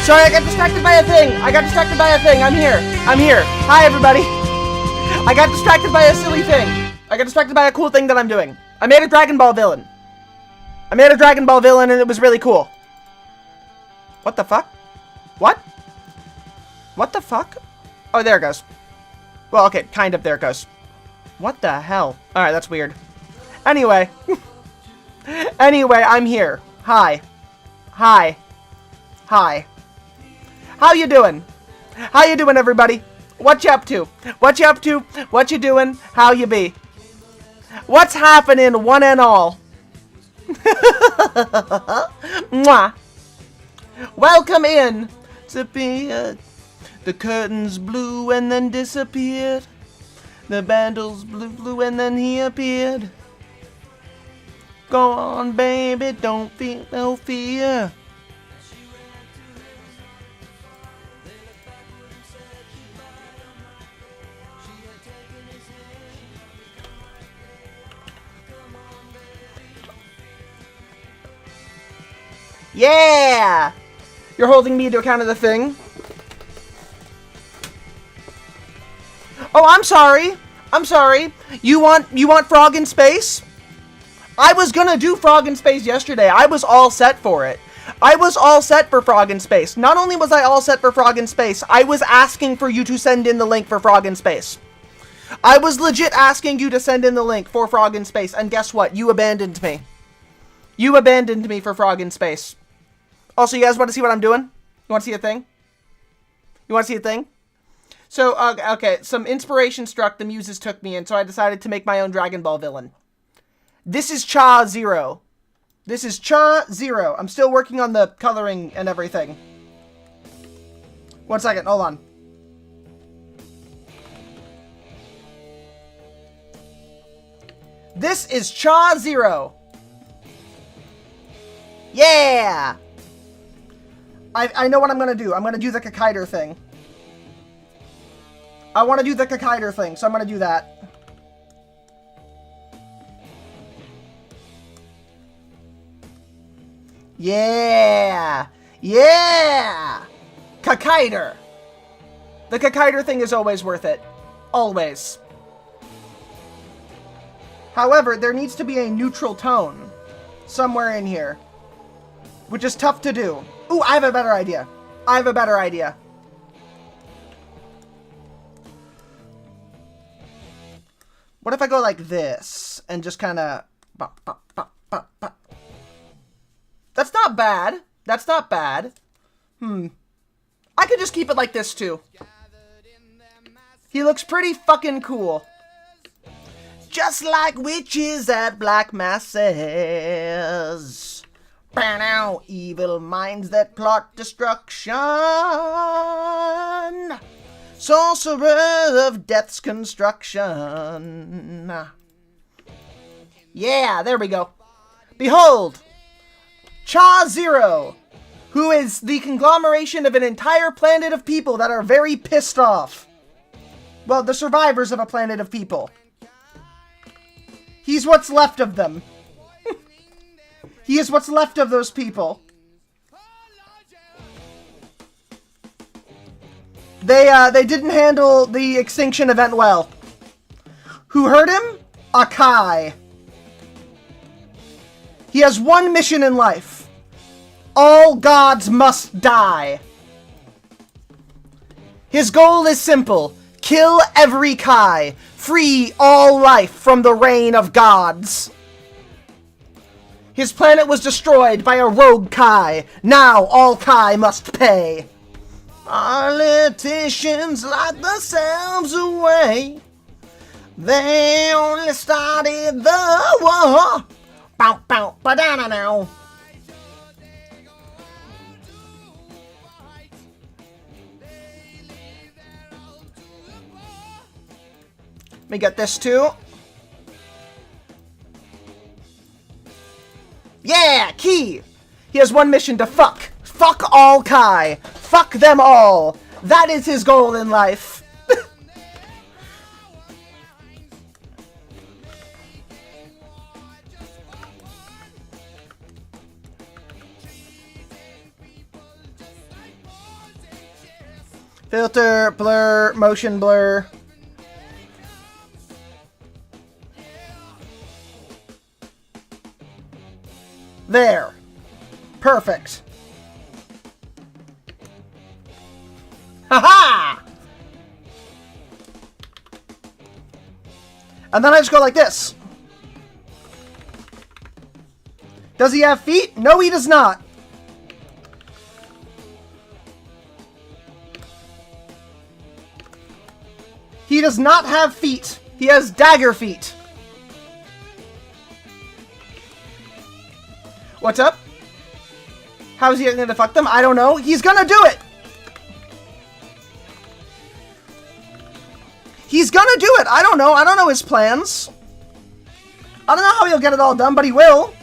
Sorry, I got distracted by a thing. I'm here. Hi, everybody. I got distracted by a silly thing. I got distracted by a cool thing that I'm doing. I made a Dragon Ball villain. And it was really cool. What the fuck? What? What the fuck? Oh, there it goes. Well, okay, kind of there it goes. What the hell? Alright, that's weird. Anyway. Anyway, I'm here. Hi. How you doing? Everybody? What you up to? What you doing? How you be? What's happening, one and all? Mwah. Welcome in to be the curtains blew and then disappeared. The bandles blew and then he appeared. Go on, baby, don't feel no fear. Yeah! You're holding me to account of the thing? Oh, I'm sorry. You want Frog in Space? I was gonna do Frog in Space yesterday. I was all set for it. I was all set for Frog in Space. Not only was I all set for Frog in Space, I was asking for you to send in the link for Frog in Space. I was legit asking you to send in the link for Frog in Space, and guess what? You abandoned me. You abandoned me for Frog in Space. Also, you guys want to see what I'm doing? You want to see a thing? So, okay, some inspiration struck, the muses took me in, so I decided to make my own Dragon Ball villain. This is Cha Zero. I'm still working on the coloring and everything. 1 second, hold on. This is Cha Zero. Yeah! I know what I'm gonna do. I'm gonna do the Kakaider thing. I want to do the Kakaider thing, so I'm gonna do that. Yeah! Kakaider! The Kakaider thing is always worth it. Always. However, there needs to be a neutral tone somewhere in here, which is tough to do. Ooh, I have a better idea. What if I go like this and just kind of... That's not bad. I could just keep it like this too. He looks pretty fucking cool. Just like witches at black masses. Evil minds that plot destruction. Sorcerer of death's construction. Yeah, there we go. Behold, Cha Zero, who is the conglomeration of an entire planet of people that are very pissed off. Well, the survivors of a planet of people. He's what's left of them. He is what's left of those people. They didn't handle the extinction event well. Who hurt him? Akai. He has one mission in life. All gods must die. His goal is simple. Kill every Kai. Free all life from the reign of gods. His planet was destroyed by a rogue Kai. Now all Kai must pay. Politicians lock themselves away. They only started the war. Bow, bow, ba-da-da now. Let me get this too. Yeah, key. He has one mission to fuck. Fuck all Kai. Fuck them all. That is his goal in life. Filter, blur, motion blur. There. Perfect. Haha! And then I just go like this. Does he have feet? No, he does not. He does not have feet. He has dagger feet. What's up? How is he going to fuck them? I don't know. He's going to do it. He's going to do it. I don't know. I don't know his plans. I don't know how he'll get it all done, but he will.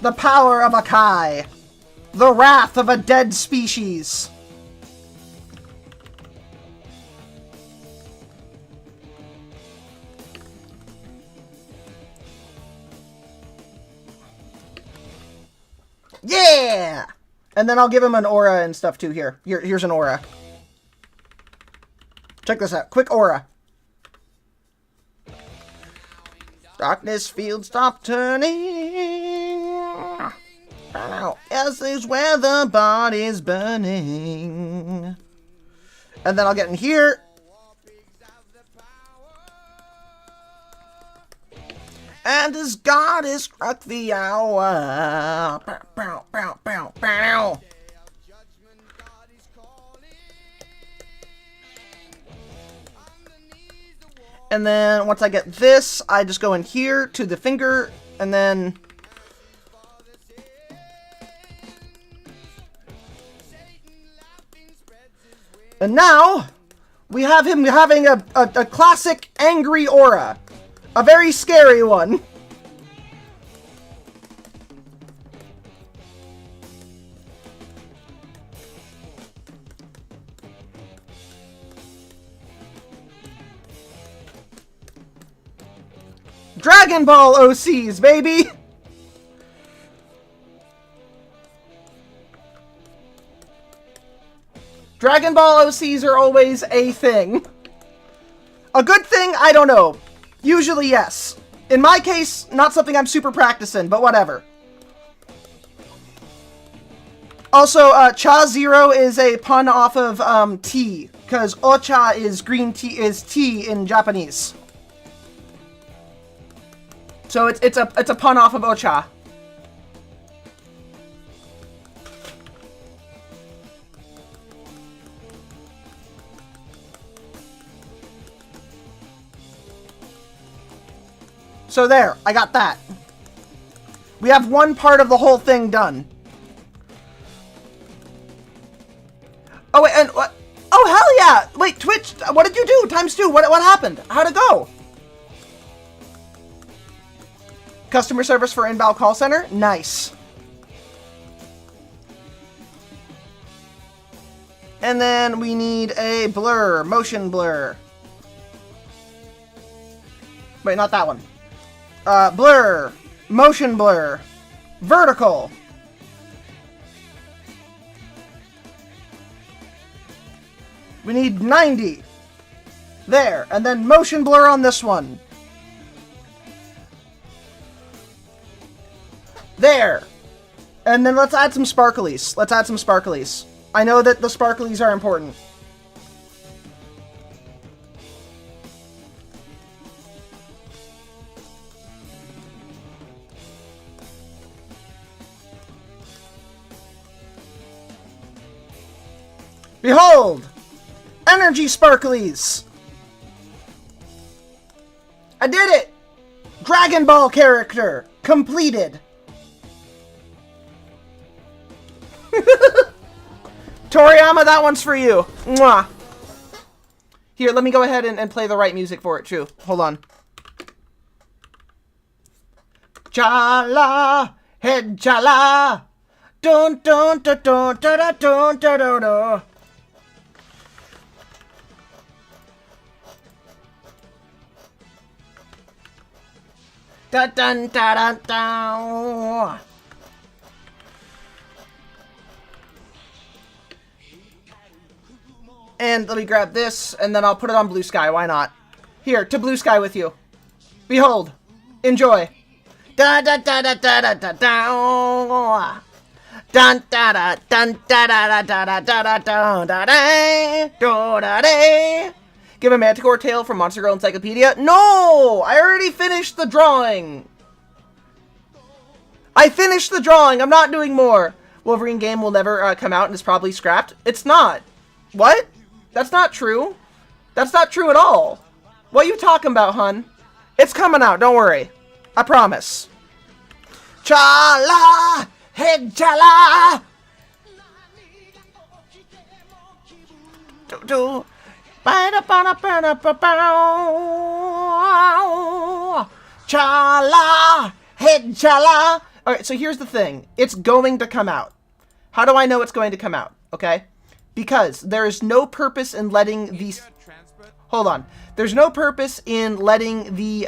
The power of a Kai. The wrath of a dead species. Yeah! And then I'll give him an aura and stuff too here. Here's an aura. Check this out. Quick aura. Darkness field stop turning. This is where the body's burning. And then I'll get in here. And as God has struck the hour. Bow, bow, bow, bow, bow. And then once I get this, I just go in here to the finger, and then... And now, we have him having a classic angry aura. A very scary one. Dragon Ball OCs, baby! Dragon Ball OCs are always a thing. A good thing? I don't know. Usually, yes. In my case, not something I'm super practicing, but whatever. Also, Cha Zero is a pun off of tea, because Ocha is green tea, is tea in Japanese. So it's a pun off of Ocha. So there, I got that. We have one part of the whole thing done. Oh wait, and what? Oh hell yeah! Wait, Twitch, what did you do? Times 2. What happened? How'd it go? Customer service for inbound call center? Nice. And then we need a blur, motion blur. Wait, not that one. Blur, motion blur, vertical. We need 90. There, and then motion blur on this one. There. And then let's add some sparklies. Let's add some sparklies. I know that the sparklies are important. Behold! Energy sparklies! I did it! Dragon Ball character completed! Toriyama, that one's for you. Mwah. Here, let me go ahead and play the right music for it, too. Hold on. Chala, head chala. Dun dun dun dun dun dun dun dun dun. Dun dun dun dun dun. And let me grab this, and then I'll put it on Blue Sky. Why not? Here, to Blue Sky with you. Behold. Enjoy. Dun dun dun dun dun dun dun dun. Dun da da dun da da da da da da da da da da da. Give a Manticore tale from Monster Girl Encyclopedia. No! I already finished the drawing. I finished the drawing. I'm not doing more. Wolverine game will never come out and is probably scrapped. It's not. What? That's not true. That's not true at all. What are you talking about, hun? It's coming out. Don't worry. I promise. Chala! Head chala! Do. Chala! Head chala! Alright, so here's the thing. It's going to come out. How do I know it's going to come out? Okay? Because there is no purpose in letting these... Hold on. There's no purpose in letting the...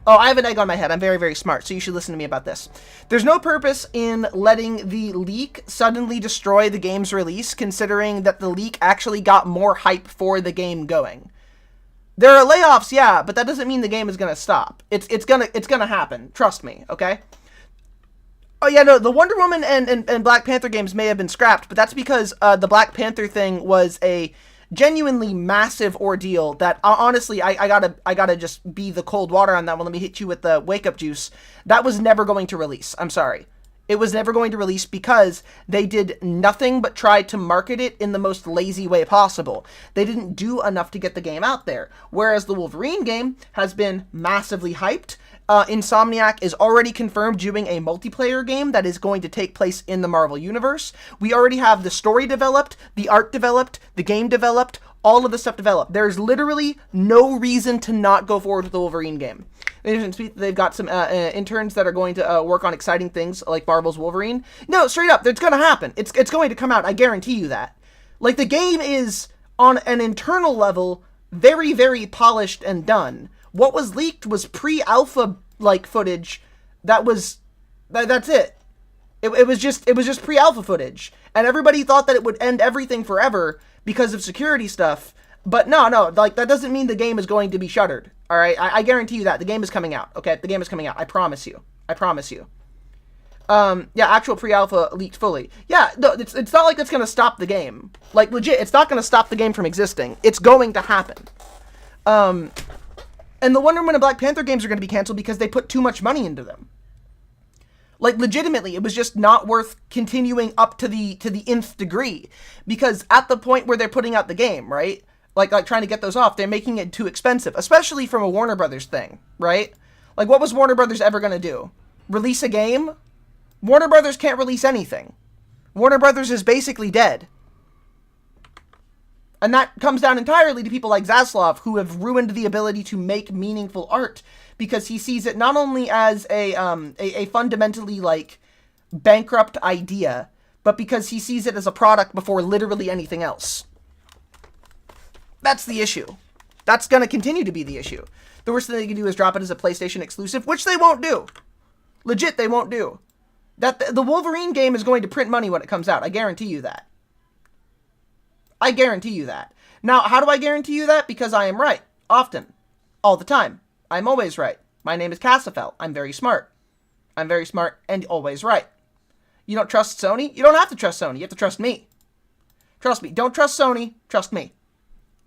Oh, I have an egg on my head. I'm very, very smart, so you should listen to me about this. There's no purpose in letting the leak suddenly destroy the game's release, considering that the leak actually got more hype for the game going. There are layoffs, yeah, but that doesn't mean the game is gonna stop. It's gonna happen. Trust me, okay? Oh yeah, no, the Wonder Woman and Black Panther games may have been scrapped, but that's because the Black Panther thing was a genuinely massive ordeal that honestly I gotta just be the cold water on that one. Let me hit you with the wake up juice. That was never going to release. I'm sorry. It was never going to release because they did nothing but try to market it in the most lazy way possible. They didn't do enough to get the game out there. Whereas the Wolverine game has been massively hyped. Insomniac is already confirmed doing a multiplayer game that is going to take place in the Marvel Universe. We already have the story developed, the art developed, the game developed, all of the stuff developed. There's literally no reason to not go forward with the Wolverine game. They've got some interns that are going to work on exciting things like Marvel's Wolverine. No, straight up, it's going to happen. It's going to come out. I guarantee you that. Like, the game is, on an internal level, very, very polished and done. What was leaked was pre-alpha like footage. That's it. It was just pre-alpha footage, and everybody thought that it would end everything forever because of security stuff. But no, like, that doesn't mean the game is going to be shuttered. All right, I guarantee you that the game is coming out. Okay, the game is coming out. I promise you. I promise you. Yeah, actual pre-alpha leaked fully. Yeah, no, it's not like that's gonna stop the game. Like, legit, it's not gonna stop the game from existing. It's going to happen. And the Wonder Woman and Black Panther games are going to be canceled because they put too much money into them. Like, legitimately, it was just not worth continuing up to the nth degree. Because at the point where they're putting out the game, right? Like trying to get those off, they're making it too expensive. Especially from a Warner Brothers thing, right? Like, what was Warner Brothers ever going to do? Release a game? Warner Brothers can't release anything. Warner Brothers is basically dead. And that comes down entirely to people like Zaslav, who have ruined the ability to make meaningful art, because he sees it not only as a fundamentally, like, bankrupt idea, but because he sees it as a product before literally anything else. That's the issue. That's going to continue to be the issue. The worst thing they can do is drop it as a PlayStation exclusive, which they won't do. Legit, they won't do. The Wolverine game is going to print money when it comes out. I guarantee you that. I guarantee you that. Now, how do I guarantee you that? Because I am right. Often. All the time. I'm always right. My name is Cassafel. I'm very smart. I'm very smart and always right. You don't trust Sony? You don't have to trust Sony. You have to trust me. Trust me. Don't trust Sony. Trust me.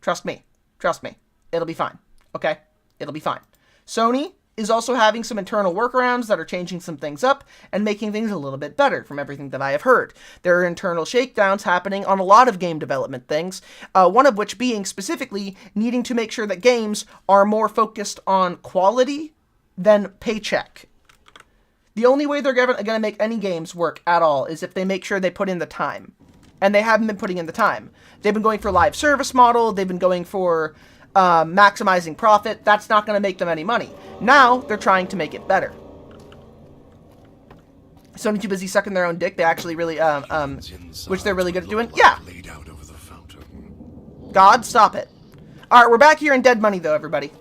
Trust me. Trust me. It'll be fine. Okay? It'll be fine. Sony, is also having some internal workarounds that are changing some things up and making things a little bit better from everything that I have heard. There are internal shakedowns happening on a lot of game development things, one of which being specifically needing to make sure that games are more focused on quality than paycheck. The only way they're going to make any games work at all is if they make sure they put in the time. And they haven't been putting in the time. They've been going for live service model. They've been going for maximizing profit. That's not going to make them any money. Now, they're trying to make it better. Sony too busy sucking their own dick. They actually really, which they're really good at doing. Yeah. God, stop it. All right, we're back here in dead money, though, everybody.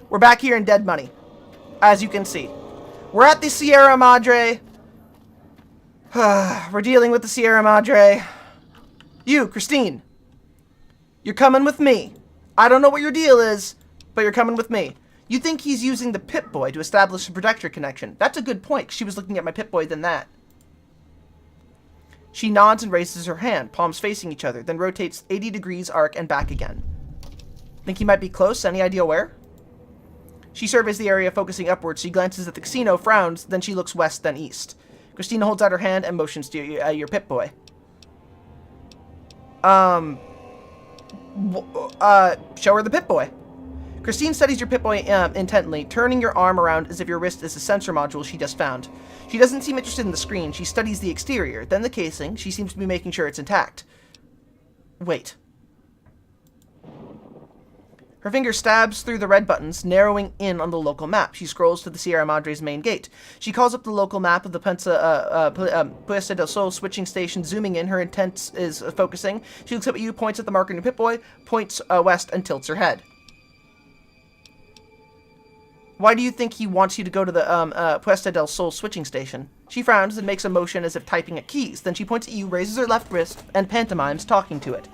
We're back here in dead money, as you can see. We're at the Sierra Madre. We're dealing with the Sierra Madre. You, Christine. You're coming with me. I don't know what your deal is, but you're coming with me. You think he's using the Pip-Boy to establish a protector connection. That's a good point. She was looking at my Pip-Boy than that. She nods and raises her hand, palms facing each other, then rotates 80 degrees arc and back again. Think he might be close? Any idea where? She surveys the area, focusing upwards. She glances at the casino, frowns, then she looks west, then east. Christina holds out her hand and motions to your Pip-Boy. Show her the Pip-Boy. Christine studies your Pip-Boy intently, turning your arm around as if your wrist is a sensor module she just found. She doesn't seem interested in the screen. She studies the exterior, then the casing. She seems to be making sure it's intact. Wait. Her finger stabs through the red buttons, narrowing in on the local map. She scrolls to the Sierra Madre's main gate. She calls up the local map of the Puesta del Sol switching station, zooming in. Her intent is focusing. She looks up at you, points at the marker in your Pip-Boy, points west, and tilts her head. Why do you think he wants you to go to the Puesta del Sol switching station? She frowns and makes a motion as if typing at keys. Then she points at you, raises her left wrist, and pantomimes talking to it.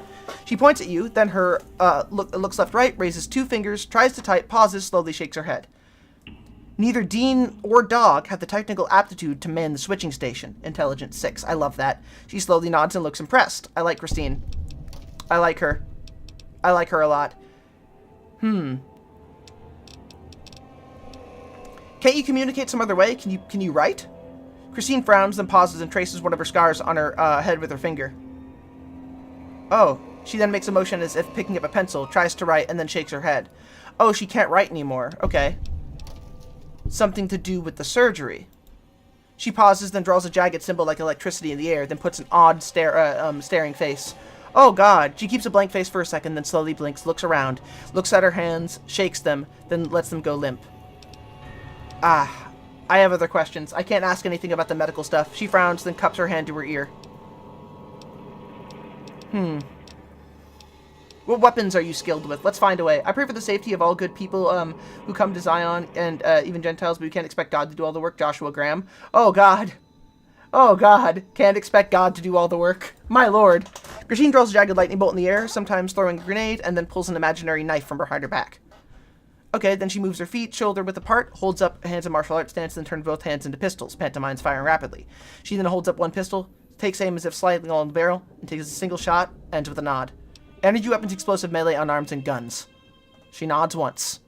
She points at you, then her looks left-right, raises two fingers, tries to type, pauses, slowly shakes her head. Neither Dean or Dog have the technical aptitude to man the switching station. Intelligence 6. I love that. She slowly nods and looks impressed. I like Christine. I like her. I like her a lot. Can't you communicate some other way? Can you write? Christine frowns, then pauses and traces one of her scars on her head with her finger. Oh. She then makes a motion as if picking up a pencil, tries to write, and then shakes her head. Oh, she can't write anymore. Okay. Something to do with the surgery. She pauses, then draws a jagged symbol like electricity in the air, then puts an odd staring face. Oh, God. She keeps a blank face for a second, then slowly blinks, looks around, looks at her hands, shakes them, then lets them go limp. Ah, I have other questions. I can't ask anything about the medical stuff. She frowns, then cups her hand to her ear. What weapons are you skilled with? Let's find a way. I pray for the safety of all good people who come to Zion and even Gentiles, but we can't expect God to do all the work. Joshua Graham. Oh, God. Oh, God. Can't expect God to do all the work. My lord. Christine draws a jagged lightning bolt in the air, sometimes throwing a grenade, and then pulls an imaginary knife from behind her back. Okay, then she moves her feet, shoulder width apart, holds up hands in martial arts stance, and turns both hands into pistols, pantomimes firing rapidly. She then holds up one pistol, takes aim as if sliding along the barrel, and takes a single shot, ends with a nod. Energy weapons, explosive, melee, unarmed, and guns. She nods once.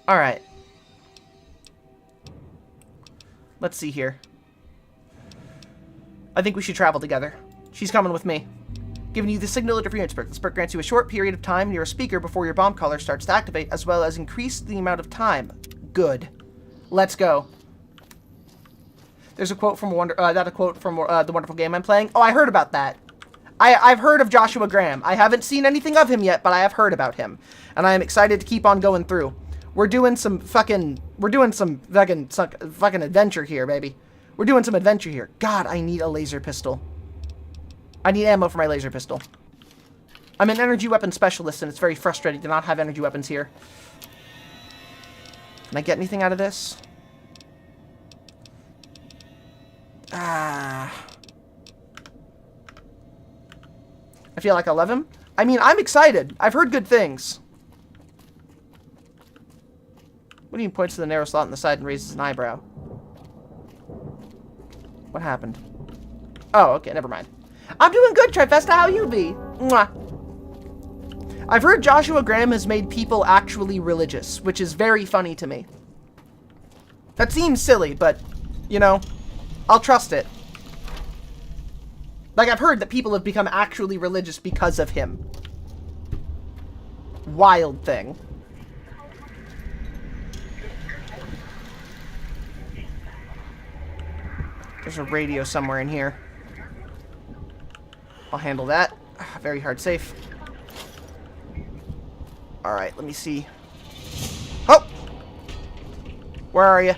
Alright. Let's see here. I think we should travel together. She's coming with me. Giving you the signal interference perk. This perk grants you a short period of time near a speaker before your bomb collar starts to activate, as well as increase the amount of time. Good. Let's go. There's a quote from a quote from the wonderful game I'm playing. Oh, I heard about that. I've heard of Joshua Graham. I haven't seen anything of him yet, but I have heard about him, and I am excited to keep on going through. We're doing some fucking adventure here, baby. We're doing some adventure here. God, I need a laser pistol. I need ammo for my laser pistol. I'm an energy weapon specialist, and it's very frustrating to not have energy weapons here. Can I get anything out of this? I feel like I love him. I mean, I'm excited. I've heard good things. What do you mean points to the narrow slot in the side and raises an eyebrow? What happened? Oh, okay, never mind. I'm doing good, Trifesta. How you be? Mwah. I've heard Joshua Graham has made people actually religious, which is very funny to me. That seems silly, but, you know, I'll trust it. Like, I've heard that people have become actually religious because of him. Wild thing. There's a radio somewhere in here. I'll handle that. Very hard safe. Alright, let me see. Oh! Where are you?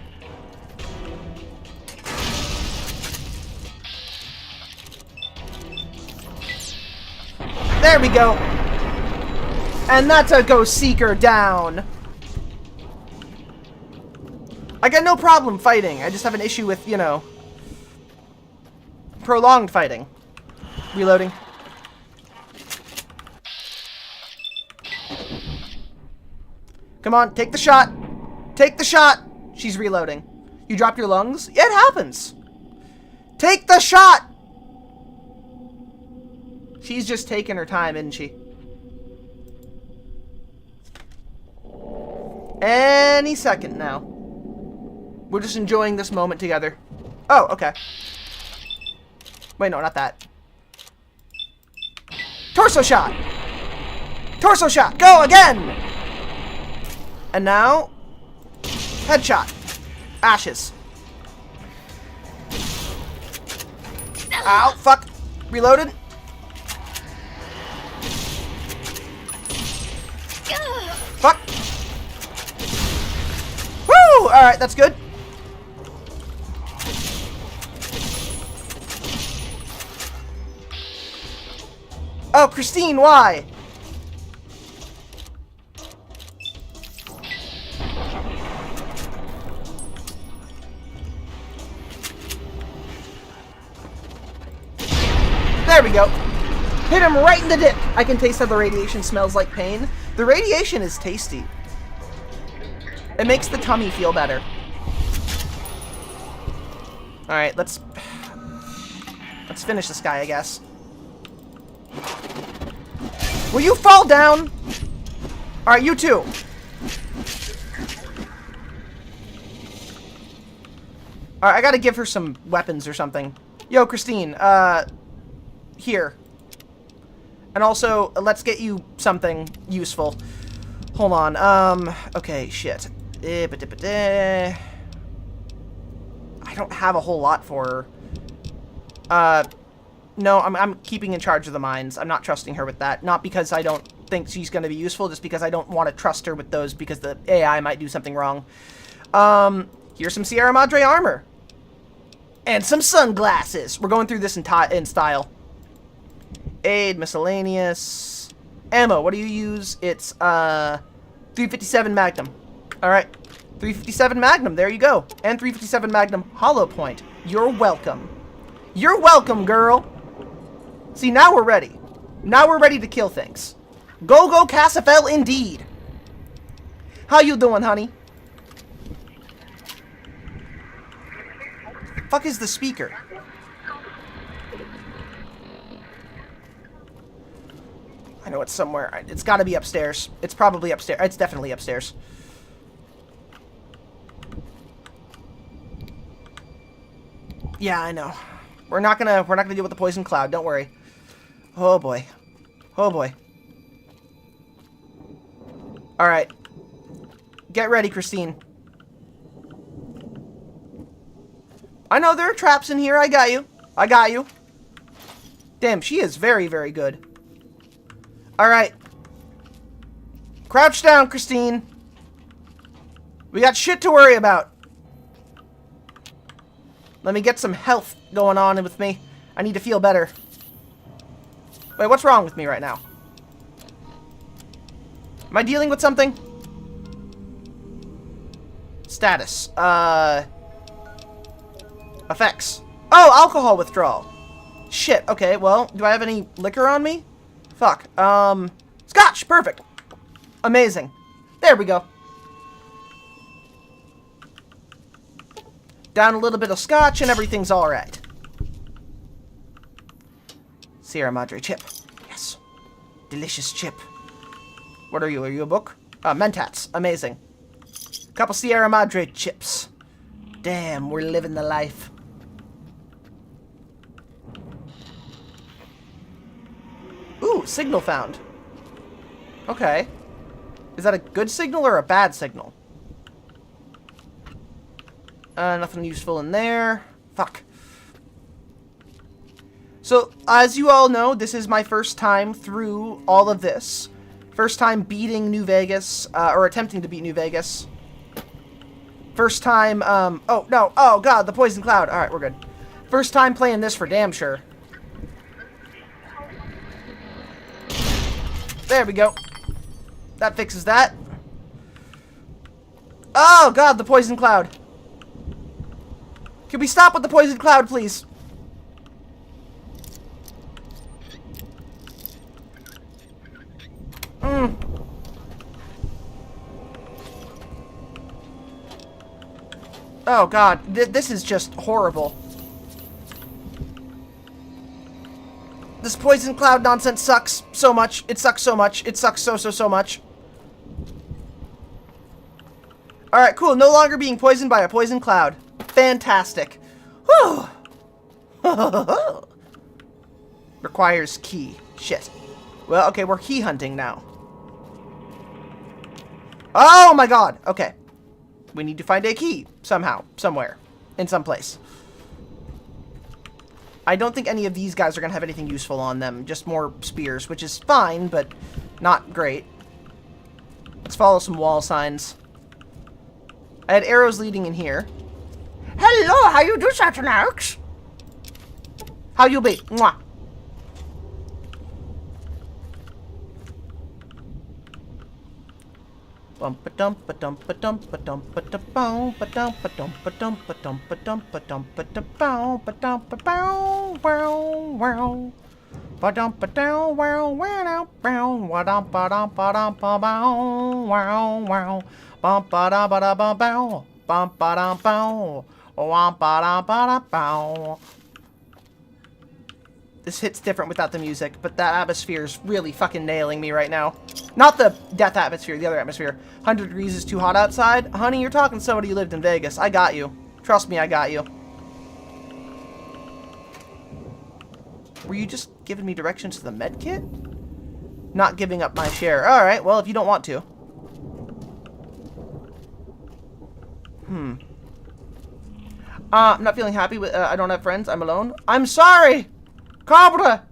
There we go. And that's a Ghost Seeker down. I got no problem fighting. I just have an issue with, you know, prolonged fighting. Reloading. Come on, take the shot. Take the shot. She's reloading. You dropped your lungs? Yeah, it happens. Take the shot. She's just taking her time, isn't she? Any second now. We're just enjoying this moment together. Oh, okay. Wait, no, not that. Torso shot! Torso shot! Go again! And now... headshot. Ashes. Ow, fuck. Reloaded. Fuck. Woo! Alright, that's good. Oh, Christine, why? There we go. Hit him right in the dick. I can taste how the radiation smells like pain. The radiation is tasty. It makes the tummy feel better. Alright, let's finish this guy, I guess. Will you fall down? Alright, you too. Alright, I gotta give her some weapons or something. Yo, Christine, here. And also, let's get you something useful. Hold on, okay, shit. I don't have a whole lot for her. No, I'm keeping in charge of the mines. I'm not trusting her with that. Not because I don't think she's going to be useful, just because I don't want to trust her with those because the AI might do something wrong. Here's some Sierra Madre armor. And some sunglasses. We're going through this in style. Aid, miscellaneous. Ammo, what do you use? It's, 357 Magnum. Alright. 357 Magnum, there you go. And 357 Magnum hollow point. You're welcome. You're welcome, girl. See, now we're ready. Now we're ready to kill things. Go, go, Cassifel, indeed. How you doing, honey? Fuck is the speaker? I know it's somewhere. It's got to be upstairs. It's probably upstairs. It's definitely upstairs. Yeah, I know. We're not gonna deal with the poison cloud. Don't worry. Oh boy. Oh boy. All right. Get ready, Christine. I know there are traps in here. I got you. I got you. Damn, she is very, very good. All right. Crouch down, Christine. We got shit to worry about. Let me get some health going on with me. I need to feel better. Wait, what's wrong with me right now? Am I dealing with something? Status. Effects. Oh, alcohol withdrawal. Shit, okay, well, do I have any liquor on me? Fuck. Scotch! Perfect. Amazing. There we go. Down a little bit of scotch and everything's alright. Sierra Madre chip. Yes. Delicious chip. What are you? Are you a book? Mentats. Amazing. Couple Sierra Madre chips. Damn, we're living the life. Ooh, signal found. Okay. Is that a good signal or a bad signal? Nothing useful in there. Fuck. So, as you all know, this is my first time through all of this. First time beating New Vegas, or attempting to beat New Vegas. First time, oh, no. Oh, God, the poison cloud. Alright, we're good. First time playing this for damn sure. There we go. That fixes that. Oh, God, the poison cloud. Can we stop with the poison cloud, please? Oh, God. This is just horrible. This poison cloud nonsense sucks so much. It sucks so much. It sucks so much. Alright, cool. No longer being poisoned by a poison cloud. Fantastic. Whew. Requires key. Shit. Well, okay, we're key hunting now. Oh my god. Okay. We need to find a key. Somehow. Somewhere. In some place. I don't think any of these guys are going to have anything useful on them. Just more spears, which is fine, but not great. Let's follow some wall signs. I had arrows leading in here. Hello, how you do, Saturnax? How you be? Mwah. Bum ba dum ba dum ba dum ba dum ba da bow ba dum ba dum ba dum ba dum ba dum ba dum ba da bow ba dum ba bow wow wow ba dum ba down wow wow wow wa dum ba bow wow wow bum ba da ba bow bum ba da bow wam ba da bow. This hits different without the music, but that atmosphere is really fucking nailing me right now. Not the death atmosphere, the other atmosphere. 100 degrees is too hot outside. Honey, you're talking to somebody who lived in Vegas. I got you. Trust me, I got you. Were you just giving me directions to the med kit? Not giving up my share. Alright, well, if you don't want to. I'm not feeling happy with, I don't have friends. I'm alone. I'm sorry! Cobra!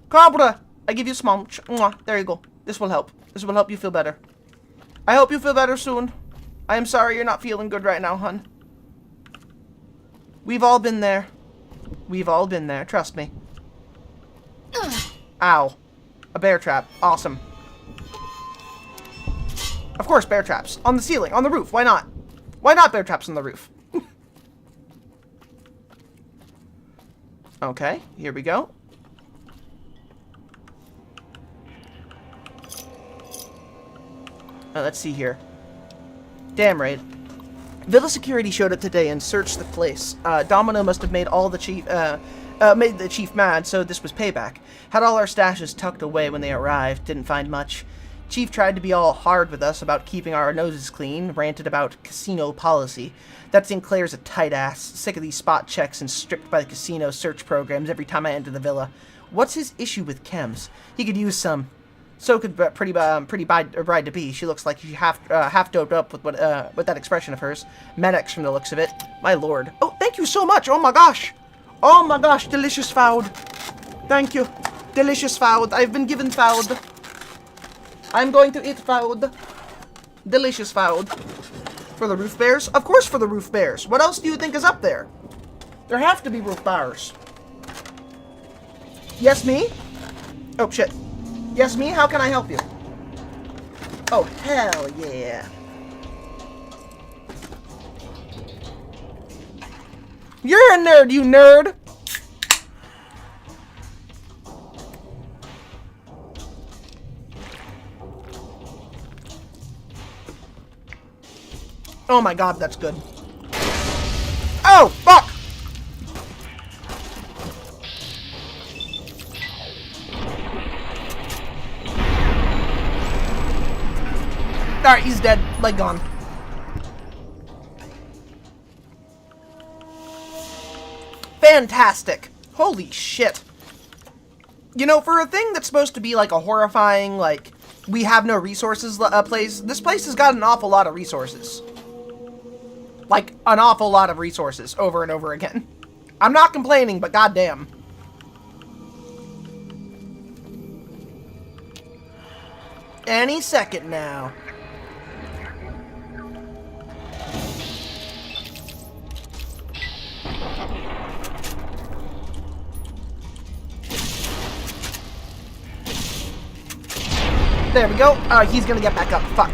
Cobra! I give you a small... Mwah. There you go. This will help. This will help you feel better. I hope you feel better soon. I am sorry you're not feeling good right now, hun. We've all been there. We've all been there. Trust me. Ow. A bear trap. Awesome. Of course, bear traps. On the ceiling. On the roof. Why not? Why not bear traps on the roof? Okay, here we go. Let's see here. Damn right. Villa security showed up today and searched the place. Domino must have made all the made the chief mad, so this was payback. Had all our stashes tucked away when they arrived. Didn't find much. Chief tried to be all hard with us about keeping our noses clean. Ranted about casino policy. That Sinclair's a tight ass. Sick of these spot checks and stripped by the casino search programs every time I enter the villa. What's his issue with chems? He could use some. So could pretty bride to be. She looks like she half doped up with that expression of hers. Medex from the looks of it. My lord. Oh, thank you so much. Oh my gosh. Oh my gosh, delicious food. Thank you. Delicious food. I've been given food. I'm going to eat food. Delicious food. For the roof bears? Of course for the roof bears. What else do you think is up there? There have to be roof bears. Yes, me? Oh, shit. Yes, me? How can I help you? Oh, hell yeah. You're a nerd, you nerd! Oh my god, that's good. Oh, fuck! Alright, he's dead. Leg gone. Fantastic. Holy shit. You know, for a thing that's supposed to be like a horrifying, like, we have no resources place, this place has got an awful lot of resources. Like, an awful lot of resources over and over again. I'm not complaining, but goddamn. Any second now. There we go. He's gonna get back up. Fuck.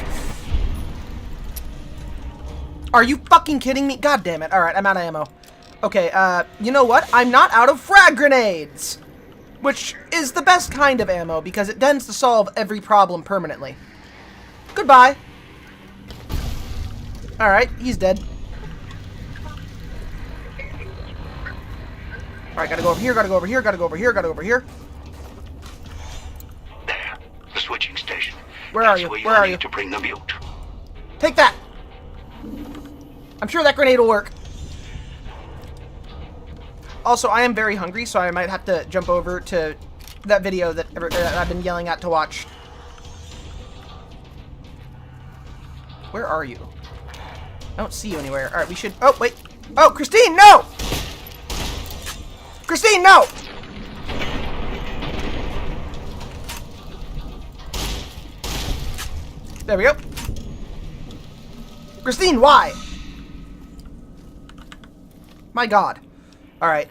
Are you fucking kidding me? God damn it. Alright, I'm out of ammo. Okay, you know what? I'm not out of frag grenades! Which is the best kind of ammo, because it tends to solve every problem permanently. Goodbye. Alright, he's dead. Alright, gotta go over here, gotta go over here, gotta go over here, gotta go over here. There, the switching station. Where are you? Where are you? To bring the mute. Take that! I'm sure that grenade will work. Also, I am very hungry, so I might have to jump over to that video that I've been yelling at to watch. Where are you? I don't see you anywhere. Alright, we should... Oh, wait. Oh, Christine, no! Christine, no! There we go. Christine, why? My god. Alright.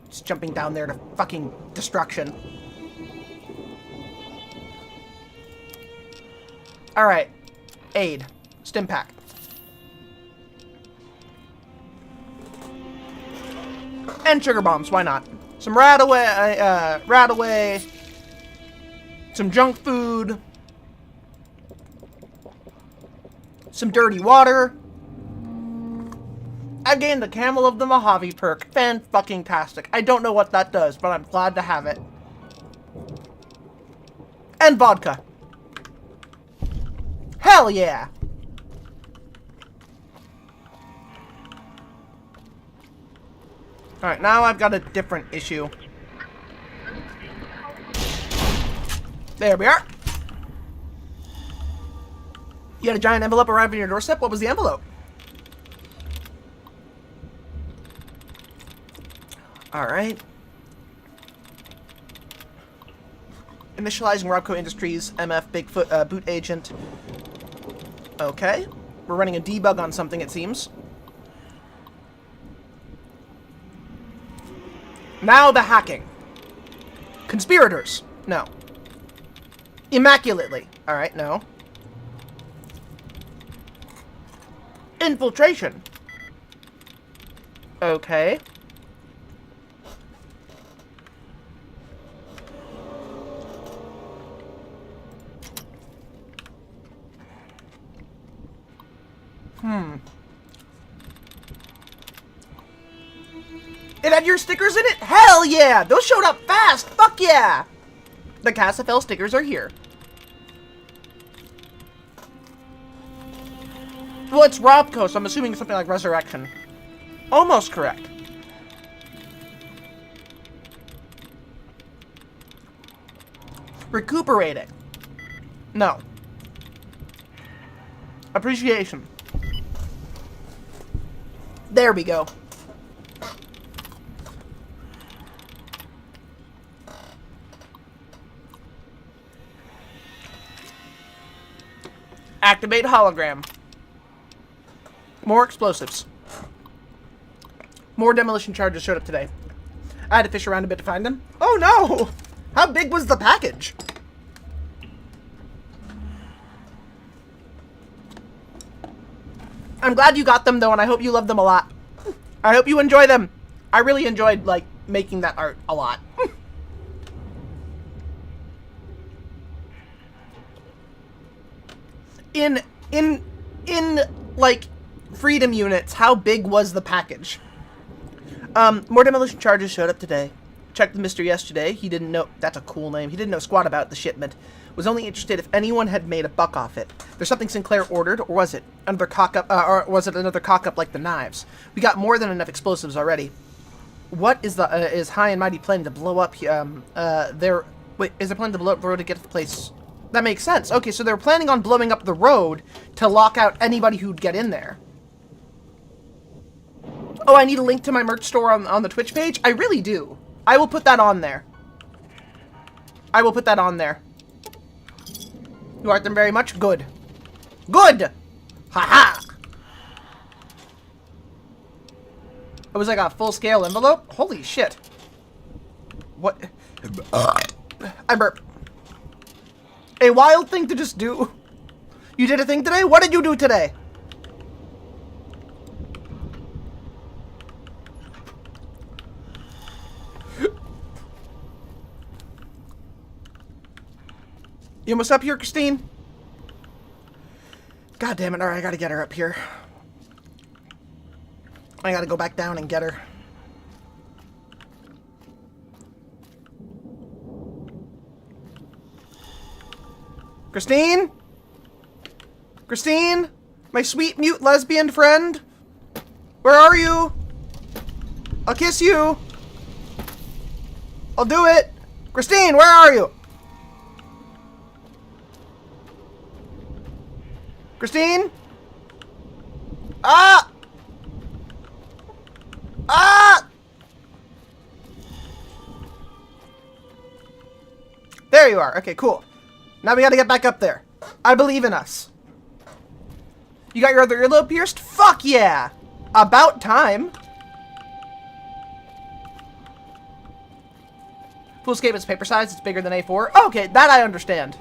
Just jumping down there to fucking destruction. Alright. Aid. Stim pack. And sugar bombs, why not? Some rat-away. Some junk food. Some dirty water. I gained the Camel of the Mojave perk. Fan-fucking-tastic. I don't know what that does, but I'm glad to have it. And vodka. Hell yeah! Alright, now I've got a different issue. There we are. You had a giant envelope arrive on your doorstep? What was the envelope? Alright. Initializing Robco Industries, MF Bigfoot, boot agent. Okay. We're running a debug on something, it seems. Now the hacking. Conspirators. No. Immaculately. Alright, no. Infiltration. Okay. It had your stickers in it? Hell yeah! Those showed up fast! Fuck yeah! The Casafel stickers are here. Well, it's Robco, so I'm assuming something like Resurrection. Almost correct. Recuperating. No. Appreciation. There we go. Activate hologram. More explosives. More demolition charges showed up today. I had to fish around a bit to find them. Oh no! How big was the package? I'm glad you got them though, and I hope you love them a lot. I hope you enjoy them. I really enjoyed, like, making that art a lot. In, like, freedom units, how big was the package? More demolition charges showed up today. Checked with Mr. yesterday. He didn't know... That's a cool name. He didn't know squat about the shipment. Was only interested if anyone had made a buck off it. There's something Sinclair ordered, or was it another cock-up, or was it another cock-up like the knives? We got more than enough explosives already. What is the, is High and Mighty planning to blow up, wait, is there planning to blow up the road to get to the place? That makes sense. Okay, so they're planning on blowing up the road to lock out anybody who'd get in there. Oh, I need a link to my merch store on the Twitch page? I really do. I will put that on there. I will put that on there. You like them very much? Good. Good! Ha-ha! It was like a full-scale envelope? Holy shit. What? I burp. A wild thing to just do. You did a thing today? What did you do today? You almost up here, Christine? God damn it. Alright, I gotta get her up here. I gotta go back down and get her. Christine? Christine? My sweet mute lesbian friend? Where are you? I'll kiss you. I'll do it. Christine, where are you? Christine? Ah! Ah! There you are. Okay, cool. Now we gotta get back up there. I believe in us. You got your other earlobe pierced? Fuck yeah! About time. Full escape is paper size. It's bigger than A4. Okay, that I understand.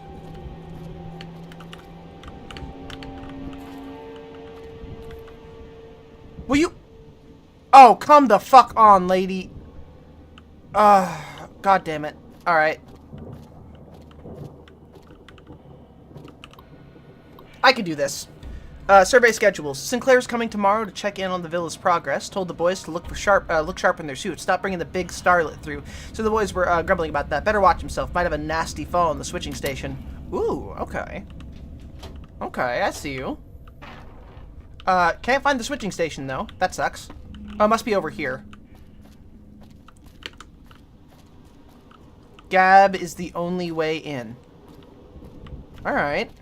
Will you... Oh, come the fuck on, lady. God damn it. Alright. I can do this. Survey schedules. Sinclair's coming tomorrow to check in on the villa's progress. Told the boys to look sharp in their suits. Stop bringing the big starlet through. So the boys were grumbling about that. Better watch himself. Might have a nasty fall in the switching station. Ooh, okay. Okay, I see you. Can't find the switching station, though. That sucks. Oh, it must be over here. Gab is the only way in. Alright.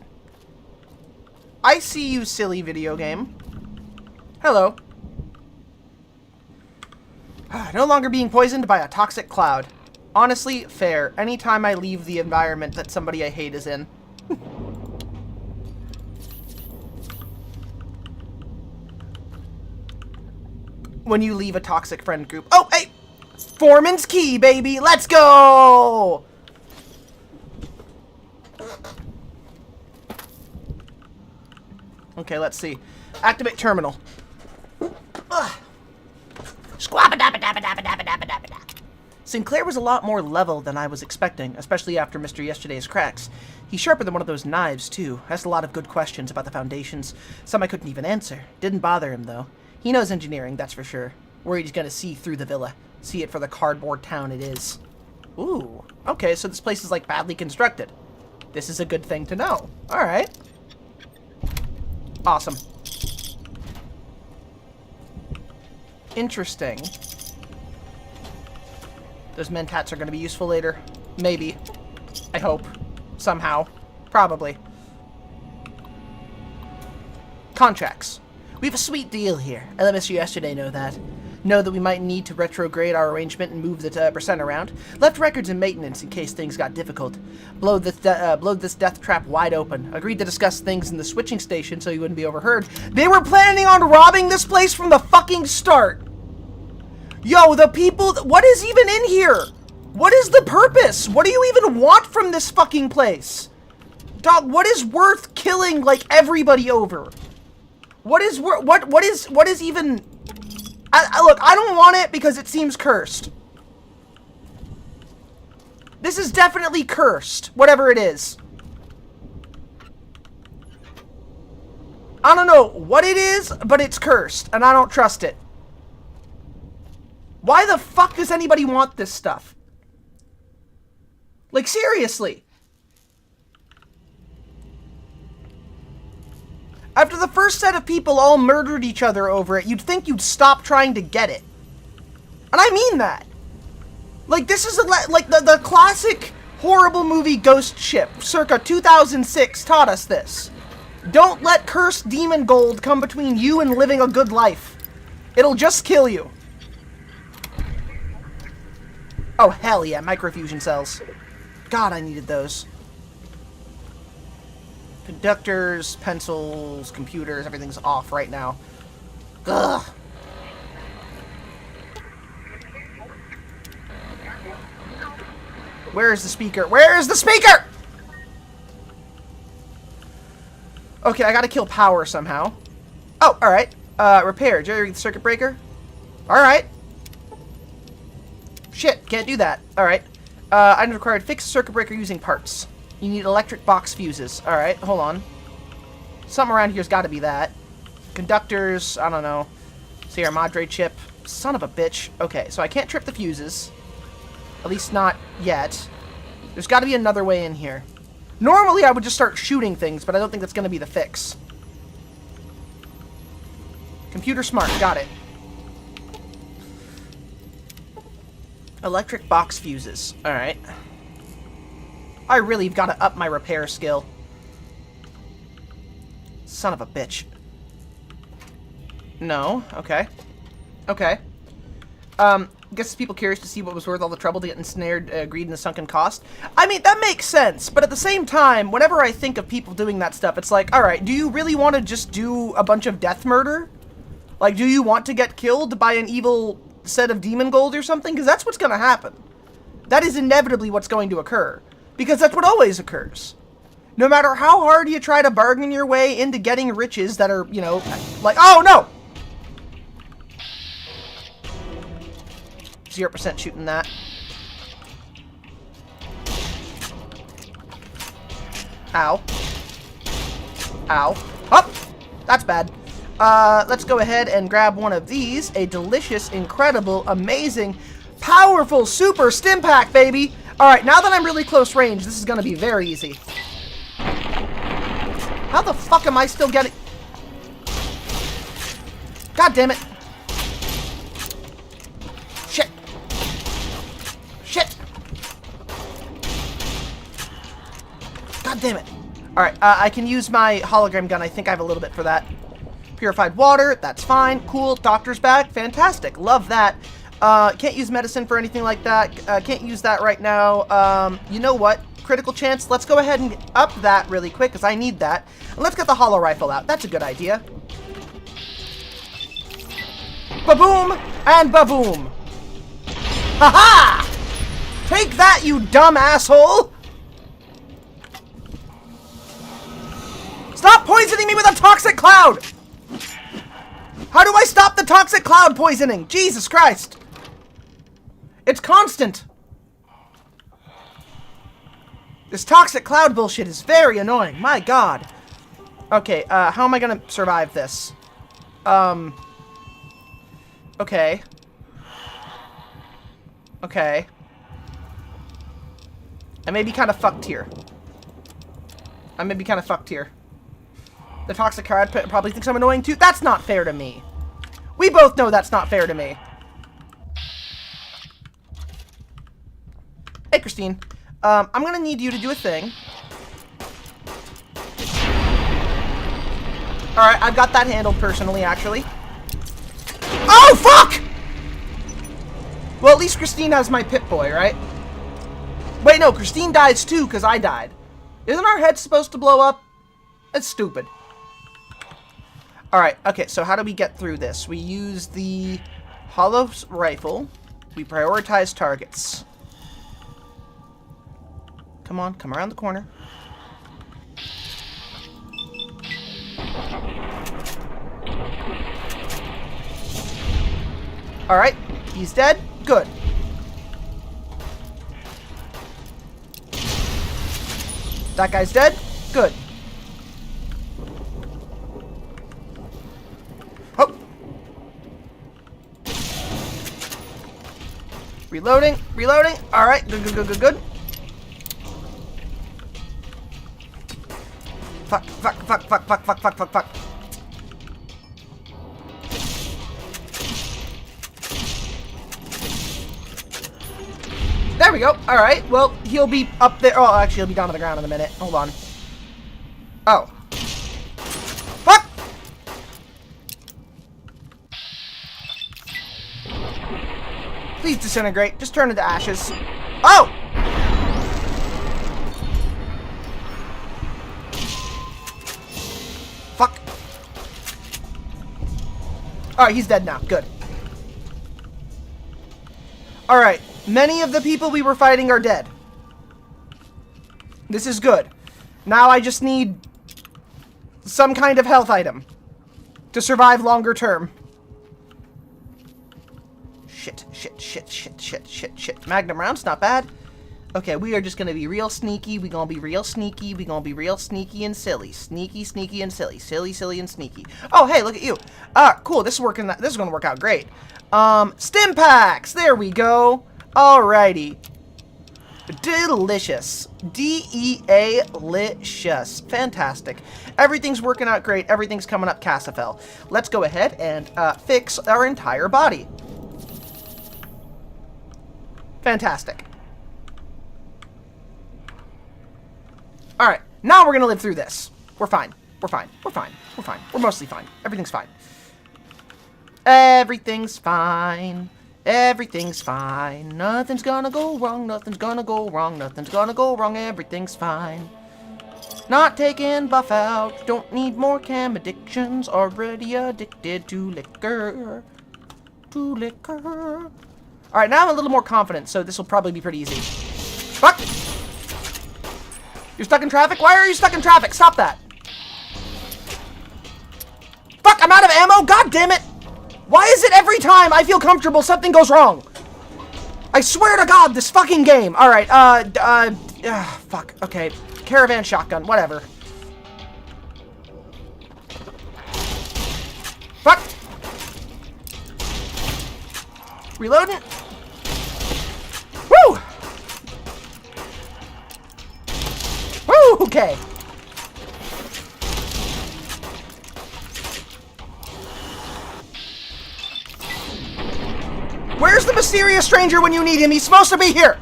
I see you, silly video game. Hello. No longer being poisoned by a toxic cloud. Honestly, fair. Anytime I leave the environment that somebody I hate is in. When you leave a toxic friend group. Oh, hey! Foreman's key, baby! Let's go! Okay, let's see. Activate terminal. Sinclair was a lot more level than I was expecting, especially after Mr. Yesterday's cracks. He's sharper than one of those knives, too. Asked a lot of good questions about the foundations. Some I couldn't even answer. Didn't bother him, though. He knows engineering, that's for sure. Worried he's gonna see through the villa. See it for the cardboard town it is. Ooh. Okay, so this place is, like, badly constructed. This is a good thing to know. Alright. Awesome. Interesting. Those mentats are going to be useful later. Maybe. I hope. Somehow. Probably. Contracts. We have a sweet deal here. I let Mr. Yesterday know that. Know that we might need to retrograde our arrangement and move the percent around. Left records in maintenance in case things got difficult. Blowed this death trap wide open. Agreed to discuss things in the switching station so you wouldn't be overheard. They were planning on robbing this place from the fucking start. Yo, the people... What is even in here? What is the purpose? What do you even want from this fucking place? Dog, what is worth killing, like, everybody over? What is... What is even... look, I don't want it because it seems cursed. This is definitely cursed, whatever it is. I don't know what it is, but it's cursed, and I don't trust it. Why the fuck does anybody want this stuff? Like, seriously. After the first set of people all murdered each other over it, you'd think you'd stop trying to get it. And I mean that. Like, this is like the classic horrible movie Ghost Ship, circa 2006, taught us this. Don't let cursed demon gold come between you and living a good life. It'll just kill you. Oh, hell yeah, microfusion cells. God, I needed those. Conductors, pencils, computers, everything's off right now. Ugh. Where is the speaker? Where is the speaker? Okay, I gotta kill power somehow. Oh, alright. Repair. Jerry the circuit breaker. Alright. Shit, can't do that. Alright. Item required. Fix circuit breaker using parts. You need electric box fuses. Alright, hold on. Something around here's gotta be that. Conductors, I don't know. Sierra Madre chip. Son of a bitch. Okay, so I can't trip the fuses. At least not yet. There's gotta be another way in here. Normally I would just start shooting things, but I don't think that's gonna be the fix. Computer smart, got it. Electric box fuses. Alright. I really have got to up my repair skill. Son of a bitch. No. Okay. Okay. Guess people curious to see what was worth all the trouble to get ensnared, greed, and the sunken cost. I mean, that makes sense, but at the same time, whenever I think of people doing that stuff, it's like, alright, do you really want to just do a bunch of death murder? Like, do you want to get killed by an evil set of demon gold or something? Because that's what's going to happen. That is inevitably what's going to occur. Because that's what always occurs. No matter how hard you try to bargain your way into getting riches that are, you know, like, oh no! 0% shooting that. Ow. Ow. Oh! That's bad. Let's go ahead and grab one of these. A delicious, incredible, amazing, powerful, super stim pack, baby! Alright, now that I'm really close range, this is gonna be very easy. How the fuck am I still getting... God damn it. Shit. Shit. God damn it. Alright, I can use my hologram gun. I think I have a little bit for that. Purified water, that's fine. Cool, doctor's bag, fantastic. Love that. Can't use medicine for anything like that. Can't use that right now. You know what? Critical chance. Let's go ahead and up that really quick, because I need that. And let's get the hollow rifle out. That's a good idea. Ba-boom! And ba-boom! Ha-ha! Take that, you dumb asshole! Stop poisoning me with a toxic cloud! How do I stop the toxic cloud poisoning? Jesus Christ! It's constant! This toxic cloud bullshit is very annoying. My god. Okay, how am I gonna survive this? Okay. Okay. I may be kind of fucked here. The toxic cloud probably thinks I'm annoying too. That's not fair to me. We both know that's not fair to me. Hey, Christine. I'm gonna need you to do a thing. Alright, I've got that handled personally, actually. Oh, fuck! Well, at least Christine has my Pip-Boy, right? Wait, no, Christine dies too, because I died. Isn't our head supposed to blow up? That's stupid. Alright, okay, so how do we get through this? We use the hollow rifle. We prioritize targets. Come on, come around the corner. Alright, he's dead. Good. That guy's dead. Good. Oh. Reloading. Reloading. Alright, good, good, good, good, good. Fuck, fuck, fuck, fuck, fuck, fuck, fuck, fuck, fuck. There we go. Alright, well, he'll be up there. Oh, actually, he'll be down to the ground in a minute. Hold on. Oh. Fuck! Please disintegrate. Just turn into ashes. Oh! Fuck. Alright, he's dead now. Good. Alright. Many of the people we were fighting are dead. This is good. Now I just need some kind of health item to survive longer term. Shit, shit, shit, shit, shit, shit, shit. Magnum rounds, not bad. Okay, we are just gonna be real sneaky. We gonna be real sneaky. We gonna be real sneaky and silly. Sneaky, sneaky, and silly. Silly, silly, and sneaky. Oh, hey, look at you. Cool. This is working. This is gonna work out great. Stim packs. There we go. Alrighty. Delicious. D-E-A-licious. Fantastic. Everything's working out great. Everything's coming up Cassifel. Let's go ahead and fix our entire body. Fantastic. Alright. Now we're going to live through this. We're fine. We're fine. We're fine. We're fine. We're mostly fine. Everything's fine. Everything's fine. Everything's fine. Nothing's gonna go wrong. Nothing's gonna go wrong. Nothing's gonna go wrong. Everything's fine. Not taking buff out. Don't need more chem addictions. Already addicted to liquor. To liquor. Alright, now I'm a little more confident, so this will probably be pretty easy. Fuck! You're stuck in traffic? Why are you stuck in traffic? Stop that. Fuck, I'm out of ammo? God damn it! Why is it every time I feel comfortable, something goes wrong? I swear to God, this fucking game. Alright, fuck. Okay. Caravan shotgun, whatever. Fuck! Reloading. Woo! Woo! Okay. Where's the mysterious stranger when you need him? He's supposed to be here!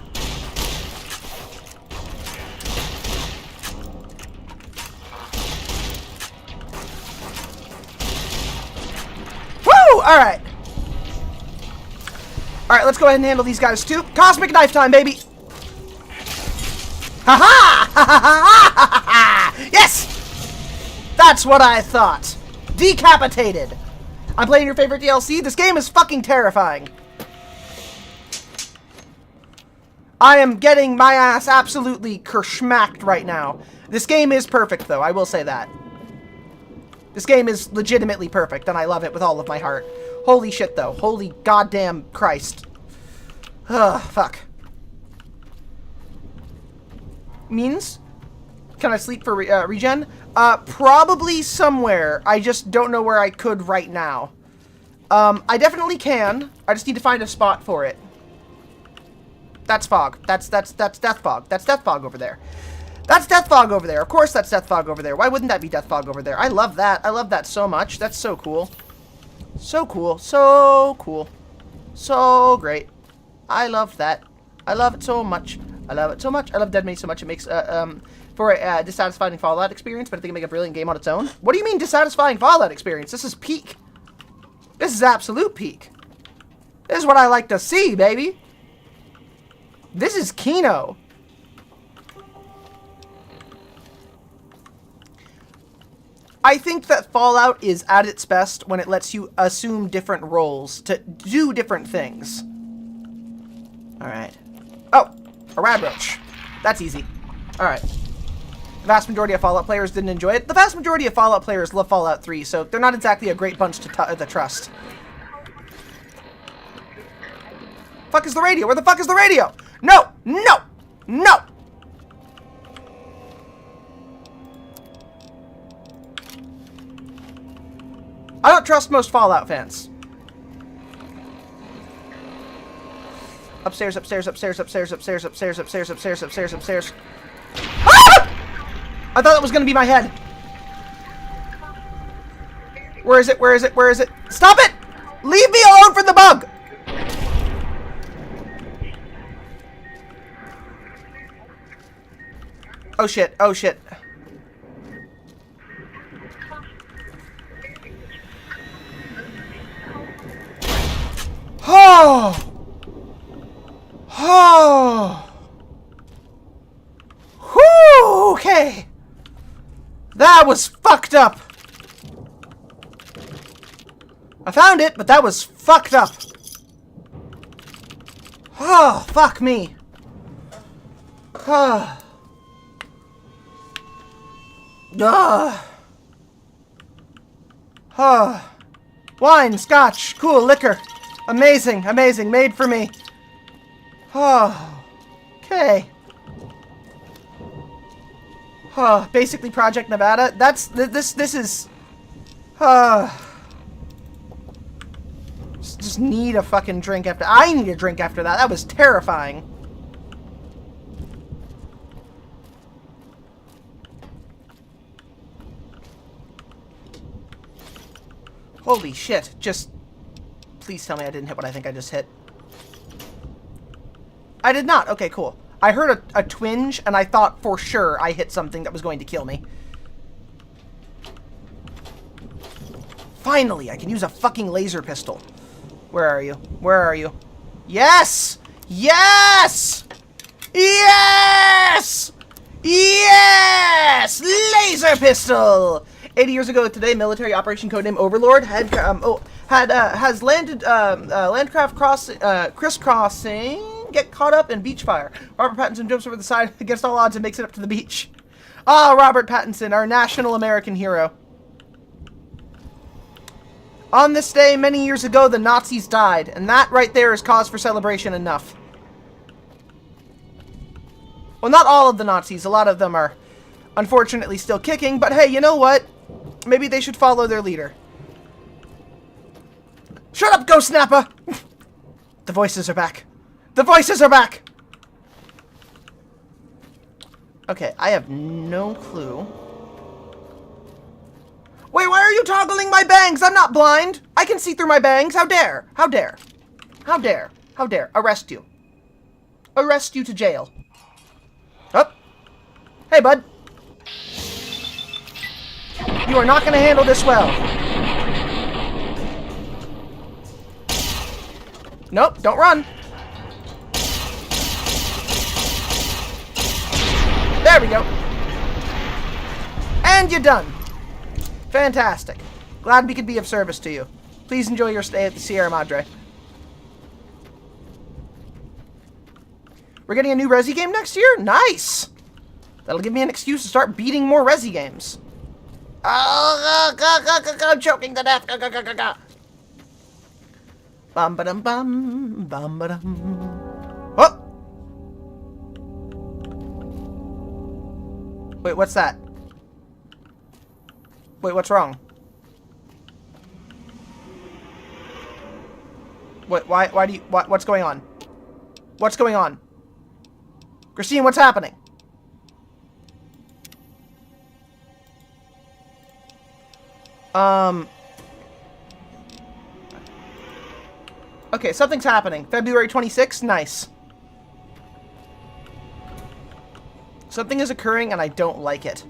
Woo! Alright. Alright, let's go ahead and handle these guys too. Cosmic knife time, baby! Ha-ha! Ha-ha-ha-ha-ha-ha! Yes! That's what I thought. Decapitated. I'm playing your favorite DLC? This game is fucking terrifying. I am getting my ass absolutely kerschmacked right now. This game is perfect, though. I will say that. This game is legitimately perfect, and I love it with all of my heart. Holy shit, though. Holy goddamn Christ. Ugh, fuck. Means? Can I sleep for regen? Probably somewhere. I just don't know where I could right now. I definitely can. I just need to find a spot for it. That's fog. That's death fog. That's death fog over there. That's death fog over there. Of course that's death fog over there. Why wouldn't that be death fog over there? I love that. I love that so much. That's so cool. So cool. So cool. So great. I love that. I love it so much. I love it so much. I love Dead Mate so much. It makes, for a dissatisfying Fallout experience, but I think it make a brilliant game on its own. What do you mean dissatisfying Fallout experience? This is peak. This is absolute peak. This is what I like to see, baby. This is Kino. I think that Fallout is at its best when it lets you assume different roles to do different things. Alright. Oh, a rad roach. That's easy. Alright. The vast majority of Fallout players didn't enjoy it. The vast majority of Fallout players love Fallout 3, so they're not exactly a great bunch to trust. Fuck is the radio? Where the fuck is the radio? No! No! No! I don't trust most Fallout fans. Upstairs, upstairs, upstairs, upstairs, upstairs, upstairs, upstairs, upstairs, upstairs, upstairs, upstairs. Ah! I thought that was gonna be my head. Where is it? Where is it? Where is it? Stop it! Leave me alone for the bug! Oh shit, oh shit. Oh! Oh! Whew! Okay. That was fucked up. I found it, but that was fucked up. Oh, fuck me. Ah. Ah. Wine, scotch, cool, liquor. Amazing, amazing, made for me. Oh. Okay. Oh, basically Project Nevada. This is... Just need a fucking drink after... I need a drink after that. That was terrifying. Holy shit. Just... Please tell me I didn't hit what I think I just hit. I did not. Okay, cool. I heard a twinge, and I thought for sure I hit something that was going to kill me. Finally, I can use a fucking laser pistol. Where are you? Where are you? Yes! Yes! Yes! Yes! Laser pistol! 80 years ago today, military operation codename Overlord has landed Landcraft crisscrossing. Get caught up in beach fire. Robert Pattinson jumps over the side against all odds and makes it up to the beach. Ah, Robert Pattinson, our national American hero. On this day, many years ago, the Nazis died, and that right there is cause for celebration enough. Well, not all of the Nazis. A lot of them are, unfortunately, still kicking, but hey, you know what? Maybe they should follow their leader. Shut up, Ghost Nappa! The voices are back. The voices are back! Okay, I have no clue. Wait, why are you toggling my bangs? I'm not blind. I can see through my bangs. How dare? How dare? How dare? How dare? Arrest you. Arrest you to jail. Up. Hey, bud. You are not going to handle this well. Nope, don't run. There we go. And you're done. Fantastic. Glad we could be of service to you. Please enjoy your stay at the Sierra Madre. We're getting a new Resi game next year? Nice! That'll give me an excuse to start beating more Resi games. I'm choking to death. Bum ba dum bum bum ba dum. Oh! Wait, what's that? Wait, what's wrong? Wait, why do you, what's going on? What's going on? Christine, what's happening? Okay, something's happening. February 26th? Nice. Something is occurring and I don't like it.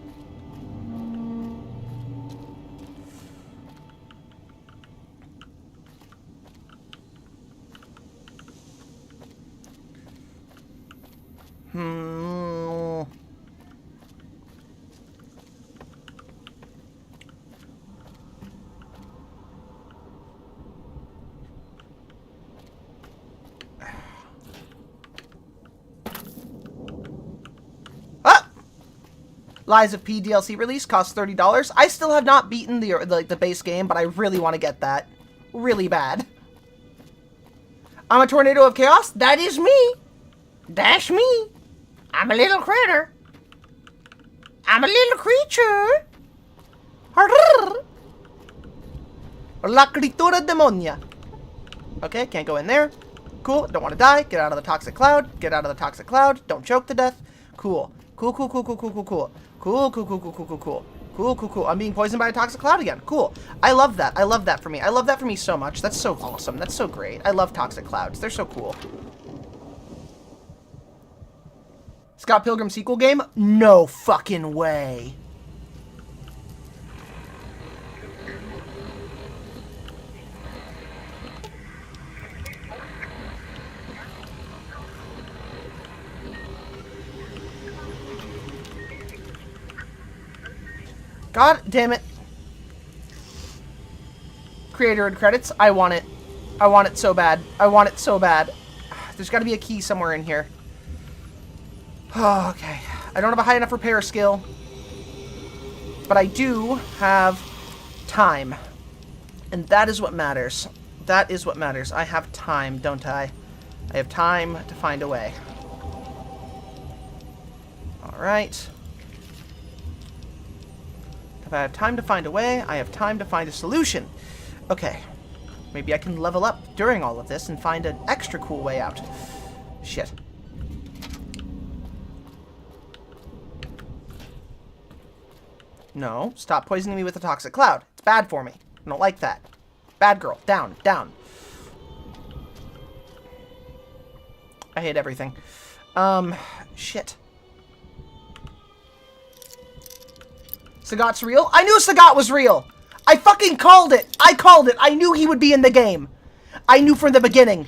Lies of P DLC release costs $30. I still have not beaten the base game, but I really want to get that. Really bad. I'm a tornado of chaos? That is me. That's me. I'm a little critter. I'm a little creature. La criatura demonia. Okay, can't go in there. Cool, don't want to die. Get out of the toxic cloud. Get out of the toxic cloud. Don't choke to death. Cool. Cool, cool, cool, cool, cool, cool, cool. Cool, cool, cool, cool, cool, cool, cool. Cool, cool, cool. I'm being poisoned by a toxic cloud again. Cool. I love that. I love that for me. I love that for me so much. That's so awesome. That's so great. I love toxic clouds. They're so cool. Scott Pilgrim sequel game? No fucking way. God damn it. Creator and credits. I want it. I want it so bad. I want it so bad. There's got to be a key somewhere in here. Oh, okay. I don't have a high enough repair skill. But I do have time. And that is what matters. That is what matters. I have time, don't I? I have time to find a way. Alright. If I have time to find a way, I have time to find a solution. Okay. Maybe I can level up during all of this and find an extra cool way out. Shit. No. Stop poisoning me with a toxic cloud. It's bad for me. I don't like that. Bad girl. Down. Down. I hate everything. Shit. Sagat's real? I knew Sagat was real! I fucking called it! I called it! I knew he would be in the game! I knew from the beginning!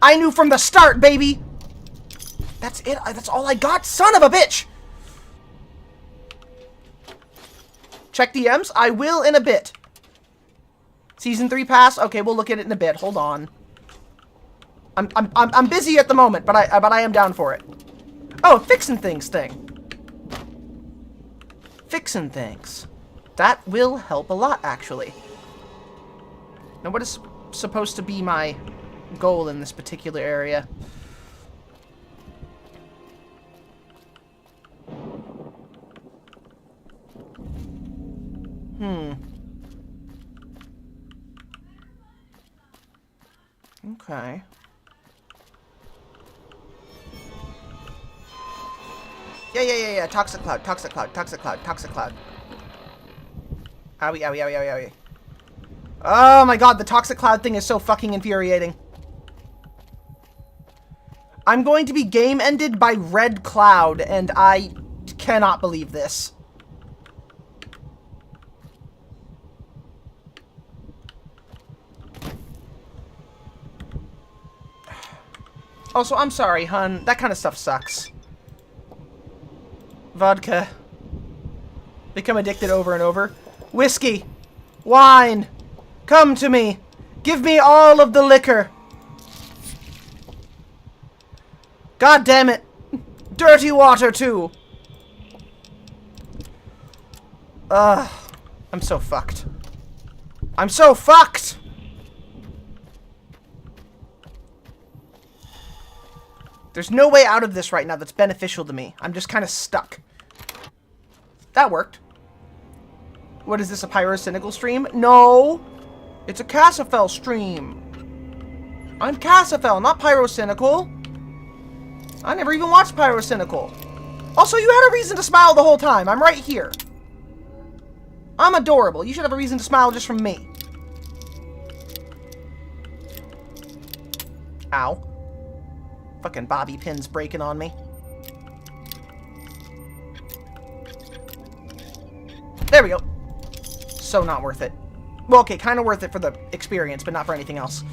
I knew from the start, baby! That's it. That's all I got, son of a bitch! Check DMs? I will in a bit. Season 3 pass? Okay, we'll look at it in a bit. Hold on. I'm busy at the moment, but I am down for it. Oh, fixing things thing. Fixing things. That will help a lot, actually. Now, what is supposed to be my goal in this particular area? Okay. Yeah. Toxic cloud, toxic cloud, toxic cloud, toxic cloud. Owie, owie, owie, owie, owie. Oh my god, the toxic cloud thing is so fucking infuriating. I'm going to be game ended by red cloud, and I cannot believe this. Also, I'm sorry, hun. That kind of stuff sucks. Vodka. Become addicted over and over. Whiskey. Wine. Come to me. Give me all of the liquor. God damn it. Dirty water, too. Ugh. I'm so fucked. I'm so fucked! There's no way out of this right now that's beneficial to me. I'm just kind of stuck. That worked. What is this, a pyrocynical stream? No! It's a Cassafell stream. I'm Cassafell, not pyrocynical. I never even watched pyrocynical. Also, you had a reason to smile the whole time. I'm right here. I'm adorable. You should have a reason to smile just from me. Ow. Fucking bobby pins breaking on me. There we go. So not worth it. Well, okay, kind of worth it for the experience, but not for anything else.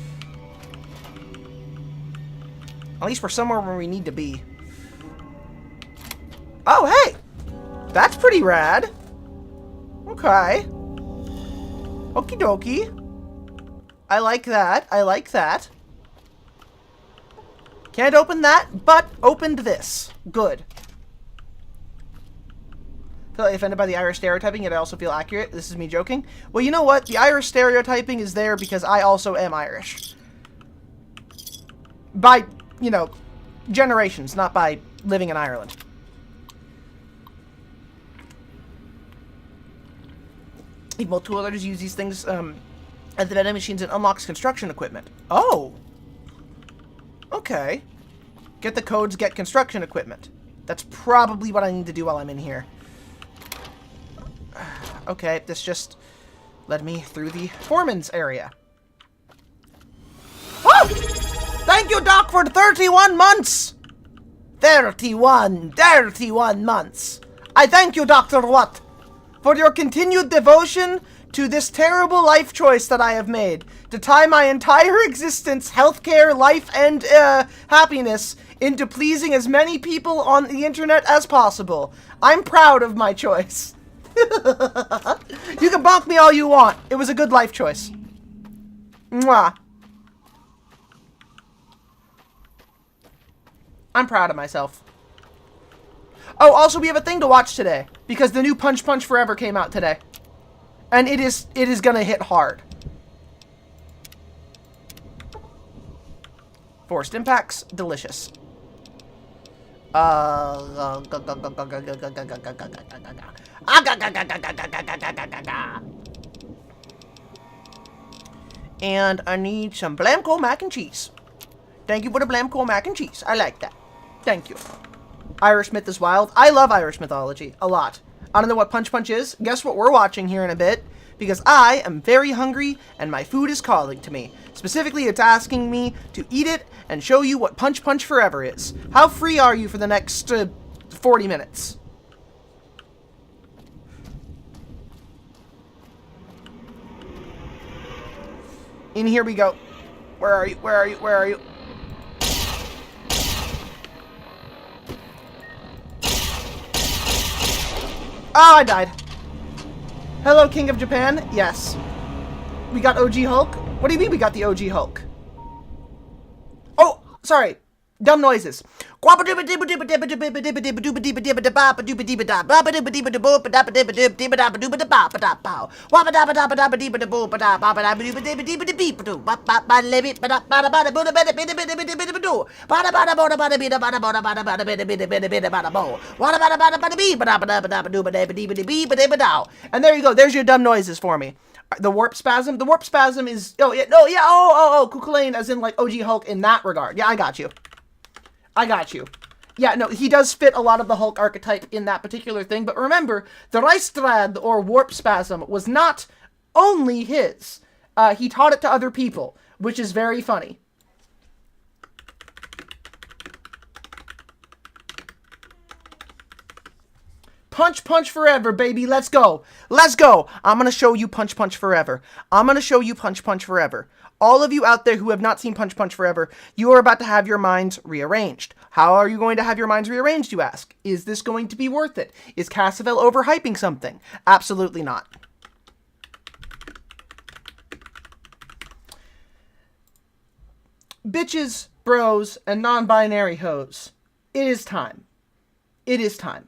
At least we're somewhere where we need to be. Oh, hey! That's pretty rad. Okay. Okie dokie. I like that. I like that. Can't open that, but opened this. Good. Feel offended by the Irish stereotyping, yet I also feel accurate. This is me joking. Well, you know what? The Irish stereotyping is there because I also am Irish. By, you know, generations, not by living in Ireland. If multiple others use these things at the vending machines and unlocks construction equipment. Oh! Okay. Get the codes, get construction equipment. That's probably what I need to do while I'm in here. Okay, this just led me through the foreman's area. Oh! Thank you, Doc, for 31 months! 31 months. I thank you, Dr. Watt, for your continued devotion to this terrible life choice that I have made, to tie my entire existence, healthcare, life, and happiness into pleasing as many people on the internet as possible. I'm proud of my choice. You can bonk me all you want. It was a good life choice. Mwah. I'm proud of myself. Oh, also we have a thing to watch today, because the new Punch Punch Forever came out today. And it is gonna hit hard. Forced impacts, delicious. And I need some Blamco mac and cheese. Thank you for the Blamco mac and cheese. I like that. Thank you. Irish myth is wild. I love Irish mythology a lot. I don't know what Punch Punch is. Guess what we're watching here in a bit? Because I am very hungry and my food is calling to me. Specifically, it's asking me to eat it and show you what Punch Punch Forever is. How free are you for the next 40 minutes? In here we go. Where are you? Where are you? Where are you? Oh, I died. Hello, King of Japan. Yes. We got OG Hulk. What do you mean we got the OG Hulk? Oh, sorry. Dumb noises. And there you go. There's your dumb noises for me. The warp spasm. The warp spasm is. Oh yeah. No. Yeah. Oh. Kukulane, as in like OG Hulk in that regard. Yeah, I got you. I got you. Yeah, no, he does fit a lot of the Hulk archetype in that particular thing, but remember, the Reichstrad, or Warp Spasm, was not only his. He taught it to other people, which is very funny. Punch Punch Forever, baby, let's go. Let's go. I'm going to show you Punch Punch Forever. I'm going to show you Punch Punch Forever. All of you out there who have not seen Punch Punch Forever, you are about to have your minds rearranged. How are you going to have your minds rearranged, you ask? Is this going to be worth it? Is Cassavel overhyping something? Absolutely not. Bitches, bros, and non-binary hoes. It is time. It is time.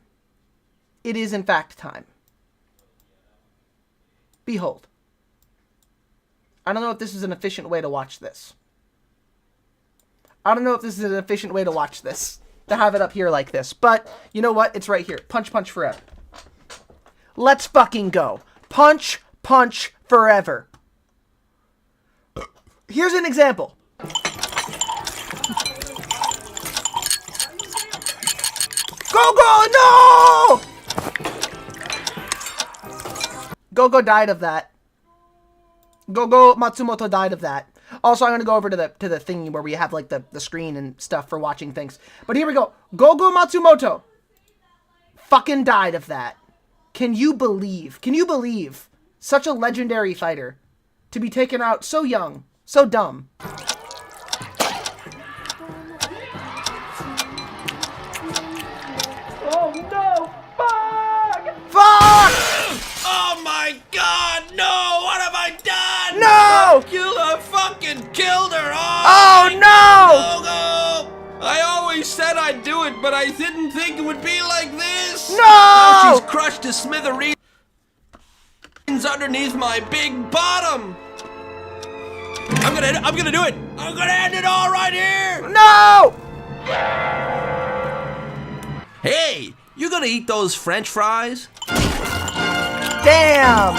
It is in fact time. Behold. I don't know if this is an efficient way to watch this. I don't know if this is an efficient way to watch this. To have it up here like this. But, you know what? It's right here. Punch Punch Forever. Let's fucking go. Punch Punch Forever. Here's an example. Go-Go! No! Go-Go died of that. Go-Go Matsumoto died of that. Also, I'm going to go over to the thingy where we have, like, the screen and stuff for watching things. But here we go. Go-Go Matsumoto fucking died of that. Can you believe such a legendary fighter to be taken out so young, so dumb? Oh, no! Fuck! Fuck! Oh, my God! No! What have I done? No! I fucking killed her! Oh, no! Go! I always said I'd do it, but I didn't think it would be like this! No! Now she's crushed to smithereens underneath my big bottom! I'm gonna do it! I'm gonna end it all right here! No! Hey! You gonna eat those French fries? Damn!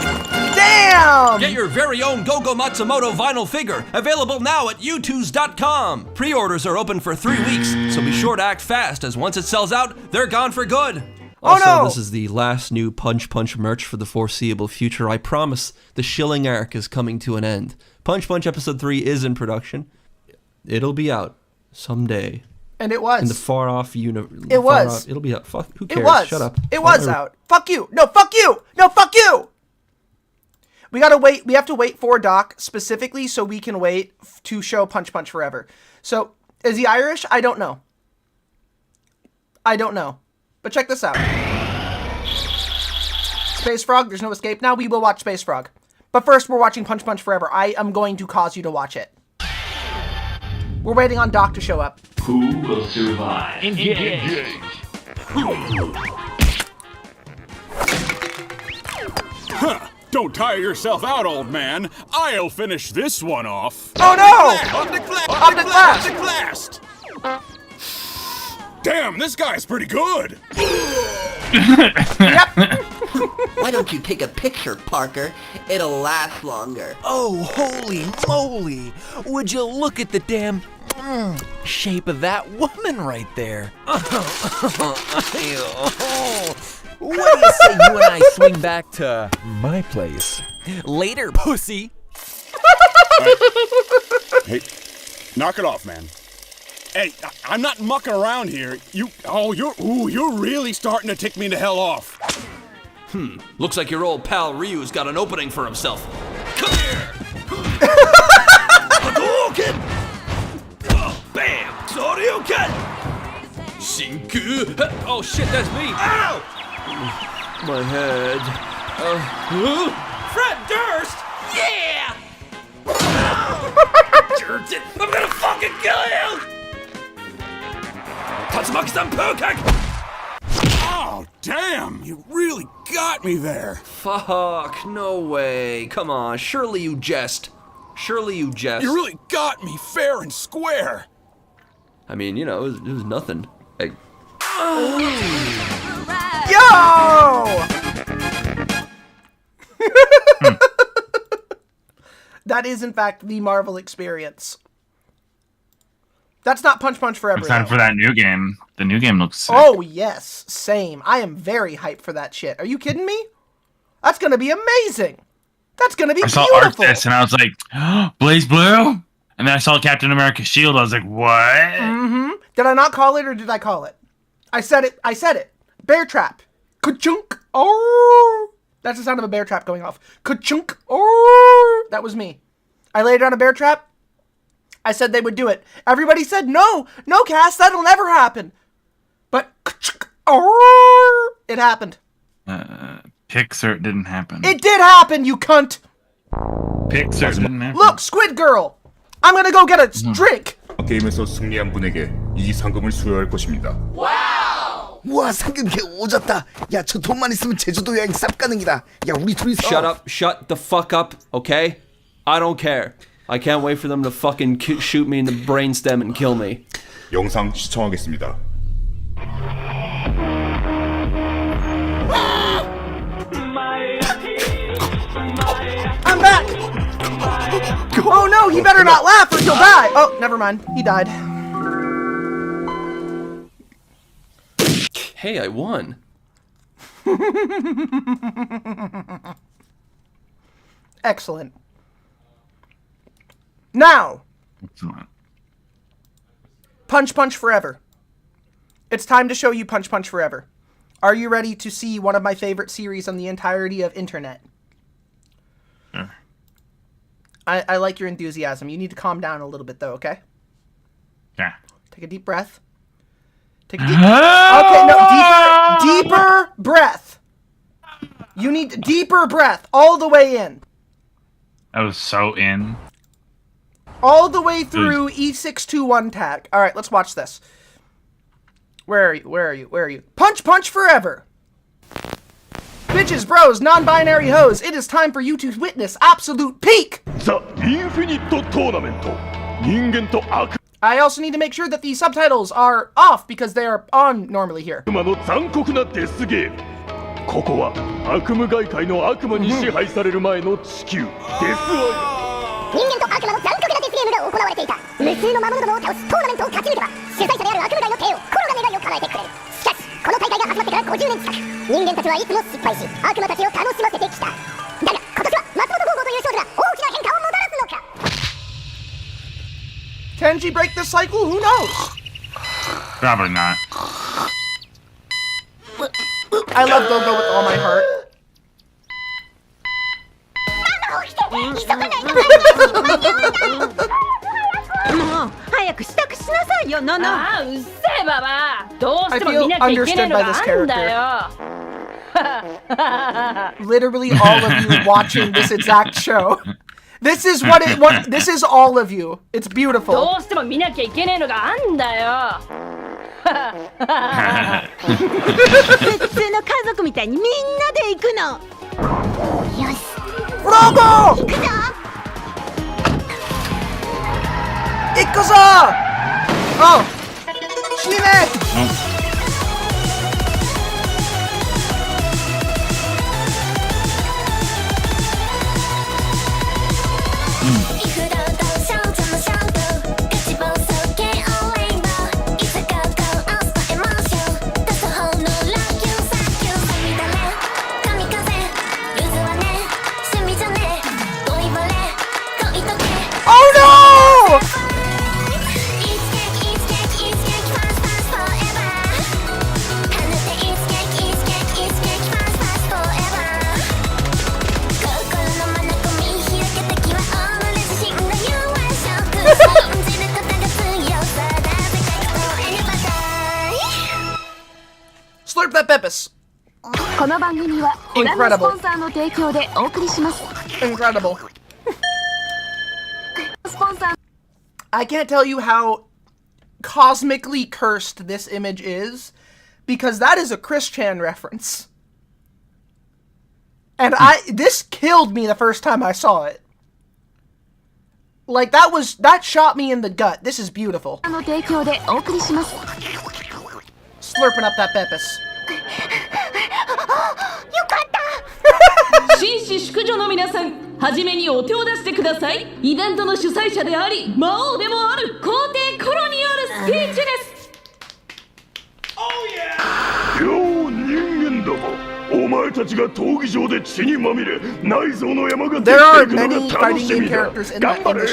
Damn! Get your very own Go-Go Matsumoto vinyl figure, available now at youtooz.com. Pre-orders are open for 3 weeks, so be sure to act fast, as once it sells out, they're gone for good. Also, no! this is the last new Punch Punch merch for the foreseeable future. I promise the shilling arc is coming to an end. Punch Punch Episode 3 is in production. It'll be out someday. And it was. In the far off universe. It was. It'll be out. Fuck, who cares? It was. Shut up. It was out. Fuck you. No, fuck you. No, fuck you. We gotta wait. We have to wait for Doc specifically so we can wait to show Punch Punch Forever. So, is he Irish? I don't know. I don't know. But check this out. Space Frog, there's no escape now. We will watch Space Frog. But first, we're watching Punch Punch Forever. I am going to cause you to watch it. We're waiting on Doc to show up. Who will survive? Engage. Huh. Don't tire yourself out, old man. I'll finish this one off. Oh no! Undeclassed! Damn, this guy's pretty good. Yep. Why don't you take a picture, Parker? It'll last longer. Oh, holy moly! Would you look at the damn shape of that woman right there? What do you say you and I swing back to my place? Later, pussy! Hey, knock it off, man. Hey, I'm not mucking around here. You're really starting to tick me the hell off. Looks like your old pal Ryu's got an opening for himself. Come here! Hadouken! Oh, bam! Shoryuken! Shinku! Oh shit, that's me! Ow! My head. Fred Durst! Yeah! Durst! I'm gonna fucking kill you! Tatsumaki-san Pokek! Oh, damn! You really got me there. Fuck, no way. Come on, surely you jest. Surely you jest. You really got me fair and square. I mean, you know, it was nothing. Hey. Yo! That is, in fact, the Marvel experience. That's not Punch Punch Forever. Excited for that new game. The new game looks sick. Oh, yes. Same. I am very hyped for that shit. Are you kidding me? That's going to be amazing. That's going to be I saw beautiful. Arctis and I was like, oh, Blaze Blue? And then I saw Captain America's shield. I was like, what? Mm-hmm. Did I not call it or did I call it? I said it. I said it. Bear trap. Ka-chunk. Oh. That's the sound of a bear trap going off. Ka-chunk. Oh. That was me. I laid down a bear trap. I said they would do it. Everybody said, no, Cass, that'll never happen. But, oh, it happened. Pixar didn't happen. It did happen, you cunt. Pixar didn't happen. Look, Squid Girl. I'm gonna go get a drink. 게임에서 승리한 분에게 이 상금을 수여할 것입니다. 우와 상금 개 오졌다. 야 저 돈만 있으면 제주도 여행 쌉 가능이다. 야 우리 둘이서. Shut up. Shut the fuck up, okay? I don't care. I can't wait for them to fucking shoot me in the brainstem and kill me. 영상 시청하겠습니다. I'm back. Oh no, he better not laugh or he'll die. Oh, never mind. He died. Hey, I won. Excellent. Now, Excellent. Punch Punch Forever. It's time to show you Punch Punch Forever. Are you ready to see one of my favorite series on the entirety of internet? Sure. I like your enthusiasm. You need to calm down a little bit, though, okay? Yeah. Take a deep breath. Take a deep... Okay, no, deeper breath. You need deeper breath all the way in. I was so in. All the way through E621 tag. All right, let's watch this. Where are you? Where are you? Where are you? Punch Punch Forever. Bitches, bros, non-binary hoes, it is time for you to witness absolute peak. The Infinite Tournament. 人間と悪 I also need to make sure that the subtitles are off because they are on normally here. 魔の残酷なデスゲーム。ここは悪夢外界の悪魔に支配される前の地球、デスアイランド。人間と悪魔の残酷なデスゲームが行われていた。無数の魔物どもを倒すトーナメントを勝ち抜けば主催者である悪夢界の帝王コロが願いを叶えてくれる。しかしこの大会が始まってから50 50年近く人間たちはいつも失敗し悪魔たちを楽しませてきた。だが今年は松本剛吾という少女が大きな変化をもたらすのか。 Can she break this cycle? Who knows? Probably not. I love Go-Go with all my heart. もう早く支度しなさいよ、ノノ。ああ、うっせえババア。どうしても見なきゃいけねえのがあんだよ。Literally all of you watching this exact show. This is this is all of you. It's beautiful. どうしても見なきゃいけねえのがあんだよ。普通の家族みたいにみんなで行くの。よし。フラゴ！行くぞ。行くぞ！Oh! 死ね！Slurp that Pepis. この番組はご覧のスポンサーの提供でお送りします。 Incredible. スポンサー I can't tell you how cosmically cursed this image is, because that is a Chris Chan reference. And this killed me the first time I saw it. Like, that shot me in the gut. This is beautiful. の提供でお送りします。 Slurping up that Pepis. 紳士淑女の皆さん、はじめにお手を出してください。イベントの主催者であり魔王でもある皇帝コロによるスピーチです。よう人間ども、お前たちが闘技場で血にまみれ内臓の山ができていくのが楽しみだ。頑張れ。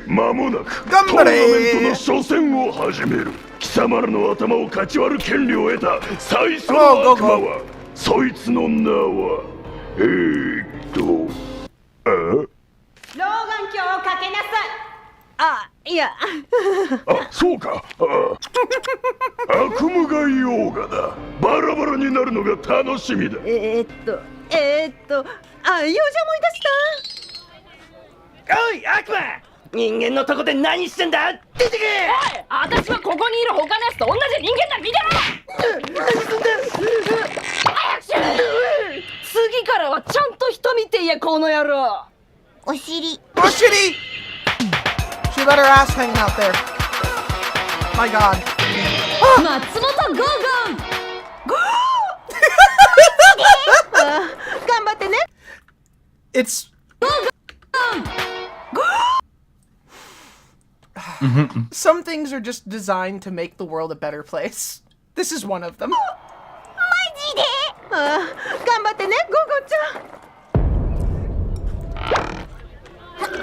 間もなくトーナメントの初戦を始める。貴様らの頭をかち割る権利を得た最初の悪魔は、そいつの名はあ？老眼鏡をかけなさい。あ、いや。あ、そうか。悪夢がヨーガだ。バラバラになるのが楽しみだ。あ、用事思い出した。おい、悪魔！人間のとこで何してんだ？出てけ！私はここにいる他のやつと同じ人間だ。見てろ！早くしろ！次からはちゃんと人見て言え、この野郎。お尻。お尻! She let her ass hanging out there. My god. 松本ゴーゴン！頑張ってね。It's... Some things are just designed to make the world a better place. This is one of them. マジで？頑張ってね、ゴーゴちゃ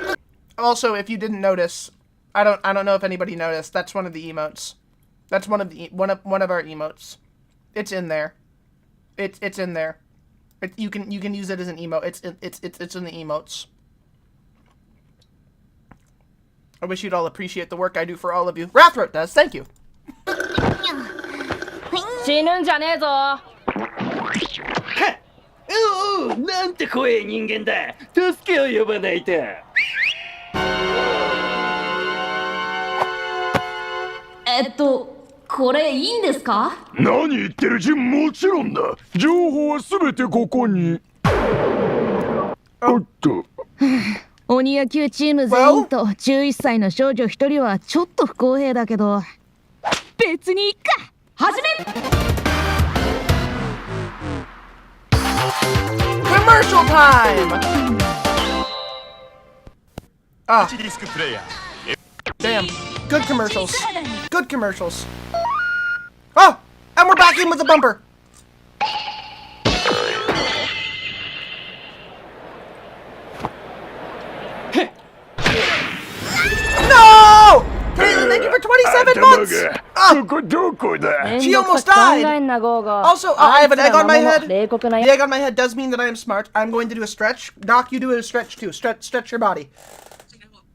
ん。 Also, if you didn't notice, I don't know if anybody noticed. That's one of the emotes. That's one of our emotes. It's in there. It's in there. You can use it as an emote. It's in the emotes. I wish you'd all appreciate the work I do for all of you. Rathroat does. Thank you. 死ぬんじゃねえぞ。おお、なんて怖い人間だ。助けを呼ばないと。これいいんですか？何言ってるジン、もちろんだ。情報はすべてここに。おっと。鬼野球チーム全員と11歳の少女1人はちょっと不公平だけど、別にいっか。始め。Commercial time. Ah. Damn. Good commercials. Good commercials. Oh, and we're back in with the bumper. 27 months! She almost died! Also, I have an egg on my head. The egg on my head does mean that I am smart. I'm going to do a stretch. Doc, you do a stretch too. Stretch your body.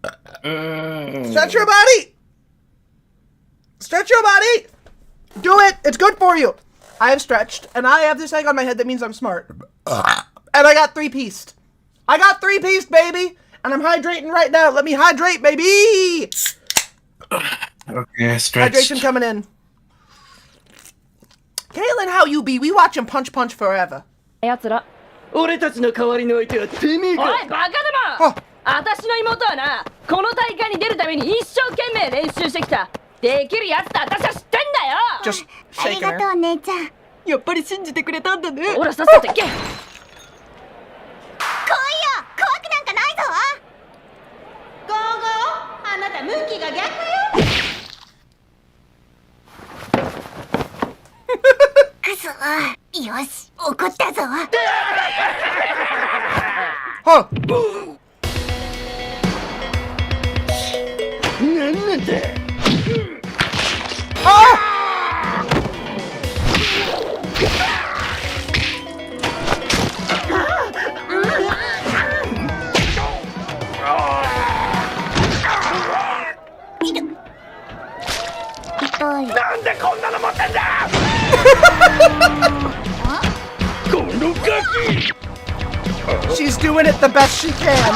Stretch your body! Stretch your body! Do it! It's good for you! I have stretched, and I have this egg on my head that means I'm smart. And I got 3-pieced. I got 3-pieced, baby! And I'm hydrating right now. Let me hydrate, baby! Okay, stretch. Hydration coming in. Kaylin, how you be? We watching Punch Punch forever. 俺たちの代わりの相手はてめえか。おいバカども、私の妹はな、この大会に出るために一生懸命練習してきた。できるやつだ、私は知ってんだよ。ありがとう姉ちゃん。やっぱり信じてくれたんだね。ほらさっさと行け。来いよ、怖くなんかないぞ。ゴーゴー、あなた向きが逆よ。くそ、よし、怒ったぞ。なんなんだ。なんでこんなの持ってんだ。このガキ。She's doing it the best she can.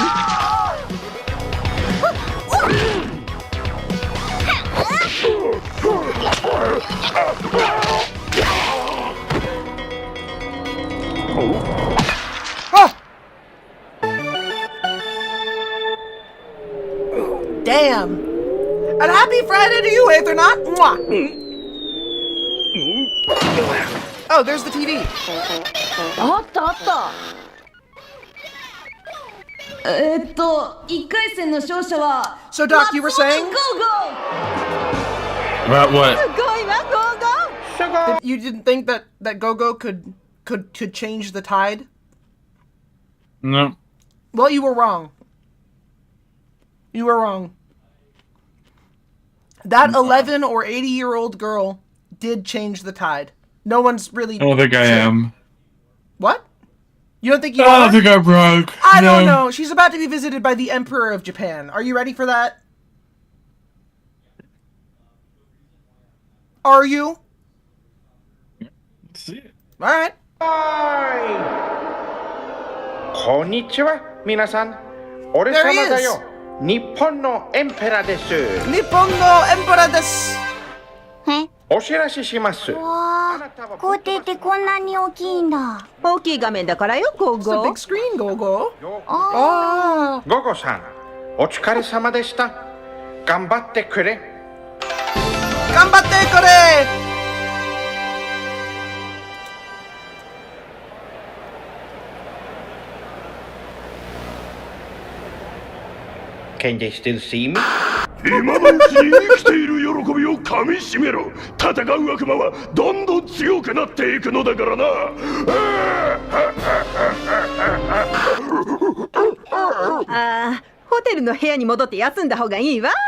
Damn. And happy Friday to you, Aethernaut. Oh, there's the TV. あったあった。1回戦の勝者は So Doc, you were saying? About what? You didn't think that Go-Go could change the tide? No. Well, you were wrong. You were wrong. That 11 or 80-year-old girl did change the tide. No one's really... I don't think I am. What? You don't think you I are? don't think I'm broke. I don't know. She's about to be visited by the Emperor of Japan. Are you ready for that? Are you? Let's see it. Alright. こんにちは、皆さん。俺様だよ。日本のエンペラです。日本のエンペラです。お知らせします。校庭ってこんなに大きいんだ。大きい画面だからよ、ゴーゴー。It's a big screen, Go-Go. ゴゴさん、お疲れ様でした。頑張ってくれ。頑張ってくれ。Can they still see me? 今のうちに生きている喜びをかみしめろ。戦う悪魔はどんどん強くなっていくのだからな。ホテルの部屋に戻って休んだ方がいいわ。ほら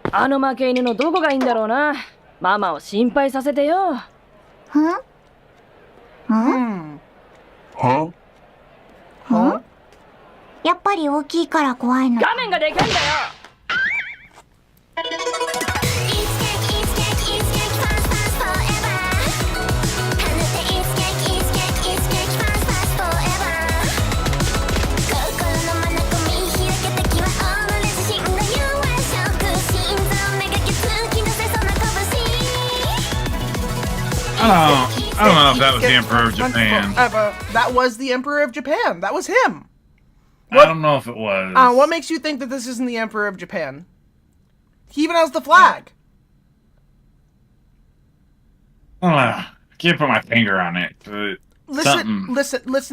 早く。あの負け犬のどこがいいんだろうな。ママを心配させてよ。やっぱり大きいから怖いの。画面がでかいんだよ。I don't know if that was the Emperor of Japan. That was the Emperor of Japan. That was him. I don't know if it was. What makes you think that this isn't the Emperor of Japan? He even has the flag. I don't know. I can't put my finger on it. Listen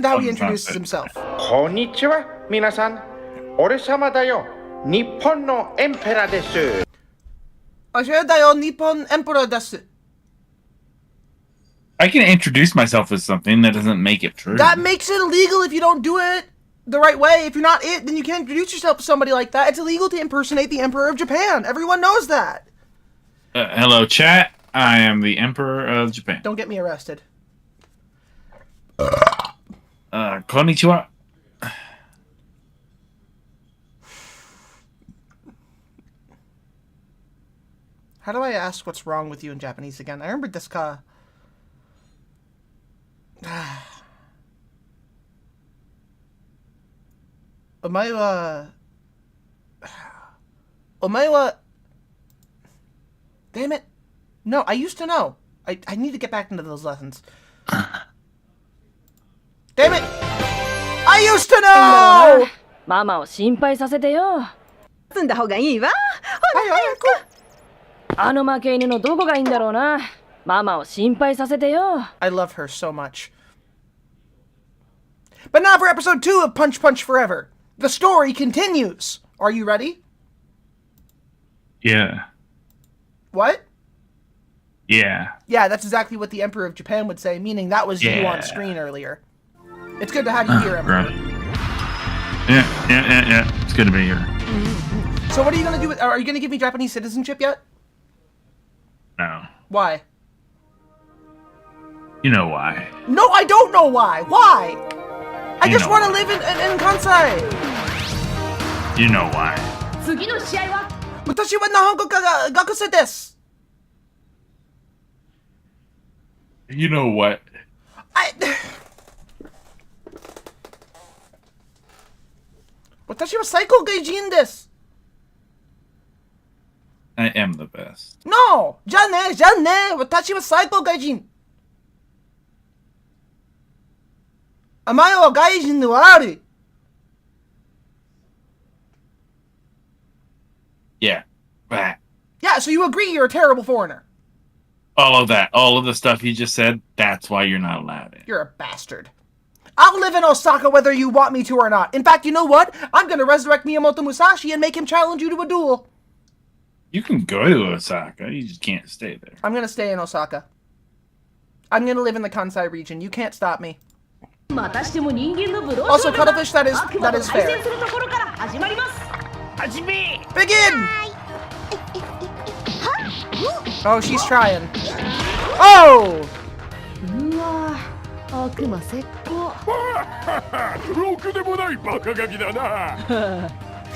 to how he introduces himself. こんにちは、皆さん。俺様だよ。日本のエンペラです。俺だよ、日本エンペラです。I can introduce myself as something that doesn't make it true. That makes it illegal if you don't do it. the right way. If you're not it, then you can't introduce yourself to somebody like that. It's illegal to impersonate the Emperor of Japan. Everyone knows that. Hello, chat. I am the Emperor of Japan. Don't get me arrested. Konnichiwa. How do I ask what's wrong with you in Japanese again? I remember this ka. Omae wa... Damn it. No, I used to know. I need to get back into those lessons. Damn it! I used to know! ママを心配させてよ。済んだ方がいいわ。ほら早く。あの負け犬のどこがいいんだろうな。ママを心配させてよ。I love her so much. But now for episode 2 of Punch Punch Forever. The story continues. Are you ready? Yeah. What? Yeah. Yeah, that's exactly what the Emperor of Japan would say, meaning that was you on screen earlier. It's good to have you here, Emperor. Right. Yeah. It's good to be here. So what are you going to do with... Are you going to give me Japanese citizenship yet? No. Why? You know why. No, I don't know why. Why? I just want to live in Kansai. You know why. 次の試合は私は日本語が学生です。You know what?私は最高外人です。I am the best. No! じゃあね私は最高外人。お前は外人で悪い。Yeah. Bah. Yeah, so you agree you're a terrible foreigner. All of that. All of the stuff you just said, that's why you're not allowed in. You're a bastard. I'll live in Osaka whether you want me to or not. In fact, you know what? I'm gonna resurrect Miyamoto Musashi and make him challenge you to a duel. You can go to Osaka, you just can't stay there. I'm gonna stay in Osaka. I'm gonna live in the Kansai region. You can't stop me. Also, cuttlefish, that is fair. Begin! Oh, she's trying. Oh! 悪魔石膏。ろくでもないバカガキだな。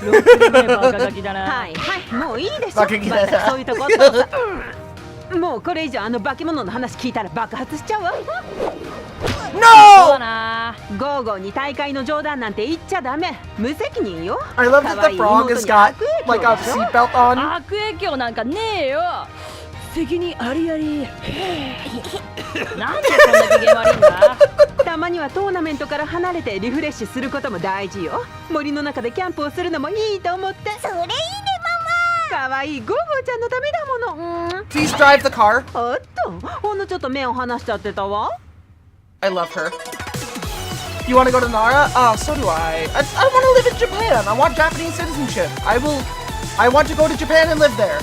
ろくでもないバカガキだな。はいはい、もういいでしょ。バカガキだな。またそういうとこさ。もうこれ以上あの化け物の話聞いたら爆発しちゃうわ。No! ゴーゴーに大会の冗談なんて言っちゃダメ。無責任よ。 I love that the frog has got like a seatbelt on. 悪影響なんかねえよ。責任ありあり。なんでこんな機嫌悪いんだ。たまにはトーナメントから離れてリフレッシュすることも大事よ。森の中でキャンプをするのもいいと思って。それいいねママ。かわいいゴーゴーちゃんのためだもの。Please drive the car. おっと、ほんのちょっと目を離しちゃってたわ。I love her. You want to go to Nara? Oh, so do I. I want to live in Japan. I want Japanese citizenship. I want to go to Japan and live there.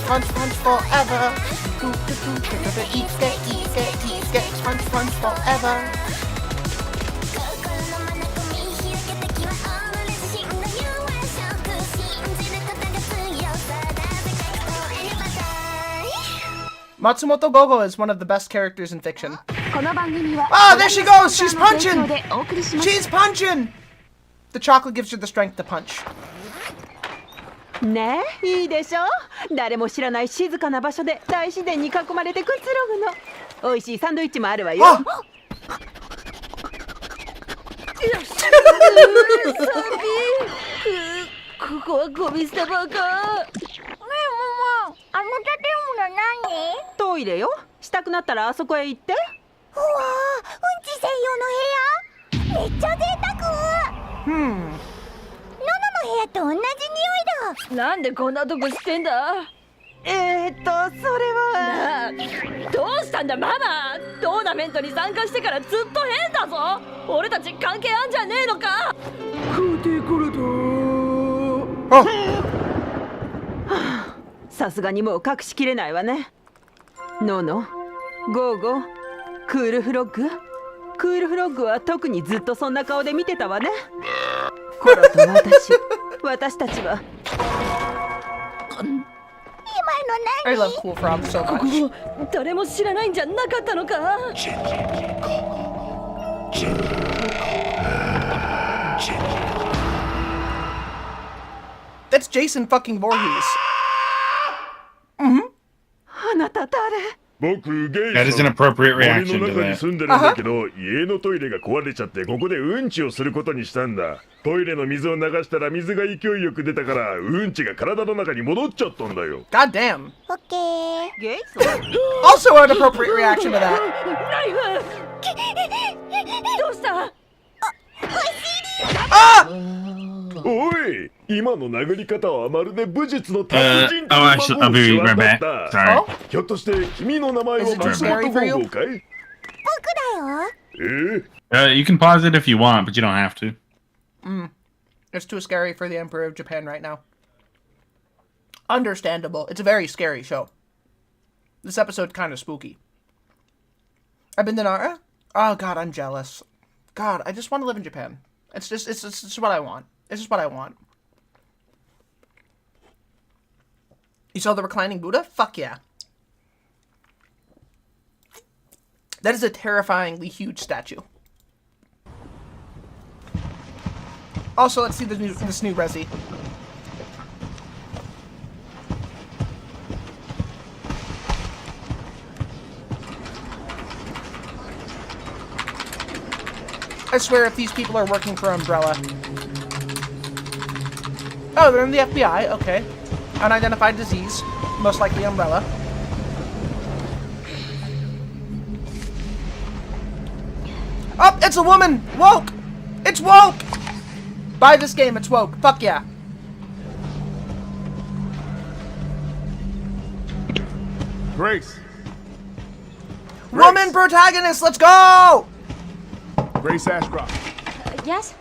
Punch, punch forever. Eat, punch, punch forever. Matsumoto Gogo is one of the best characters in fiction. Oh, there she goes! She's punching! She's punching! The chocolate gives her the strength to punch. ねえ、いいでしょ。誰も知らない静かな場所で大自然に囲まれてくつろぐの。美味しいサンドイッチもあるわよ。ここはゴミ捨て場か。ねえママ、あの建物何？トイレよ。したくなったらあそこへ行って。うわー、うんち専用の部屋。めっちゃ贅沢。ノノの部屋と同じ匂いだ。なんでこんなとこしてんだ。それはどうしたんだママ。トーナメントに参加してからずっと変だぞ。俺たち関係あんじゃねえのか。さすがにもう隠しきれないわね。ノノ、ゴーゴー、クールフロッグ。クールフロッグは特にずっとそんな顔で見てたわね。コロと私たちは。I love cool frogs so こ much. こ誰も知らないんじゃなかったのか。That's Jason fucking Voorhees. Mm-hmm. あなた誰？僕ゲイ That is an appropriate reaction 森 to の中に that. 住んでるんだけど、家のトイレが壊れちゃってここでうんちをすることにしたんだ。トイレの水を流したら水が勢いよく出たからうんちが体の中に戻っちゃったんだよ。 God damn. 오케이. 게이? Also an appropriate reaction to that. ナイフ。どうした？おい、今の殴り方はまるで武術の達人 Oh, actually, I'll be right back. Sorry. ひょっとして君の名前はマスコットゴーゴーかい？You can pause it if you want, but you don't have to. It's too scary for the Emperor of Japan right now. Understandable. It's a very scary show. This episode kind of spooky. I've been to Nara. Oh god, I'm jealous. God, I just want to live in Japan. It's just what I want. It's just what I want. You saw the reclining Buddha? Fuck yeah. That is a terrifyingly huge statue. Also, let's see this new resi. I swear if these people are working for Umbrella. Oh, they're in the FBI, okay. Unidentified disease, most likely Umbrella. Oh, it's a woman! Woke! It's woke! Buy this game, it's woke. Fuck yeah. Grace. Woman protagonist, let's go! Grace Ashcroft. Yes?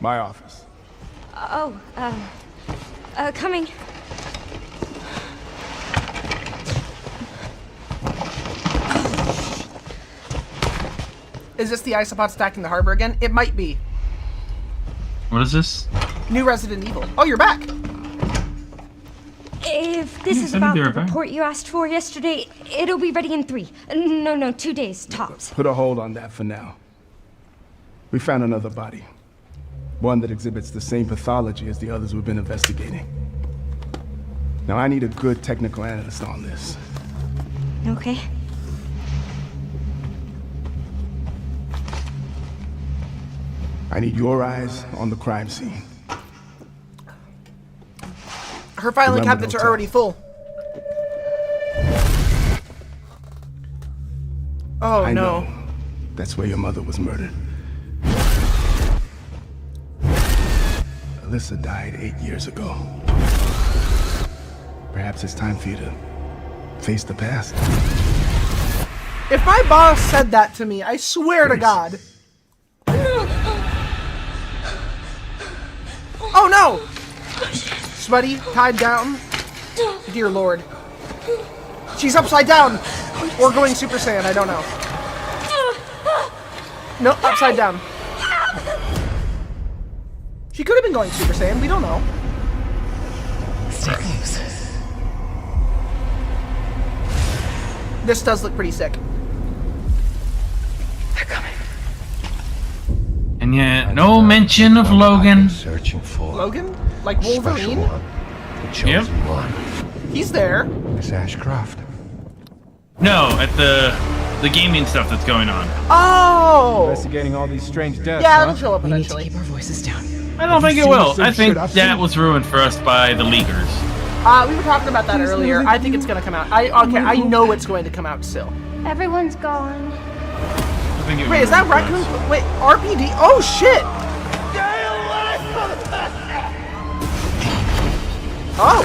My office. Coming. Is this the isopod stacking the harbor again? It might be. What is this? New Resident Evil. Oh, you're back. If this is about the report you asked for yesterday, it'll be ready in 3. No, 2 days, tops. Put a hold on that for now. We found another body. One that exhibits the same pathology as the others we've been investigating. Now I need a good technical analyst on this. Okay. I need your eyes on the crime scene. Her filing Remember, cabinets no are already full. Oh, I no. know. That's where your mother was murdered. Alyssa died 8 years ago. Perhaps it's time for you to face the past. If my boss said that to me, I swear to God. Oh no! Sweaty, tied down. Dear Lord. She's upside down! Or going Super Saiyan, I don't know. No, upside down. She could have been going Super Saiyan, we don't know. This does look pretty sick. And yet, no mention of Logan. Searching for Logan? Like Wolverine? the chosen one. He's there. Miss Ashcroft. No, at the gaming stuff that's going on. Oh! Investigating all these strange deaths, Yeah, it'll show up eventually. I don't think it will. I think that was ruined for us by the leakers. We were talking about that earlier. I think it's gonna come out. I know it's going to come out still. Everyone's gone. I think it Wait, was is that ruined for us. Raccoon? Wait, RPD? Oh shit! Oh!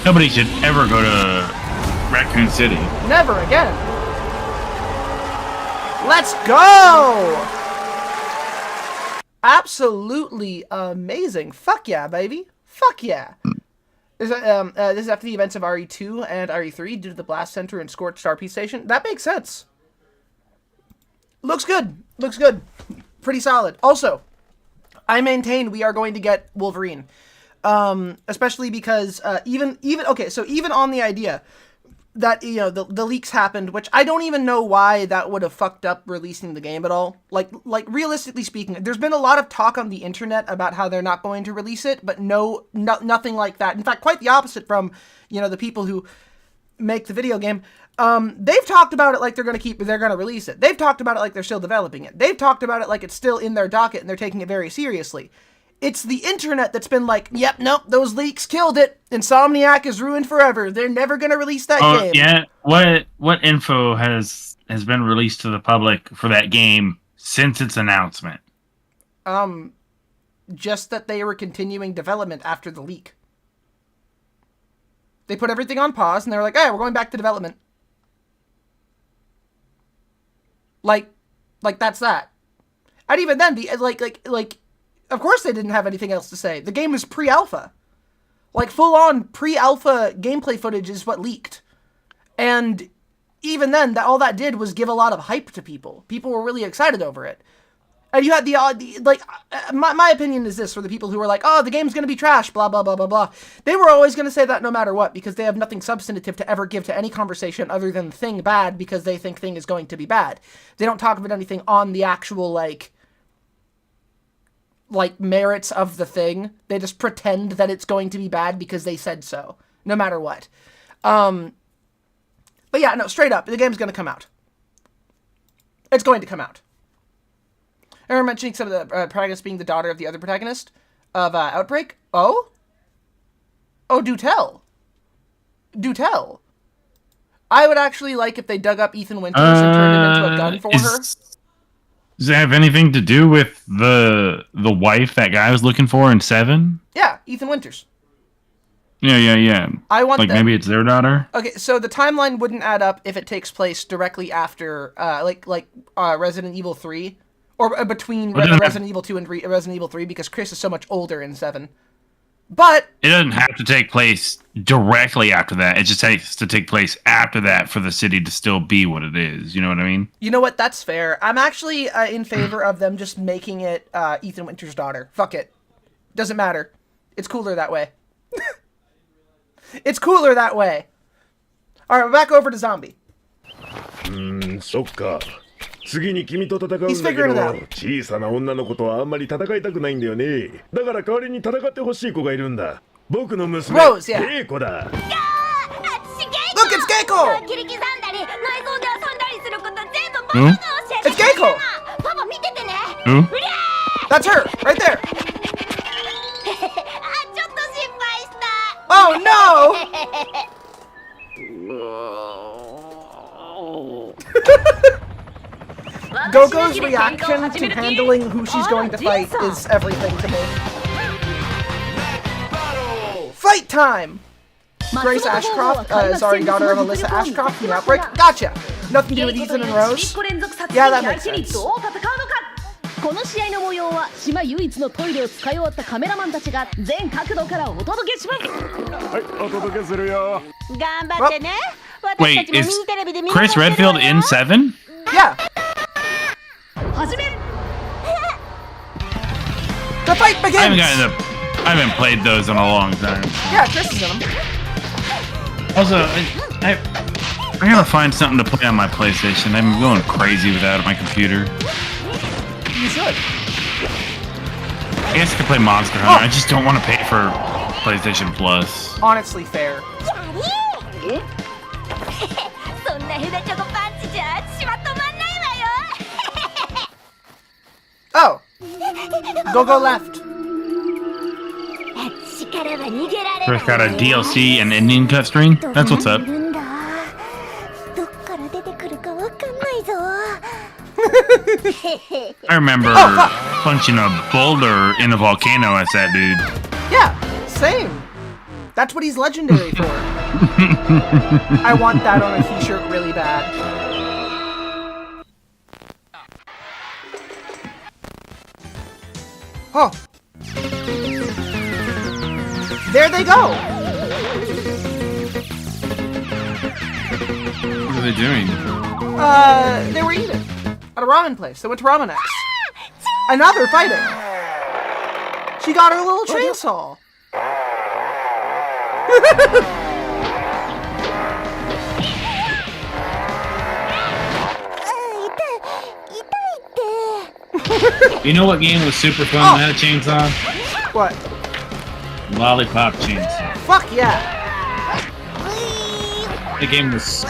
Nobody should ever go to Raccoon City. Never again. Let's go! Absolutely amazing. Fuck yeah, baby. Fuck yeah. This is after the events of RE2 and RE3 due to the Blast Center and Scorched RP Station. That makes sense. Looks good. Looks good. Pretty solid. Also, I maintain we are going to get Wolverine. Especially because even on the idea that, you know, the leaks happened, which I don't even know why that would have fucked up releasing the game at all. Like realistically speaking, there's been a lot of talk on the internet about how they're not going to release it, but nothing like that. In fact, quite the opposite from, you know, the people who make the video game. They've talked about it like they're going to release it. They've talked about it like they're still developing it. They've talked about it like it's still in their docket and they're taking it very seriously. It's the internet that's been like, yep, nope, those leaks killed it. Insomniac is ruined forever. They're never going to release that game. Yeah. What info has been released to the public for that game since its announcement? Just that they were continuing development after the leak. They put everything on pause and they were like, hey, we're going back to development. Like that's that. And even then, of course they didn't have anything else to say. The game was pre-alpha. Like, full-on pre-alpha gameplay footage is what leaked. And even then, all that did was give a lot of hype to people. People were really excited over it. And you had my opinion is this, for the people who were like, oh, the game's going to be trash, blah, blah, blah, blah, blah. They were always going to say that no matter what, because they have nothing substantive to ever give to any conversation other than Thing bad, because they think Thing is going to be bad. They don't talk about anything on the actual, like merits of the Thing. They just pretend that it's going to be bad because they said so, no matter what. But yeah, no, straight up, the game's going to come out. It's going to come out. I remember mentioning some of the protagonists being the daughter of the other protagonist of Outbreak. Oh? Oh, do tell. Do tell. I would actually like if they dug up Ethan Winters and turned him into a gun for her. Does it have anything to do with the wife that guy was looking for in 7? Yeah, Ethan Winters. Yeah. I want like them. Maybe it's their daughter. Okay, so the timeline wouldn't add up if it takes place directly after, Resident Evil 3. Or between Resident Evil 2 and Resident Evil 3, because Chris is so much older in 7. But it doesn't have to take place directly after that. It just has to take place after that for the city to still be what it is. You know what I mean? You know what? That's fair. I'm actually in favor of them just making it Ethan Winters' daughter. Fuck it. Doesn't matter. It's cooler that way. It's cooler that way. All right, we're back over to Zombie. そっか。次に君と戦うんだけど、小さな女の子とはあんまり戦いたくないんだよね。だから代わりに戦ってほしい子がいるんだ。僕の娘、ゲイコだ。Look, it's Geiko! 切り刻んだり、内臓で遊んだりすること全部僕が教えてくれるな。パパ見ててね。That's her, right there. あ、ちょっと心配した。Oh no! Gogo's reaction to handling who she's going to fight is everything to me. Fight time! Grace Ashcroft, daughter of Alyssa Ashcroft from The Outbreak. Gotcha! Nothing to do with Ethan and Rose. Yeah, that makes sense. この試合の模様は島唯一のトイレを使い終わったカメラマンたちが全角度からお届けします。はい、お届けするよ。頑張ってね。 Wait, is Chris Redfield in 7? Yeah. The fight begins! I haven't played those in a long time. Yeah, Chris is in them. Also, I gotta find something to play on my PlayStation. I'm going crazy without my computer. You should. I guess I could play Monster Hunter. I just don't want to pay for PlayStation Plus. Honestly, fair. そんなヘダチョコパンチじゃ血は止まんないわよ。 Oh. Go left. Chris got a DLC and ending cut screen. That's what's up. どっから出てくるかわかんないぞ。 I remember punching a boulder in a volcano as that dude. Yeah, same. That's what he's legendary for. I want that on a t-shirt really bad. Oh. There they go. What are they doing? They were eating at a ramen place. They went to Ramen X. Another fighting. She got her little chainsaw. You know what game was super fun that had a chainsaw? What? Lollipop Chainsaw. Fuck yeah. The game was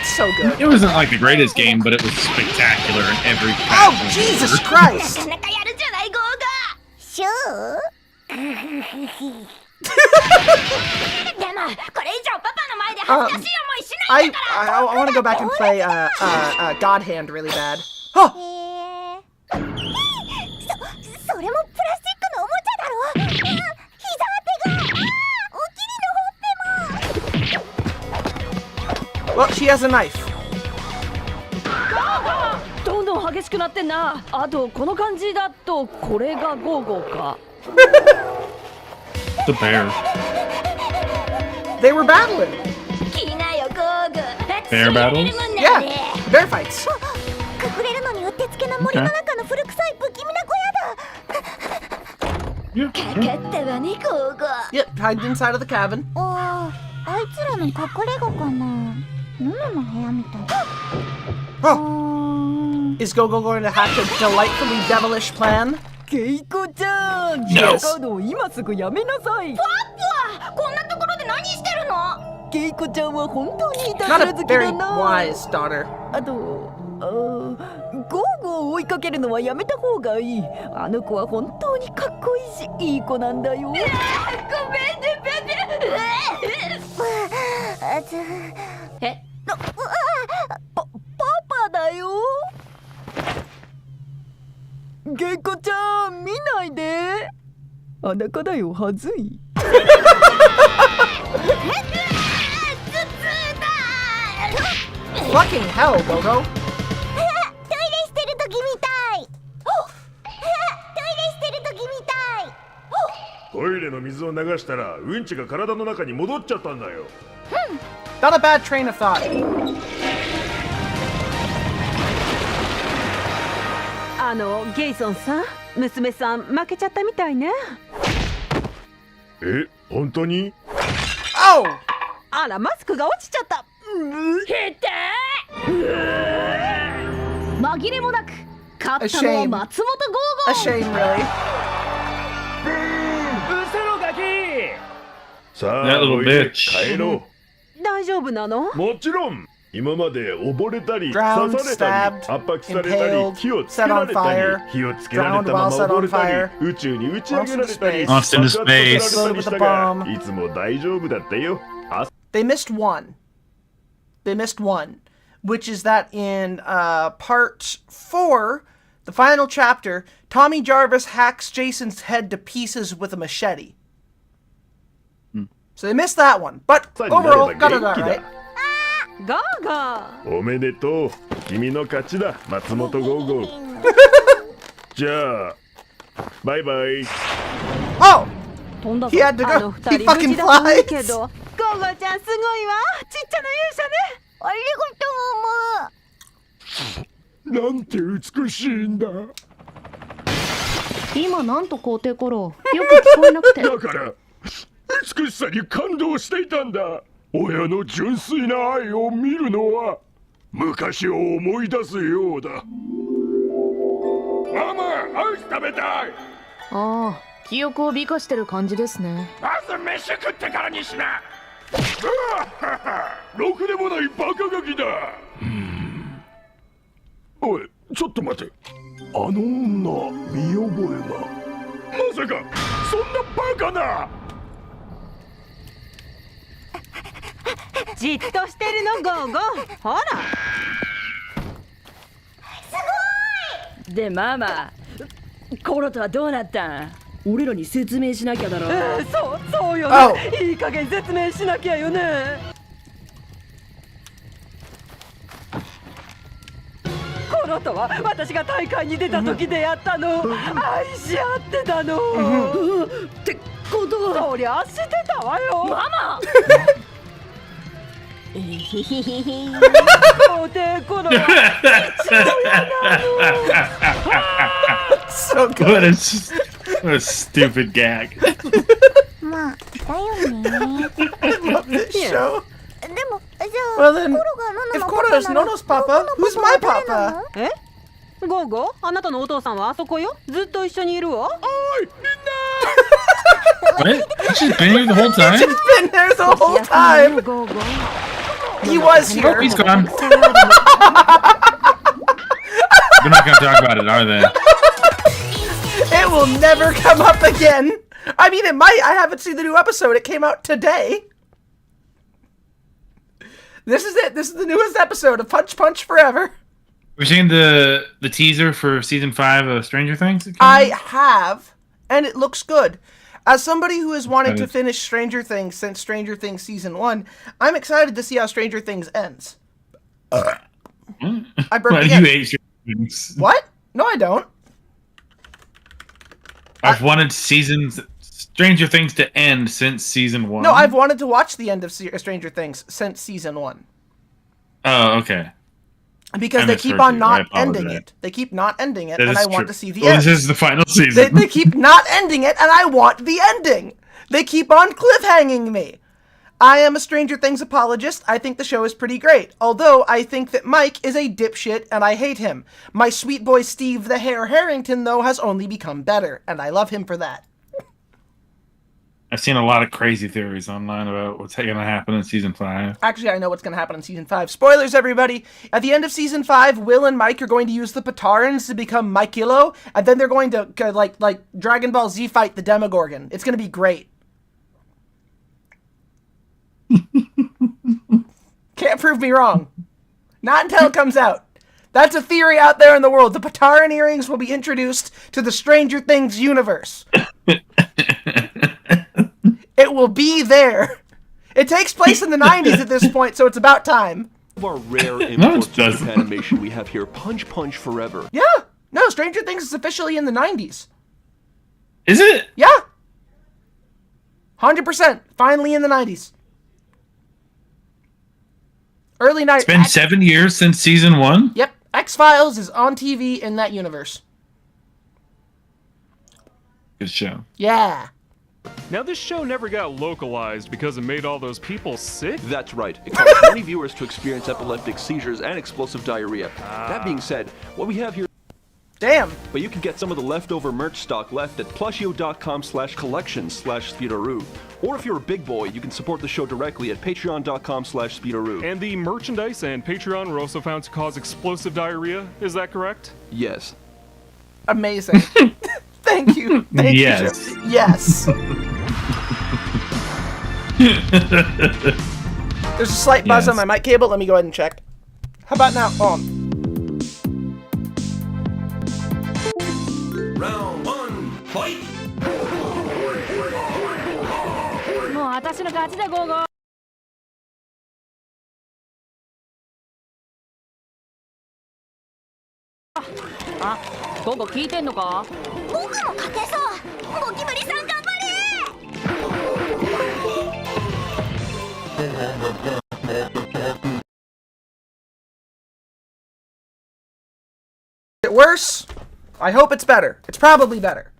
so good. It wasn't like the greatest game, but it was spectacular in every Oh, Jesus Christ! I want to go back and play God Hand really bad. Oh. Well, she has a knife. どんどん激しくなってんな。あとこの感じだとこれがゴーゴーか。The bear. They were battling. Bear battles? Yeah, bear fights. Yep, hide inside of the cabin. Oh. Is Gogo going to hatch a delightfully devilish plan? Keiko-chan! Yes. カードを今すぐやめなさい。パパ、こんなところで何してるの？ケイコちゃんは本当にいたず Not ら a 好きだ very な。 wise daughter. あと、ゴーゴーを追いかけるのはやめた方がいい。あの子は本当にかっこいいし、いい子なんだよ。ごめんね、ペペ。え？パパだよ。ケイコちゃん、見ないで。裸だよ、はずい。Fucking hell, Gogo. トイレの水を流したらうんちが体の中に戻っちゃったんだよ。Not a bad train of thought. ゲイソンさん、娘さん負けちゃったみたいね。え、本当に？ Oh! あら、マスクが落ちちゃった。へた紛れもなく勝ったのは松本ゴーゴー。 A shame, really. さあ、 That little おいで bitch. 帰ろ大丈夫なの？もちろん。今まで溺れたり、 Drowned, 刺されたり、 stabbed, 圧迫されたり、 impaled, 火をつけ set ら on れた fire, り、火をつけられた drowned ま while ま set 溺 on れた fire, り、宇宙に打ち上げられたり、 Lost into space. 爆発されたりしたが Exploded with a bomb. いつも大丈夫だったよ。They missed one. They missed one, which is that in part 4, the final chapter, Tommy Jarvis hacks Jason's head to pieces with a machete. So they missed that one, but overall, got it all right. ゴーゴー。おめでとう。君の勝ちだ、松本ゴーゴー。じゃあ、バイバイ。Oh! 飛んだぞ。 He had to あの go. 二 He 人無 fucking 事だといいけ flies. ど、ゴーゴーちゃんすごいわ。ちっちゃな勇者ね。ありがとう、なんて美しいんだ。今なんと皇帝コロよく聞こえなくて。だから美しさに感動していたんだ。親の純粋な愛を見るのは昔を思い出すようだ。ママ、アイス食べたい。ああ、記憶を美化してる感じですね。まず飯食ってからにしな。ろくでもないバカガキだ。おい、ちょっと待て。あの女、見覚えが。まさかそんなバカな。じっとしてるのゴーゴー。ほら。でママコロとはどうなったん？俺らに説明しなきゃだろ。そうそうよOh. ね。いい加減説明しなきゃよね。このとは私が大会に出た時でやったの。愛し合ってたの。ってことはそりゃしてたわよ。ママ。おてこの父親なの。So good. What a stupid gag. まあだよね。 I love this show. でもじゃ Well あ then, コロがノ if ノの Koro パ is パなら Nono's papa, who's my papa? え？ゴーゴー、あなたのお父さんはあそこよ。ずっと一緒にいるわ。What? She's been here the whole time? He's been there the whole time. He was here. Oh, he's gone. They're not gonna talk about it, are they? It will never come up again. I mean, it might. I haven't seen the new episode. It came out today. This is it. This is the newest episode of Punch Punch Forever. We've seen the teaser for season 5 of Stranger Things. I have, and it looks good. As somebody who has wanted to finish Stranger Things since Stranger Things season 1, I'm excited to see how Stranger Things ends. I burped Why do again. you hate Stranger Things? What? No, I don't. I've wanted Stranger Things to end since season 1. No, I've wanted to watch the end of Stranger Things since season 1. Oh, okay. Because they keep on not ending it. They keep not ending it, and I want to see the end. This is the final season. They keep not ending it, and I want the ending. They keep on cliffhanging me. I am a Stranger Things apologist. I think the show is pretty great. Although, I think that Mike is a dipshit, and I hate him. My sweet boy Steve the Hare Harrington, though, has only become better, and I love him for that. I've seen a lot of crazy theories online about what's going to happen in season 5. Actually, I know what's going to happen in season 5. Spoilers, everybody! At the end of season 5, Will and Mike are going to use the Patarans to become Mike-Ilo, and then they're going to, like Dragon Ball Z fight the Demogorgon. It's going to be great. Can't prove me wrong. Not until it comes out. That's a theory out there in the world. The Pataran earrings will be introduced to the Stranger Things universe. It will be there. It takes place in the 90s at this point, so it's about time. Our rare import animation we have here, Punch Punch Forever. Yeah. No, Stranger Things is officially in the 90s. Is it? Yeah. 100%. Finally in the 90s. Early 90s. It's been 7 years since season 1? Yep. X-Files is on TV in that universe. Good show. Yeah. Now, this show never got localized because it made all those people sick? That's right. It caused many viewers to experience epileptic seizures and explosive diarrhea. That being said, what we have here... Damn. But you can get some of the leftover merch stock left at plushio.com/collections/speedaroo. Or if you're a big boy, you can support the show directly at patreon.com/speedaroo. And the merchandise and Patreon were also found to cause explosive diarrhea, is that correct? Yes. Amazing. Thank you. Thank you. Yes. There's a slight buzz on my mic cable. Let me go ahead and check. How about now? Round 1, fight! もう私の勝ちだ、ゴーゴー。あ、ゴーゴー聞いてんのか？僕も勝てそう。ゴキブリさん頑張れ。 Is it worse? I hope it's better. It's probably better.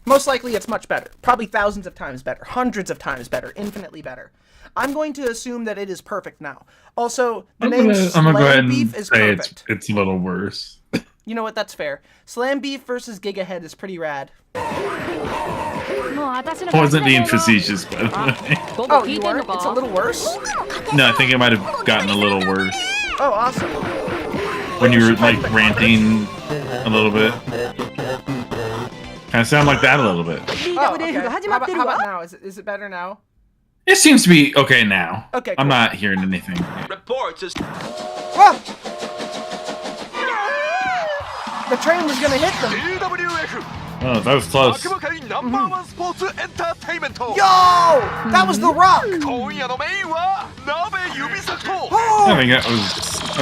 Most likely it's much better. Probably thousands of times better. Hundreds of times better. Infinitely better. I'm going to assume that it is perfect now. Also, the name Slam Beef is perfect. It's a little worse. You know what? That's fair. Slam Beef versus Gigahead is pretty rad. Wasn't being facetious, by the way. Oh, you weren't? It's a little worse? No, I think it might have gotten a little worse. Oh, awesome. When you were, like, ranting a little bit. Kind of sound like that a little bit. Oh, okay. How about now? Is it better now? It seems to be okay now. Okay, I'm cool. not hearing anything. Reports is... Whoa! The train was gonna hit them. Oh, that was close. Yo! That was The Rock! I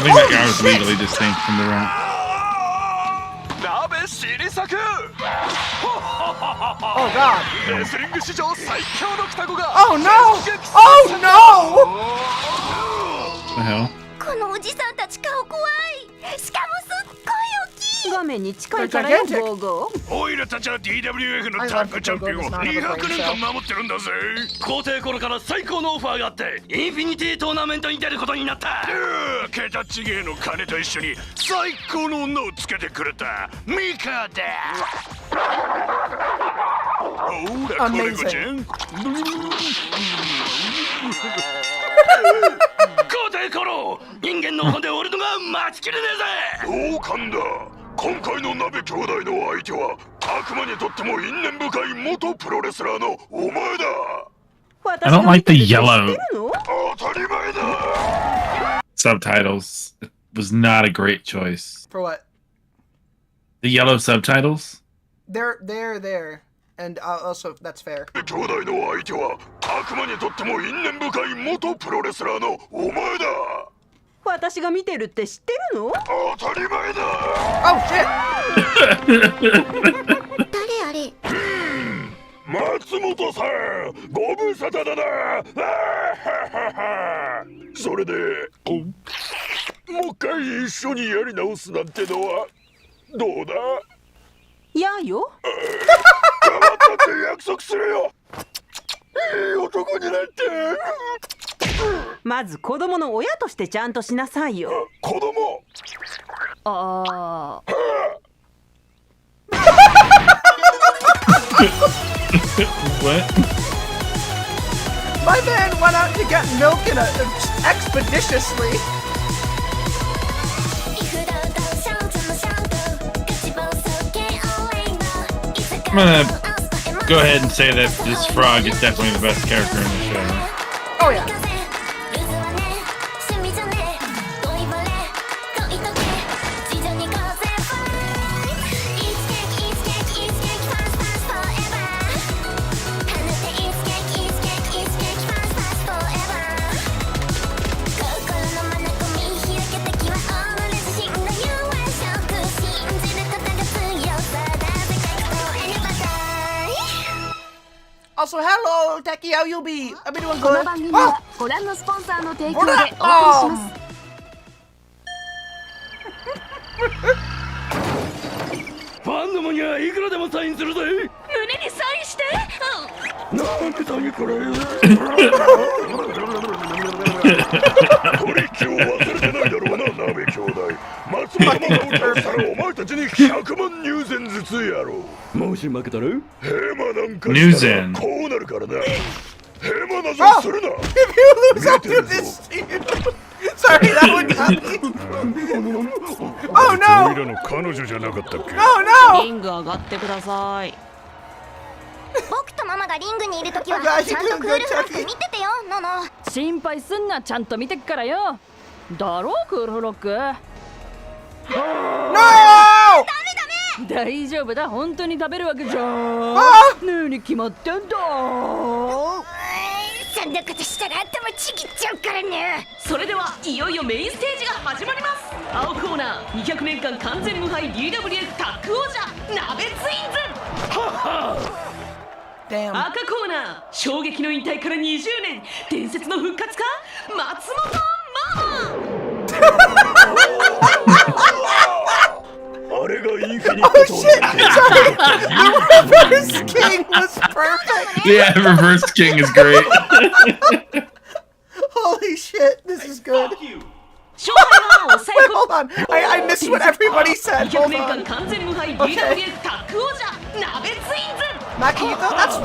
think that guy was legally distinct from The Rock. Oh god. Oh no! Oh no! What the hell? このおじさんたち顔怖い。しかもすっごい大きい。画面に近いからよ、ゴーゴー。オイラたちは DWF のタッグチャンピオンを200年間守ってるんだぜ。皇帝頃から最高のオファーがあってインフィニティトーナメントに出ることになった。桁違えの金と一緒に最高の女をつけてくれたミカだ。ほらこれこちゃん。皇帝頃人間の骨を折るのが待ちきれねえぜ。同感だ。今回の鍋兄弟の相手は悪魔にとっても因縁深い元プロレスラーのお前だ。 I don't like the yellow 当たり前だ。 subtitles. It was not a great choice. For what? The yellow subtitles? They're there. And also, that's fair. 兄弟の相手は悪魔にとっても因縁深い元プロレスラーのお前だ。私が見てるって知ってるの？当たり前だ。Oh shit! 誰あれ？松本さん、ご無沙汰だな。それで、もう一回一緒にやり直すなんてのはどうだ？やよ。頑張ったって約束するよ。いい男になって。まず子供の親としてちゃんとしなさいよ。子供。ああ。What? My man went out to get milk expeditiously. I'm gonna go ahead and say that this frog is definitely the best character in the show. Oh yeah. Also, hello, Techie, how you be? I've been doing この good. 番組はご覧のスポンサーの提供でお送りします。ファンどもにはいくらでもサインするぜ。胸にサインして。なんてサインこれ。これ今日忘れてないだろうな、鍋兄弟。松本ママを倒したらお前たちに100万入選ずつやろう。もし負けたらヘマなんかしたらこうなるからな。ヘマなぞするな。 If you lose up to this team. Sorry, that would not be. Oh no! おいらの彼女じゃなかったっけ。 No, no! リング上がってください。僕とママがリングにいるときはちゃんとクールフラッグ見ててよ、ノノ。心配すんな、ちゃんと見てっからよ。だろクールフロック。No! 大丈夫だ、本当に食べるわけじゃん。何に決まってんだ。そんなことしたら頭ちぎっちゃうからね。それではいよいよメインステージが始まります。青コーナー200年間完全無敗 DWF タッグ王者鍋ツインズ。赤コーナー衝撃の引退から20年伝説の復活か松本ママ。あれがインフィニット。 Oh shit! Sorry! The reverse king was perfect! Yeah, reverse king is great. Holy shit, this is good. 勝敗は抑え Wait, hold on. I missed what everybody said. 200 Hold 年間 on. 完全無敗 DWF タッグ王者鍋ツインズ。 Makito, that's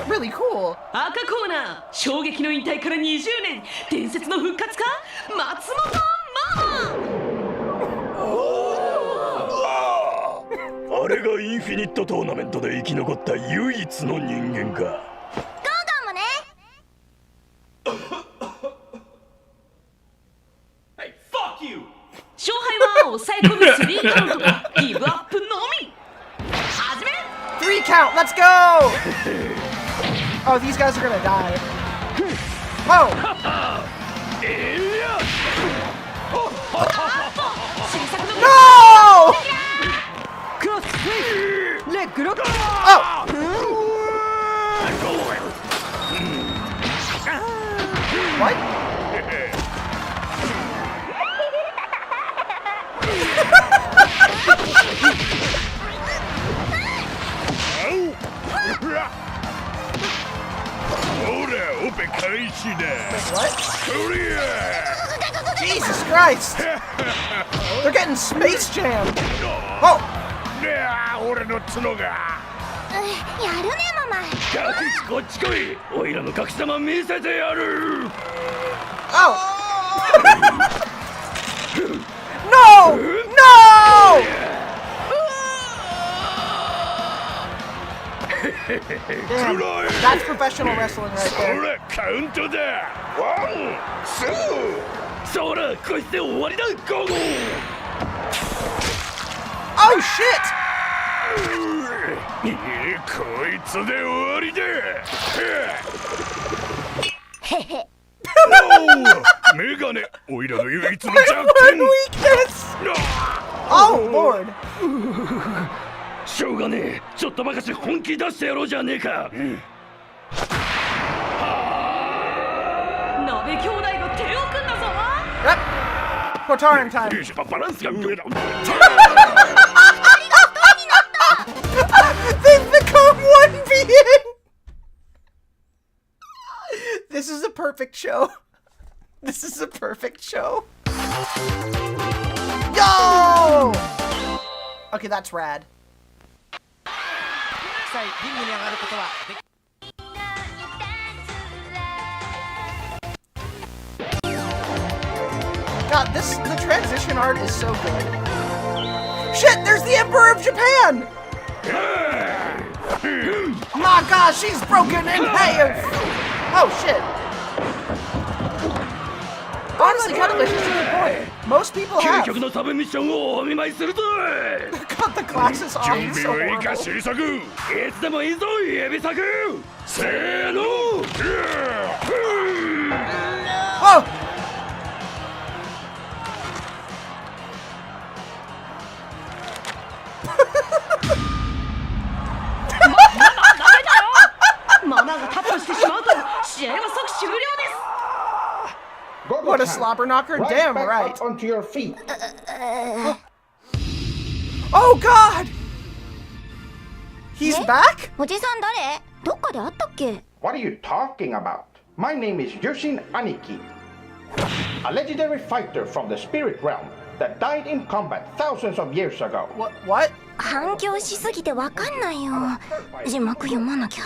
really cool. 赤コーナー衝撃の引退から20年伝説の復活か松本マあれがインフィニットトーナメントで生き残った唯一の人間か。ゴーゴーもね。勝敗は抑え込む3カウントかギブアップのみ。はじめ 3 count. Let's go. Oh, these guys are gonna die. Whoa. No! Oh! What? What? Jesus Christ! They're getting space jammed! Oh! 俺の角がやるねママこっち来いおいらの隠し玉見せてやる Oh! No! No! Damn, that's professional wrestling right there. カウントだワン、ツーそらこいつで終わりだゴーゴー Oh shit! こいつで終わりだメガネおいらの唯一の弱点 weakness! Oh lord! しょうがねえちょっとばかし本気出してやろうじゃねえか鍋兄弟が手を組んだぞ Yep! Potaran time! They've become one being! This is a perfect show. This is a perfect show. Yo! Okay, that's rad. God, the transition art is so good. Shit, there's the Emperor of Japan! My God, she's broken in half! Oh shit. Honestly, kind of a good point. Most people have. Got the glasses on. So oh! What a slobber knocker, damn right. Up onto your feet. Oh God! He's back? おじさん誰？どっかで会ったっけ？ What are you talking about? My name is Yushin Aniki, a legendary fighter from the spirit realm that died in combat thousands of years ago. What? 反響しすぎてわかんないよ。字幕読まなきゃ。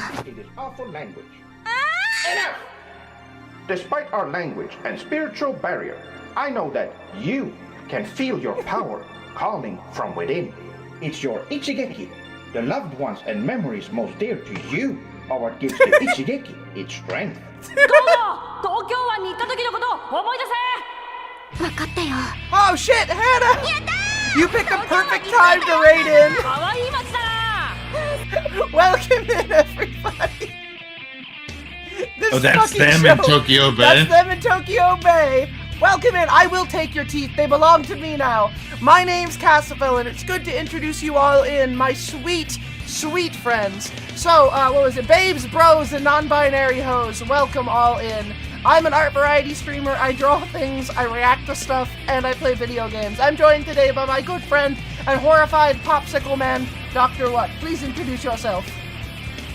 Despite our language and spiritual barrier, I know that you can feel your power calling from within. It's your Ichigeki, the loved ones and memories most dear to you, are what gives the Ichigeki its strength. 東京湾に行った時のこと思い出せ。わかったよ。 Oh shit, Hannah! You picked a perfect time to raid in. 可愛い街だな。 Welcome in, everybody. Oh, that's them in Tokyo Bay. That's them in Tokyo Bay. Welcome in. I will take your teeth. They belong to me now. My name's Cassifel, and it's good to introduce you all in, my sweet, sweet friends. So, what was it? Babes, bros, and non-binary hoes. Welcome all in. I'm an art variety streamer. I draw things, I react to stuff, and I play video games. I'm joined today by my good friend and horrified popsicle man, Dr. What? Please introduce yourself.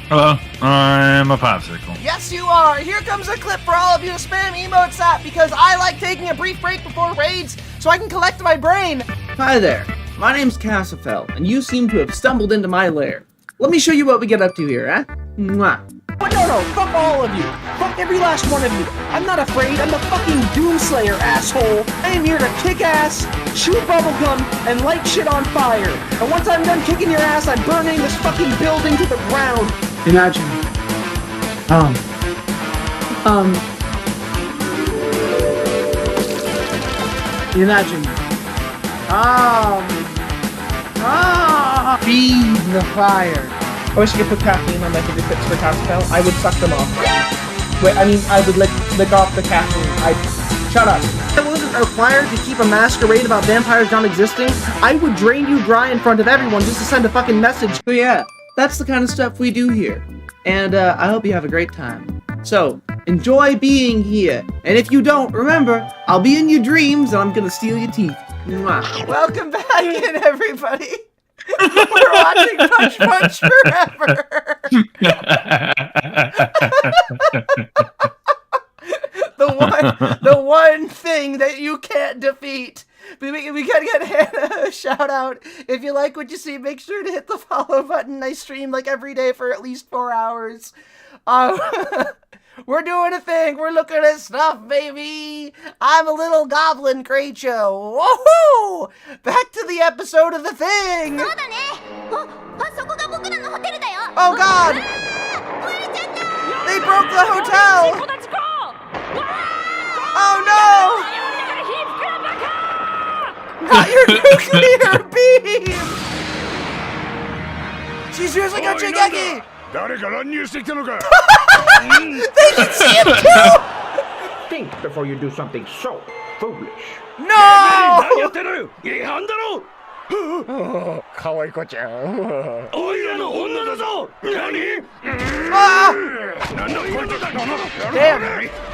Hello, I'm a popsicle. Yes, you are. Here comes a clip for all of you to spam emotes at because I like taking a brief break before raids so I can collect my brain. Hi there. My name's Cassifel, and you seem to have stumbled into my lair. Let me show you what we get up to here, eh? Mwah. But no, fuck all of you. Fuck every last one of you. I'm not afraid. I'm the fucking Doomslayer, asshole. I am here to kick ass, shoot bubblegum, and light shit on fire. And once I'm done kicking your ass, I'm burning this fucking building to the ground. Imagine. Imagine. Feed the fire. I wish I could put caffeine on my fingertips for Casafel. I would suck them off. Wait, I mean, I would lick off the caffeine. Shut up. If I wasn't required to keep a masquerade about vampires not existing, I would drain you dry in front of everyone just to send a fucking message. So yeah, that's the kind of stuff we do here. And I hope you have a great time. So, enjoy being here. And if you don't, remember, I'll be in your dreams and I'm gonna steal your teeth. Mwah. Welcome back in, everybody. We're watching Punch Punch Forever. the one thing that you can't defeat. We gotta get Hannah a shout out. If you like what you see, make sure to hit the follow button. I stream like every day for at least 4 hours. We're doing a thing. We're looking at stuff, baby. I'm a little goblin creature. Woohoo! Back to the episode of the thing. Oh God! They broke the hotel. Oh no! Not your nuclear beam! She's using a Shigeki! They can see him too! Think before you do something so foolish. No! Damn!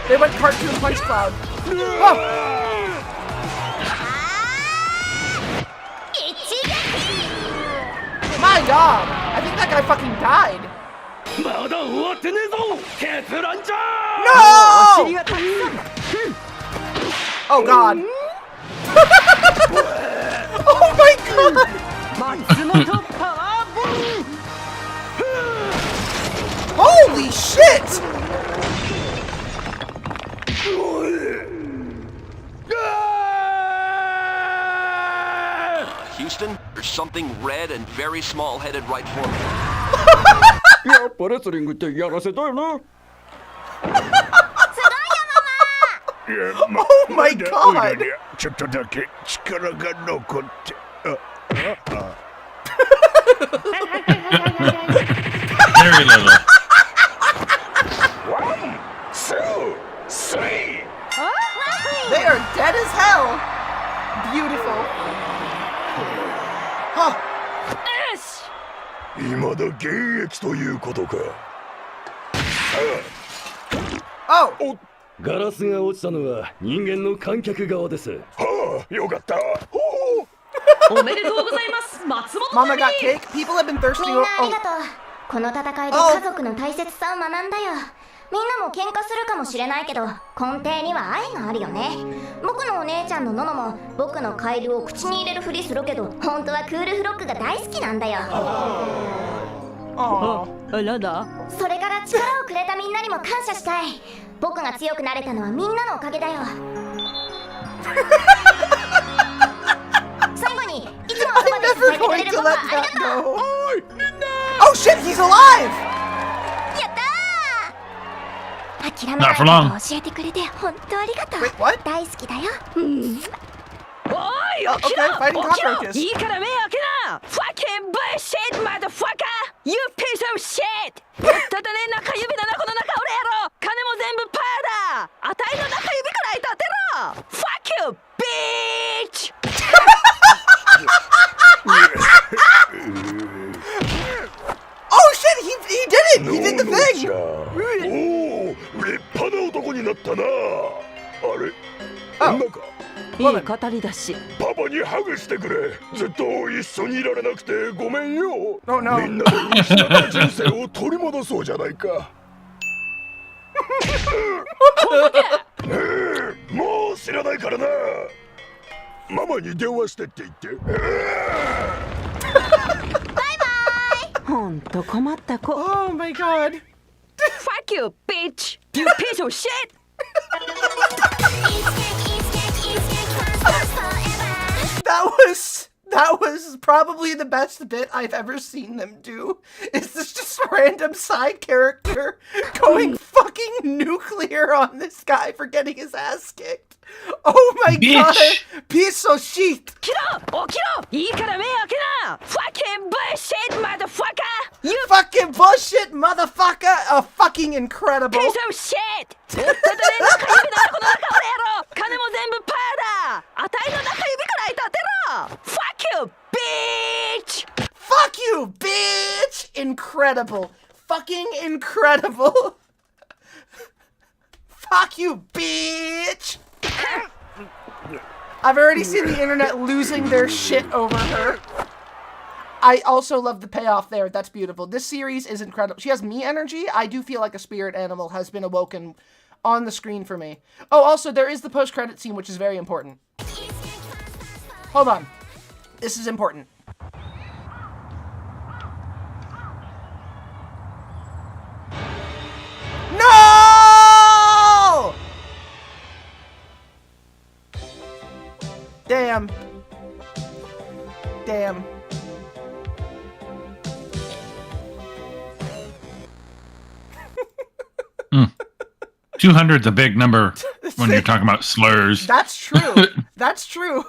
They went cartoon punch cloud. Oh. My God! I think that guy fucking died. No! Oh God! Oh my God! Holy shit! Houston, there's something red and very small-headed right for me. Oh my God! Very little. They are dead as hell. Beautiful. Huh. Oh! ガラスが落ちたのは人間の観客側です。はあ、よかった。おめでとうございます、松本 Mama got cake. People have been thirsty. みんなありがとう。この戦いで家族の大切さを学んだよ。みんなも喧嘩するかもしれないけど、根底には愛があるよね。僕のお姉ちゃんのノノも僕のカエルを口に入れるふりするけど、本当はクールフロッグが大好きなんだよ。なんだ？それから力をくれたみんなにも感謝したい。僕が強くなれたのはみんなのおかげだよ。最後にいつもそばで支えてくれる僕はありがとう。Oh shit, he's alive! やったー！諦めないことを教えてくれて本当ありがとう。大好きだよ。おい、起きろ！起きろ！いいから目開けな！ Fucking bullshit, motherfucker! You piece of shit! やっただね、中指だな、この中俺やろ！金も全部パーだ！あたいの中指からいたてろ！ Fuck you, bitch! Oh shit, he did it! He did the thing! おお、立派な男になったな。あれ？女か？いい語りだし。パパにハグしてくれ。ずっと一緒にいられなくてごめんよ。Oh, no. みんなで失った人生を取り戻そうじゃないか。もう知らないからな。ママに電話してって言って。ほんと困った子。Oh my God! Fuck you, bitch! You piece of shit! That was probably the best bit I've ever seen them do. Is this just a random side character going fucking nuclear on this guy for getting his ass kicked? Oh my God! Piece of shit! 起きろ！起きろ！いいから目開けな！ Fucking bullshit, motherfucker! You fucking bullshit, motherfucker! A fucking incredible. Piece of shit! Fuck you, bitch! Fuck you, bitch! Incredible. Fucking incredible. Fuck you, bitch! I've already seen the internet losing their shit over her. I also love the payoff there. That's beautiful. This series is incredible. She has me energy. I do feel like a spirit animal has been awoken on the screen for me. Oh, also, there is the post-credit scene, which is very important. Hold on. This is important. No! Damn. Damn. Mm. 200's a big number when you're talking about slurs. That's true. That's true.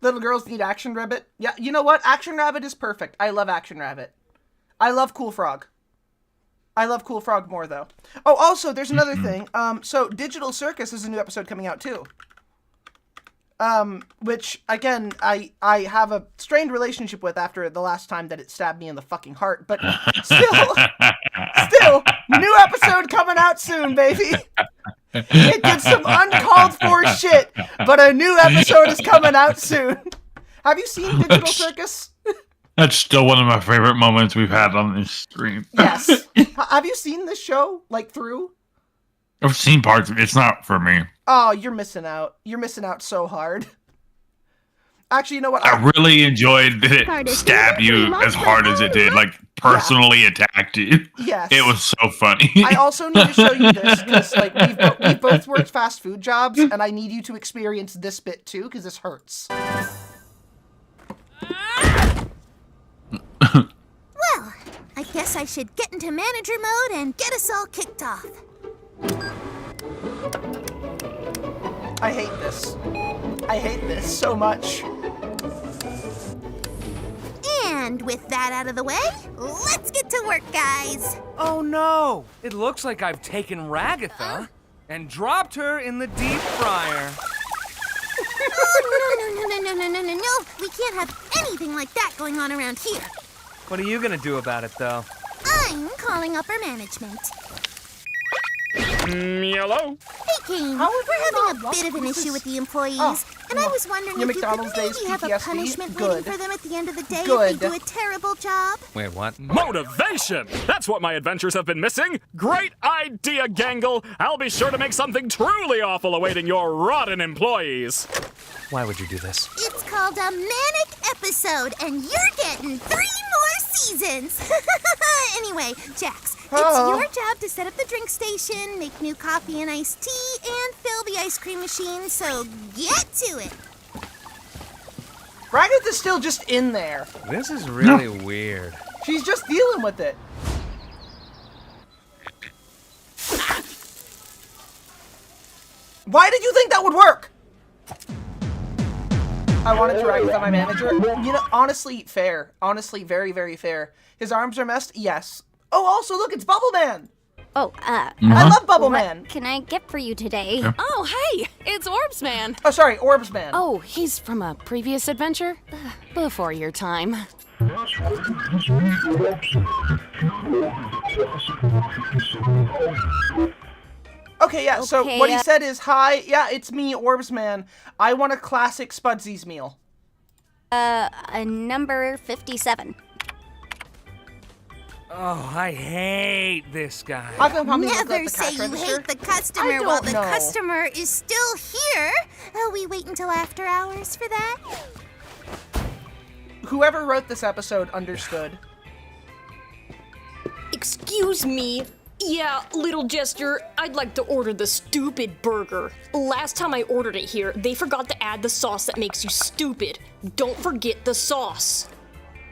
Little girls need Action Rabbit. Yeah, you know what? Action Rabbit is perfect. I love Action Rabbit. I love Cool Frog. I love Cool Frog more, though. Oh, also, there's another thing. So Digital Circus is a new episode coming out, too. Which, again, I have a strained relationship with after the last time that it stabbed me in the fucking heart. But still, new episode coming out soon, baby. It did some uncalled for shit, but a new episode is coming out soon. Have you seen Digital Circus? That's still one of my favorite moments we've had on this stream. Yes. Have you seen this show, like, through? I've seen parts of it. It's not for me. Oh, you're missing out. You're missing out so hard. Actually, you know what? I really enjoyed that it stabbed you as hard as it did. Like, personally attacked you. Yes. It was so funny. I also need to show you this, because, like, we both worked fast food jobs, and I need you to experience this bit, too, because this hurts. Well, I guess I should get into manager mode and get us all kicked off. I hate this. I hate this so much. And with that out of the way, let's get to work, guys. Oh no! It looks like I've taken Ragatha and dropped her in the deep fryer. Oh, no. We can't have anything like that going on around here. What are you gonna do about it, though? I'm calling upper management. Hello? Hey, Kane. We're having a bit of an issue with the employees, and I was wondering if you could maybe have a punishment waiting for them at the end of the day if they do a terrible job. Wait, what? Motivation! That's what my adventures have been missing! Great idea, Gangle! I'll be sure to make something truly awful awaiting your rotten employees! Why would you do this? It's called a manic episode, and you're getting 3 more seasons! Anyway, Jax, it's your job to set up the drink station, make new coffee and iced tea, and fill the ice cream machine, so get to it! Ragatha's still just in there. This is really weird. She's just dealing with it. Why did you think that would work? I wanted to Ragatha my manager. You know, honestly, fair. Honestly, very, very fair. His arms are messed? Yes. Oh, also, look, it's Bubble Man. Oh, I love Bubble Man. What can I get for you today? Yeah. Oh, hey, it's Orbs Man. Oh, sorry, Orbs Man. Oh, he's from a previous adventure? Before your time. Okay, yeah, so what he said is, hi, yeah, it's me, Orbs Man. I want a classic Spudsies meal. A number 57. Oh, I hate this guy. Never say you hate the customer while the customer is still here. We wait until after hours for that. Whoever wrote this episode understood. Excuse me. Yeah, little jester, I'd like to order the stupid burger. Last time I ordered it here, they forgot to add the sauce that makes you stupid. Don't forget the sauce.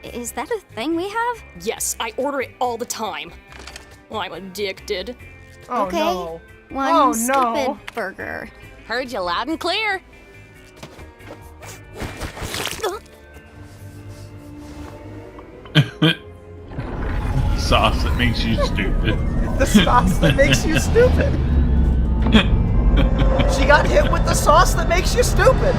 Is that a thing we have? Yes, I order it all the time. I'm addicted. Oh, okay. No. One stupid burger. Heard you loud and clear. sauce that makes you stupid. The sauce that makes you stupid. She got hit with the sauce that makes you stupid.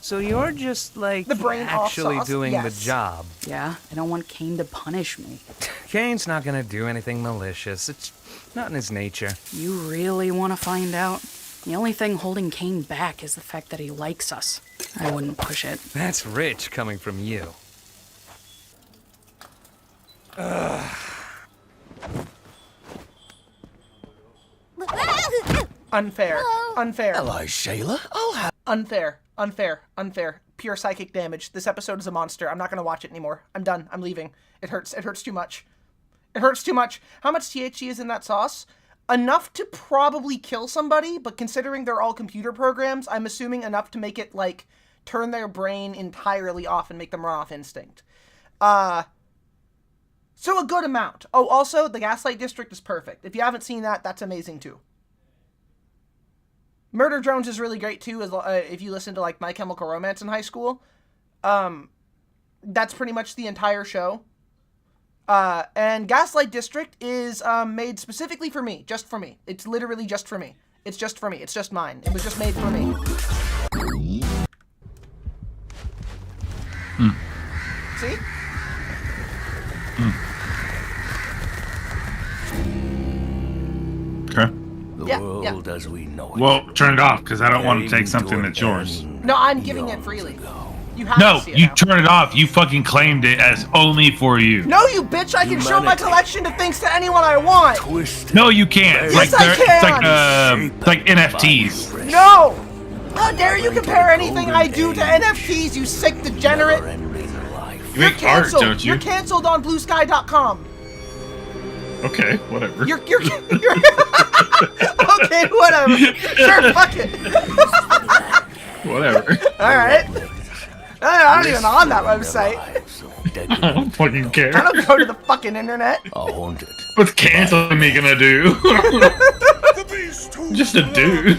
So you're just like the brain actually off sauce? doing Yes. the job. Yeah, I don't want Kane to punish me. Kane's not gonna do anything malicious. It's not in his nature. You really want to find out? The only thing holding Kane back is the fact that he likes us. I wouldn't push it. That's rich coming from you. Unfair. Unfair. Hello, Shayla. I'll have... Unfair. Unfair. Unfair. Pure psychic damage. This episode is a monster. I'm not gonna watch it anymore. I'm done. I'm leaving. It hurts. It hurts too much. It hurts too much. How much THC is in that sauce? Enough to probably kill somebody, but considering they're all computer programs, I'm assuming enough to make it, like, turn their brain entirely off and make them run off instinct. So a good amount. Oh, also, the Gaslight District is perfect. If you haven't seen that, that's amazing too. Murder Drones is really great too, if you listen to, like, My Chemical Romance in high school. That's pretty much the entire show. And Gaslight District is made specifically for me. Just for me. It's literally just for me. It's just for me. It's just mine. It was just made for me. See? Okay. The world as we know it. Well, turn it off, because I don't want to take something that's yours. No, I'm giving it freely. You have No, to see it you now. turn it off. You fucking claimed it as only for you. No, you bitch! I can show my collection of things to anyone I want! No, you can't. It's Yes, like I it's like NFTs. No! How dare you compare anything I do to NFTs, you sick degenerate! You make art, canceled. don't you? You're canceled on BlueSky.com. Okay, whatever. You're okay, whatever. Sure, fuck it. Whatever. Alright. I'm not even on that website. I don't fucking care. I don't go to the fucking internet. What's canceling me gonna do? Just a dude.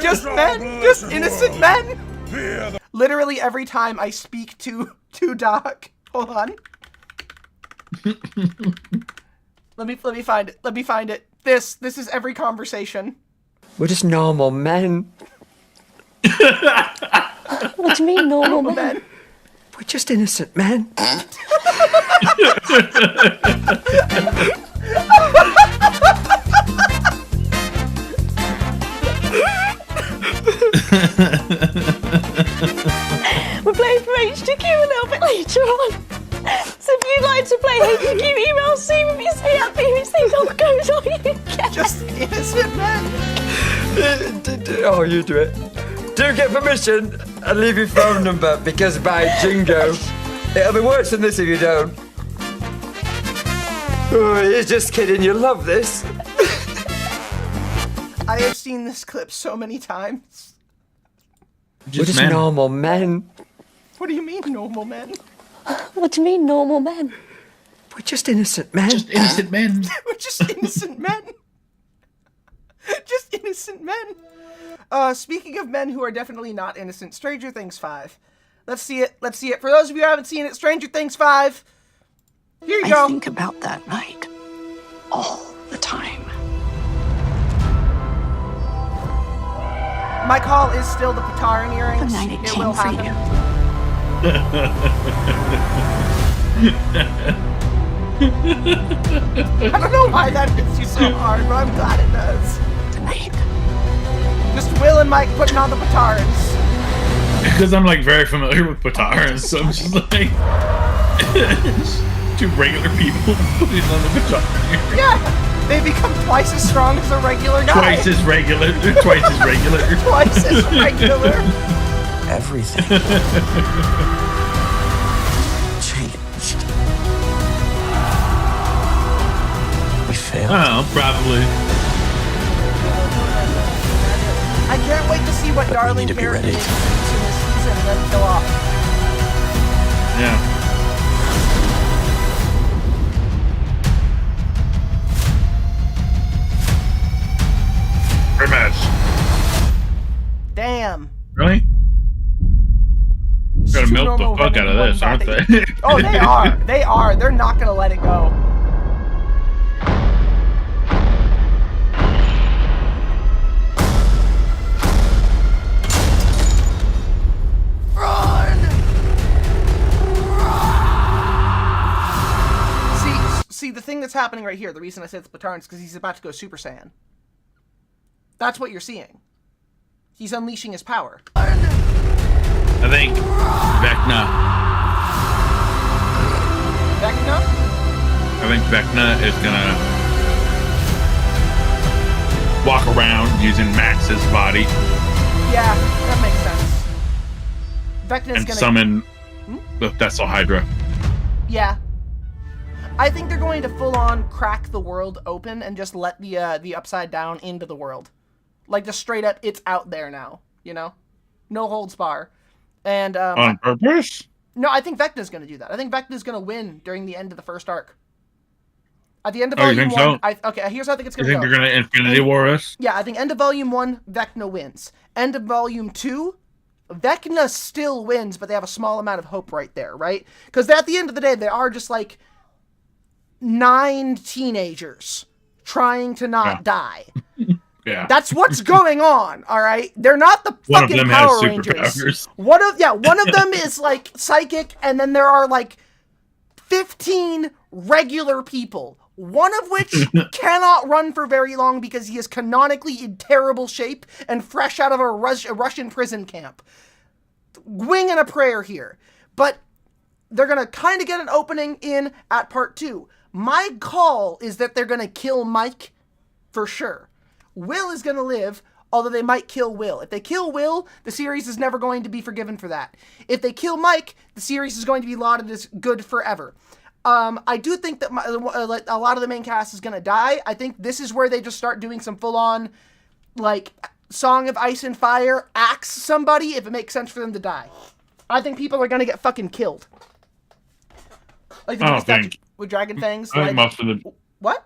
just men. Just innocent men. Literally every time I speak to Doc. Hold on. Let me find it. Let me find it. This is every conversation. We're just normal men. What do you mean, normal men? We're just innocent men. We're playing for HTQ a little bit later on. So if you'd like to play HTQ, email cbbc@bbc.co.uk. Just innocent men. Oh, you do it. Do get permission and leave your phone number, because by jingo, it'll be worse than this if you don't. Oh, you're just kidding. You love this. I have seen this clip so many times. We're just normal men. What do you mean, normal men? What do you mean, normal men? We're just innocent men. Just innocent men. We're just innocent men. Just innocent men. Speaking of men who are definitely not innocent, Stranger Things 5. Let's see it. Let's see it. For those of you who haven't seen it, Stranger Things 5. Here you go. I think about that night all the time. My call is still the Pataran earrings. The night it It came will for happen. I don't know why that hits you so hard, but I'm glad it does. Tonight. Just Will and Mike putting on the Patarans. Because I'm like very familiar with Patarans, so I'm just like two regular people putting on the Pataran. Yeah, they become twice as strong as a regular guy. Twice as regular. They're twice as regular. Twice as regular. Everything changed. We failed. Oh, probably. I can't wait to see what Darling character is in this season and then kill off. Yeah. Rematch. Damn. Really? Gotta milk the fuck out of this, aren't they? Oh, they are. They are. They're not gonna let it go. Run! See, the thing that's happening right here, the reason I said it's Batarn is because he's about to go Super Saiyan. That's what you're seeing. He's unleashing his power. I think Vecna. Vecna? I think Vecna is gonna walk around using Max's body. Yeah, that makes sense. Vecna's and gonna summon the Thessal Hydra. Yeah. I think they're going to full-on crack the world open and just let the Upside Down into the world. Like, just straight up, it's out there now, you know? No holds bar. And, on purpose? No, I think Vecna's going to do that. I think Vecna's going to win during the end of the first arc. At the end of Volume 1... So? Okay, here's how I think it's going to go. You think they're going to Infinity War us? Yeah, I think end of Volume 1, Vecna wins. End of Volume 2, Vecna still wins, but they have a small amount of hope right there, right? Because at the end of the day, they are just, like, 9 teenagers trying to not die. Yeah. That's what's going on, all right? They're not the fucking Power Rangers. One of them is like psychic, and then there are like 15 regular people, one of which cannot run for very long because he is canonically in terrible shape and fresh out of a Russian prison camp. Wing and a prayer here. But they're going to kind of get an opening in at part 2. My call is that they're going to kill Mike for sure. Will is going to live, although they might kill Will. If they kill Will, the series is never going to be forgiven for that. If they kill Mike, the series is going to be lauded as good forever. I do think that a lot of the main cast is going to die. I think this is where they just start doing some full-on, like, Song of Ice and Fire, axe somebody if it makes sense for them to die. I think people are going to get fucking killed. Like I don't think. With Dragon Fangs. I think most of the... What?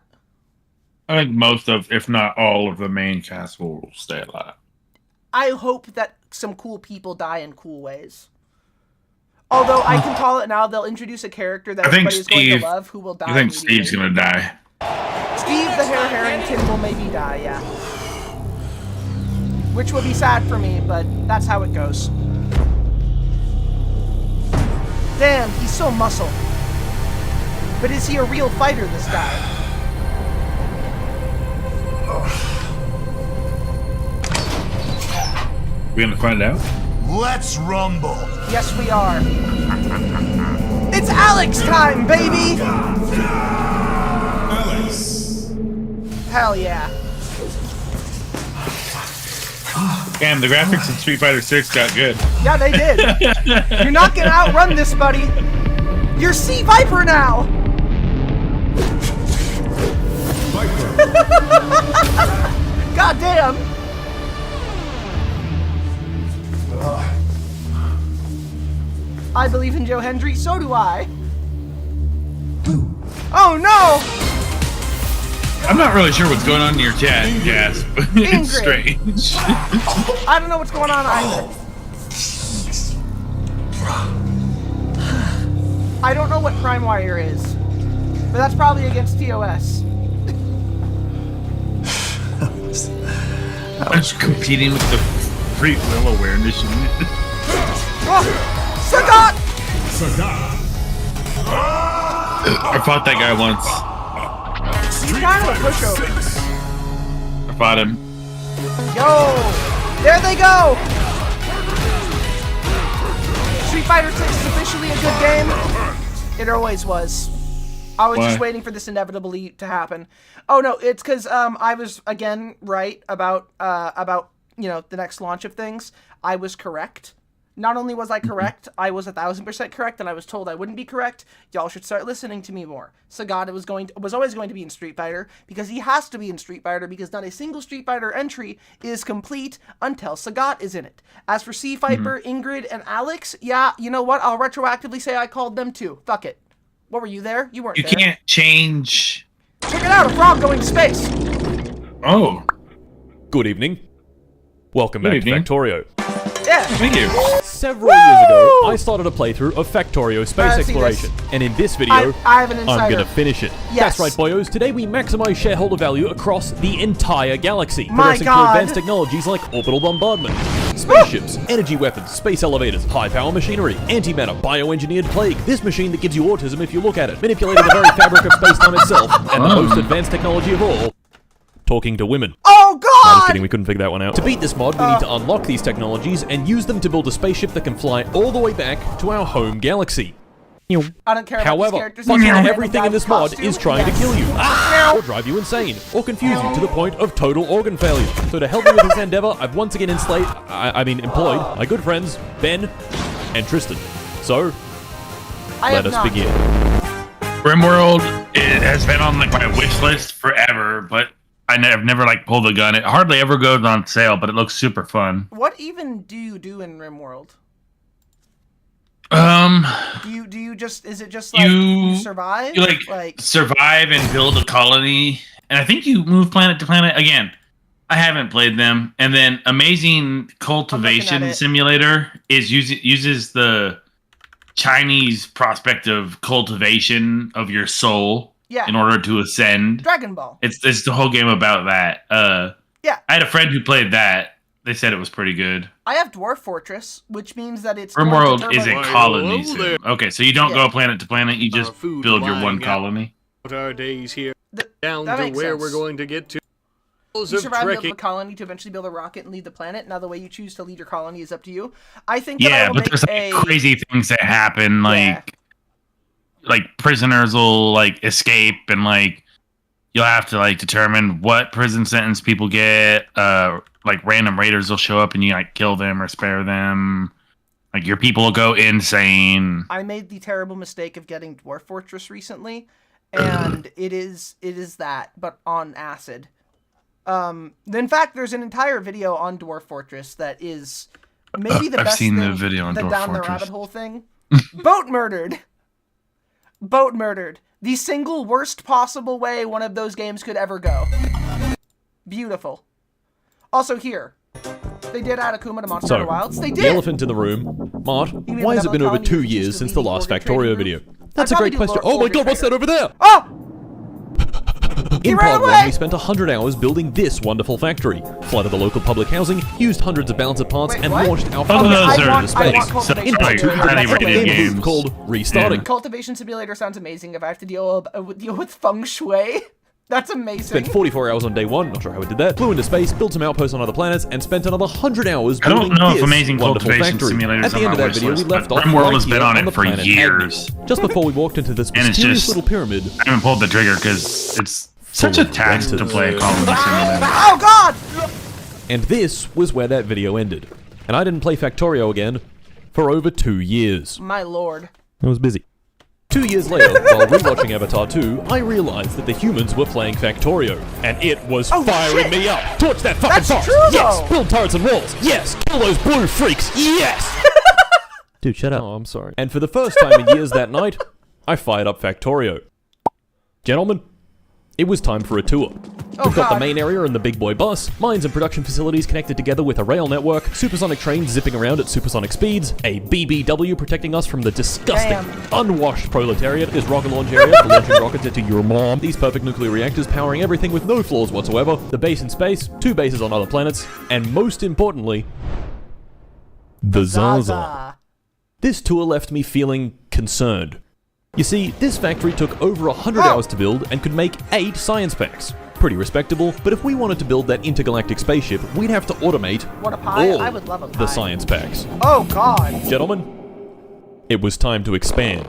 I think most of, if not all of the main cast will stay alive. I hope that some cool people die in cool ways. Although I can call it now, they'll introduce a character that everybody's going to love who will die. I think Steve's going to die. Steve the Hare Harrington will maybe die, yeah. Which will be sad for me, but that's how it goes. Damn, he's so muscle. But is he a real fighter, this guy? We gonna find out? Let's rumble. Yes, we are. It's Alex time, baby! Alex. Hell yeah. Damn, the graphics in Street Fighter 6 got good. Yeah, they did. You're not gonna outrun this, buddy. You're Sea Viper now. Viper. God damn. I believe in Joe Hendry, so do I. Oh no! I'm not really sure what's going on in your chat, Jas, but it's strange. I don't know what's going on either. I don't know what Prime Wire is, but that's probably against TOS. I was competing with the free will awareness unit. Sagat! I fought that guy once. He's kind of a pushover. I fought him. Yo! There they go! Street Fighter 6 is officially a good game. It always was. I was just waiting for this inevitably to happen. Oh no, it's because I was again right about you know, the next launch of things. I was correct. Not only was I correct, I was 1,000% correct, and I was told I wouldn't be correct. Y'all should start listening to me more. Sagat was always going to be in Street Fighter because he has to be in Street Fighter because not a single Street Fighter entry is complete until Sagat is in it. As for Sea Viper, Ingrid, and Alex, yeah, you know what? I'll retroactively say I called them too. Fuck it. What were you there? You weren't there. You can't change. Check it out, a frog going to space. Oh. Good evening. Welcome back to Factorio. Yeah. Thank you. Several years ago, I started a playthrough of Factorio Space Exploration, and in this video, I have an insider. I'm gonna finish it. Yes. That's right, boyos. Today we maximize shareholder value across the entire galaxy, My progressing through God. advanced technologies like orbital bombardment, spaceships, energy weapons, space elevators, high-power machinery, antimatter, bioengineered plague, this machine that gives you autism if you look at it, manipulating the very fabric of space-time itself, and the most advanced technology of all, talking to women. Oh God! I'm just kidding, we couldn't figure that one out. To beat this mod, we need to unlock these technologies and use them to build a spaceship that can fly all the way back to our home galaxy. I don't care about However, these characters. fucking Random everything in guy's this mod costume. is trying to kill you, or drive you insane, or confuse you to the point of total organ failure. So to help me with this endeavor, I've once again employed my good friends, Ben and Tristan. So, let us begin. RimWorld has been on like my wish list forever, but I've never like pulled the gun. It hardly ever goes on sale, but it looks super fun. What even do you do in RimWorld? Do you just, is it just like you survive? You like survive and build a colony, and I think you move planet to planet. Again, I haven't played them. And then Amazing Cultivation Simulator uses the Chinese prospect of cultivation of your soul in order to ascend. Dragon Ball. It's the whole game about that. Yeah. I had a friend who played that. They said it was pretty good. I have Dwarf Fortress, which means that it's RimWorld is a colony sim. Okay, so you don't go planet to planet, you just build your one colony. Our days here down to where sense. we're going to get to. You survive and build a colony to eventually build a rocket and leave the planet. Now the way you choose to lead your colony is up to you. I think that I will but there's like crazy things that happen, like prisoners will like escape, and like you'll have to like determine what prison sentence people get. Like random raiders will show up and you like kill them or spare them. Like your people will go insane. I made the terrible mistake of getting Dwarf Fortress recently, and it is that, but on acid. In fact, there's an entire video on Dwarf Fortress that is maybe the best I've seen thing, the video on Dwarf down Fortress. the rabbit hole thing. Boat murdered. Boat murdered. The single worst possible way one of those games could ever go. Beautiful. Also here, they did add Akuma to Monster Hunter Wilds. They did! The elephant in the room. Mart, why has it been over 2 years since the last Factorio video? That's a great question. Oh my god, what's that over there? Oh! In part 1, we spent 100 hours building this wonderful factory, flooded the local public housing, used hundreds of balancer parts, and launched our into space. In part 2, we developed a game loop called Restarting. Cultivation Simulator sounds amazing if I have to deal with feng shui. That's amazing. Spent 44 hours on day 1, not sure how we did that, flew into space, built some outposts on other planets, and spent another 100 hours building this Amazing wonderful Cultivation factory. Simulator At the end of that video, we left off RimWorld right has been here on the it for planet years. Agni. Just before we walked into this And it's mysterious just, little pyramid. I haven't pulled the trigger because it's such a task to play a colony simulator. Oh god! And this was where that video ended. And I didn't play Factorio again for over 2 years. My lord. I was busy. 2 years later, while rewatching Avatar 2, I realized that the humans were playing Factorio, and it was firing me up. Torch that fucking forest! Yes! Build turrets and walls! Yes! Kill those blue freaks! Yes! Dude, shut up. Oh, I'm sorry. And for the first time in years that night, I fired up Factorio. Gentlemen, it was time for a tour. We've got the main area and the big boy bus, mines and production facilities connected together with a rail network, supersonic trains zipping around at supersonic speeds, a BBW protecting us from the disgusting, unwashed proletariat, this rocket launch area for launching rockets into your mom, these perfect nuclear reactors powering everything with no flaws whatsoever, the base in space, 2 bases on other planets, and most importantly, the Zaza. This tour left me feeling concerned. You see, this factory took over 100 hours to build and could make 8 science packs. Pretty respectable, but if we wanted to build that intergalactic spaceship, we'd have to automate all I would love a pie. the science packs. Oh god! Gentlemen, it was time to expand.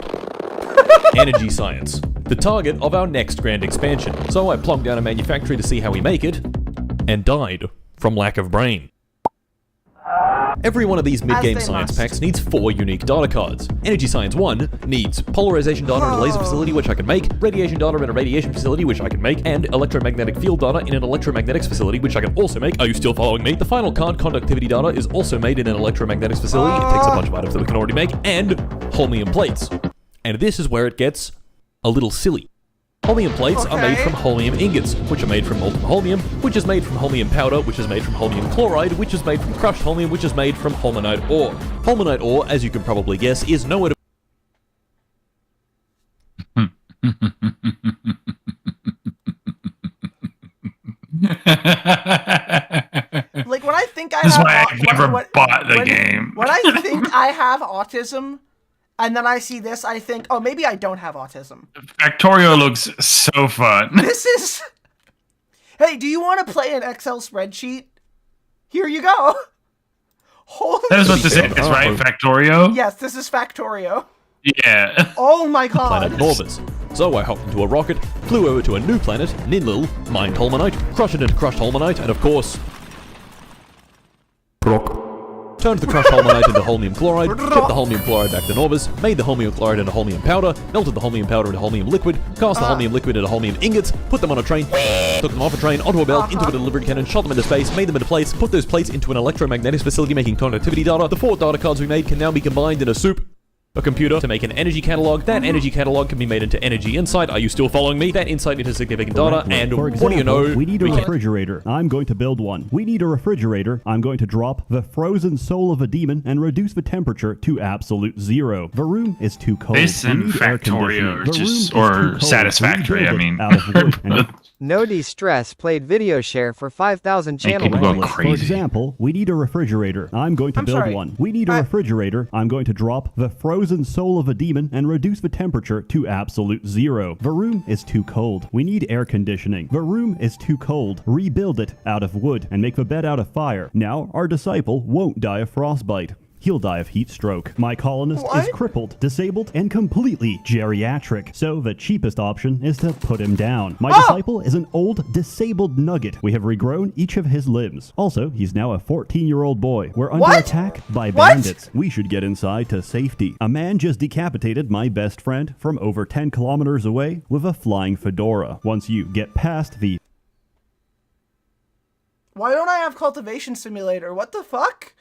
Energy science, the target of our next grand expansion. So I plunked down a manufactory to see how we make it, and died from lack of brain. Every one of these mid-game science packs needs 4 unique data cards. Energy Science 1 needs polarization data in a laser facility, which I can make, radiation data in a radiation facility, which I can make, and electromagnetic field data in an electromagnetics facility, which I can also make. Are you still following me? The final card, conductivity data, is also made in an electromagnetics facility. It takes a bunch of items that we can already make, and holmium plates. And this is where it gets a little silly. Holmium plates are made from holmium ingots, which are made from molten holmium, which is made from holmium powder, which is made from holmium chloride, which is made from crushed holmium, which is made from holmonite ore. Holmonite ore, as you can probably guess, is nowhere to Like when I think I This is have why I've never bought the game. When I think I have autism, and then I see this, I think, oh, maybe I don't have autism. Factorio looks so fun. This is. Hey, do you want to play an Excel spreadsheet? Here you go. Holy That is what this is, right? Factorio? Yes, this is Factorio. Yeah. Oh my god. planet Norvis. So I hopped into a rocket, flew over to a new planet, Ninlil, mined holmonite, crushed it into crushed holmonite, and of course... Turned the crushed holmonite into holmium chloride, shipped the holmium chloride back to Norvis, made the holmium chloride into holmium powder, melted the holmium powder into holmium liquid, cast the holmium liquid into holmium ingots, put them on a train, took them off a train, onto a belt, into a delivery cannon, shot them into space, made them into plates, put those plates into an electromagnetic facility making conductivity data. The 4 data cards we made can now be combined in a computer to make an energy catalog. That energy catalog can be made into energy insight. Are you still following me? That insight into significant data. And For example, what do you know? We need a refrigerator. I'm going to build one. We need a refrigerator. I'm going to drop the frozen soul of a demon and reduce the temperature to absolute 0. The room is too cold. This and Factorio, or Satisfactory, I mean. No de-stress played video share for 5,000 channel members. For example, we need a refrigerator. I'm going to build one. We need a refrigerator. I'm going to drop the frozen soul of a demon and reduce the temperature to absolute 0. The room is too cold. We need air conditioning. The room is too cold. Rebuild it out of wood and make the bed out of fire. Now, our disciple won't die of frostbite. He'll die of heat stroke. My colonist is crippled, disabled, and completely geriatric. So the cheapest option is to put him down. My disciple is an old, disabled nugget. We have regrown each of his limbs. Also, he's now a 14-year-old boy. We're under attack by bandits. We should get inside to safety. A man just decapitated my best friend from over 10 kilometers away with a flying fedora. Once you get past the... Why don't I have Cultivation Simulator? What the fuck?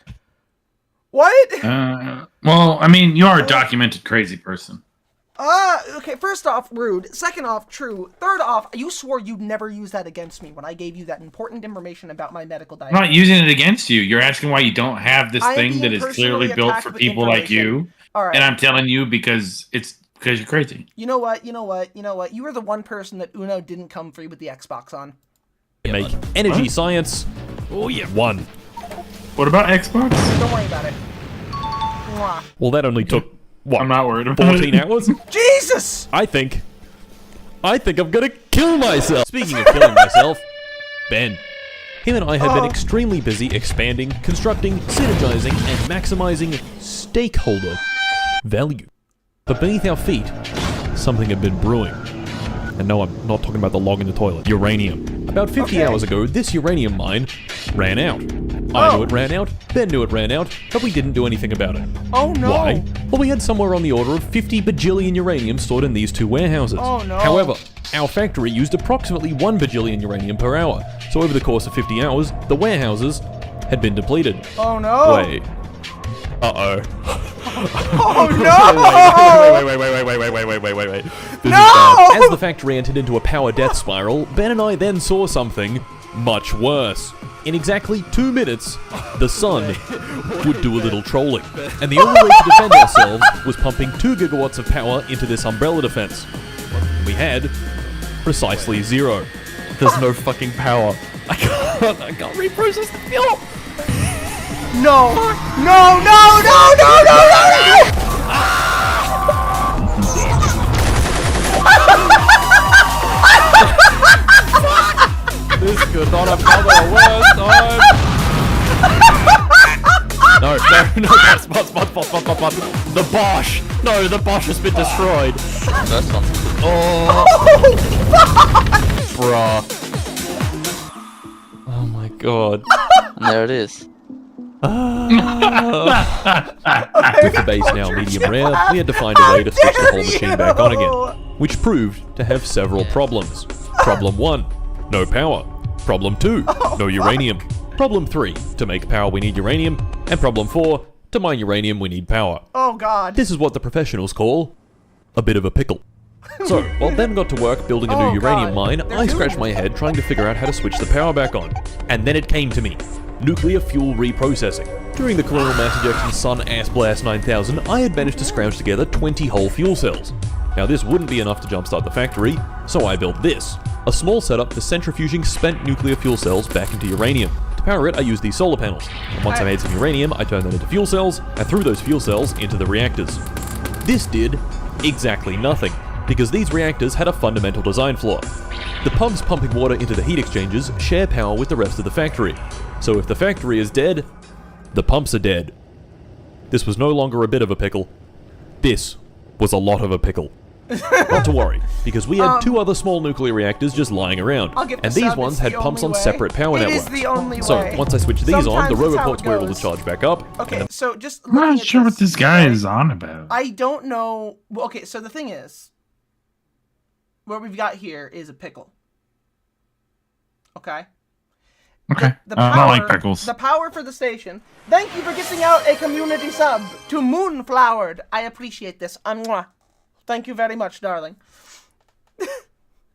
What? Well, I mean, you are a documented crazy person. Okay, first off, rude. Second off, true. Third off, you swore you'd never use that against me when I gave you that important information about my medical I'm diagnosis. not using it against you. You're asking why you don't have this thing that is clearly built for people like you. All right. And I'm telling you because you're crazy. You know what? You were the one person that Uno didn't come free with the Xbox on. Make energy science. Oh yeah. 1. What about Xbox? Don't worry about it. Mwah. Well, that only took, what? I'm not worried about 14 hours? Jesus! I think I'm gonna kill myself. Speaking of killing myself, Ben. Him and I have been extremely busy expanding, constructing, synergizing, and maximizing stakeholder value. But beneath our feet, something had been brewing. And no, I'm not talking about the log in the toilet. Uranium. About 50 hours ago, this uranium mine ran out. I knew it ran out, Ben knew it ran out, but we didn't do anything about it. Oh no! Why? Well, we had somewhere on the order of 50 bajillion uranium stored in these 2 warehouses. Oh no! However, our factory used approximately 1 bajillion uranium per hour, so over the course of 50 hours, the warehouses had been depleted. Oh no! Wait. Uh-oh. Oh Wait. This No! is bad. As the factory entered into a power death spiral, Ben and I then saw something much worse. In exactly 2 minutes, the sun would do a little trolling. And the only way to defend ourselves was pumping 2 gigawatts of power into this umbrella defense. We had precisely 0. There's no fucking power. I can't reprocess the film. No! No! This could not have come at a worse time. No, spot. The Bosch. No, the Bosch has been destroyed. That's not. Oh, bruh. Oh my god. And there it is. With the base now medium rare, we had to find a way to switch the whole machine back on again, which proved to have several problems. Problem 1, no power. Problem 2, no uranium. Problem 3, to make power we need uranium. And problem 4, to mine uranium we need power. Oh god. This is what the professionals call a bit of a pickle. So, while Ben got to work building a new uranium mine, I scratched my head trying to figure out how to switch the power back on. And then it came to me. Nuclear fuel reprocessing. During the Colonial Mass Ejection Sun Ass Blast 9000, I had managed to scrounge together 20 whole fuel cells. Now this wouldn't be enough to jumpstart the factory, so I built this. A small setup for centrifuging spent nuclear fuel cells back into uranium. To power it, I used these solar panels. And once I made some uranium, I turned that into fuel cells, and threw those fuel cells into the reactors. This did exactly nothing, because these reactors had a fundamental design flaw. The pumps pumping water into the heat exchangers share power with the rest of the factory. So if the factory is dead, the pumps are dead. This was no longer a bit of a pickle. This was a lot of a pickle. Not to worry, because we had 2 other small nuclear reactors just lying around, and these ones had pumps on separate power networks. So once I switched these on, the roboports were able to charge back up. Okay, so just I'm not sure what this guy is on about. I don't know. Well, okay, so the thing is, what we've got here is a pickle. Okay. Okay. The power, I don't like pickles. The power for the station. Thank you for gifting out a community sub to Moonflowered. I appreciate this. Mwah. Thank you very much, darling.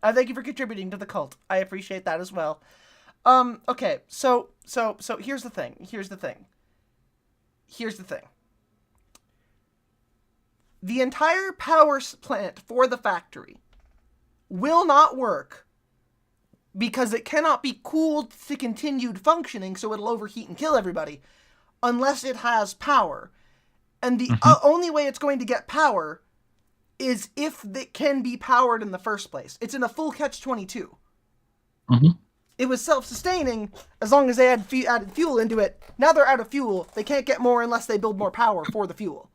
Thank you for contributing to the cult. I appreciate that as well. Okay, so here's the thing. Here's the thing. The entire power plant for the factory will not work because it cannot be cooled to continued functioning, so it'll overheat and kill everybody, unless it has power. And the only way it's going to get power is if it can be powered in the first place. It's in a full catch-22. It was self-sustaining as long as they had added fuel into it. Now they're out of fuel. They can't get more unless they build more power for the fuel.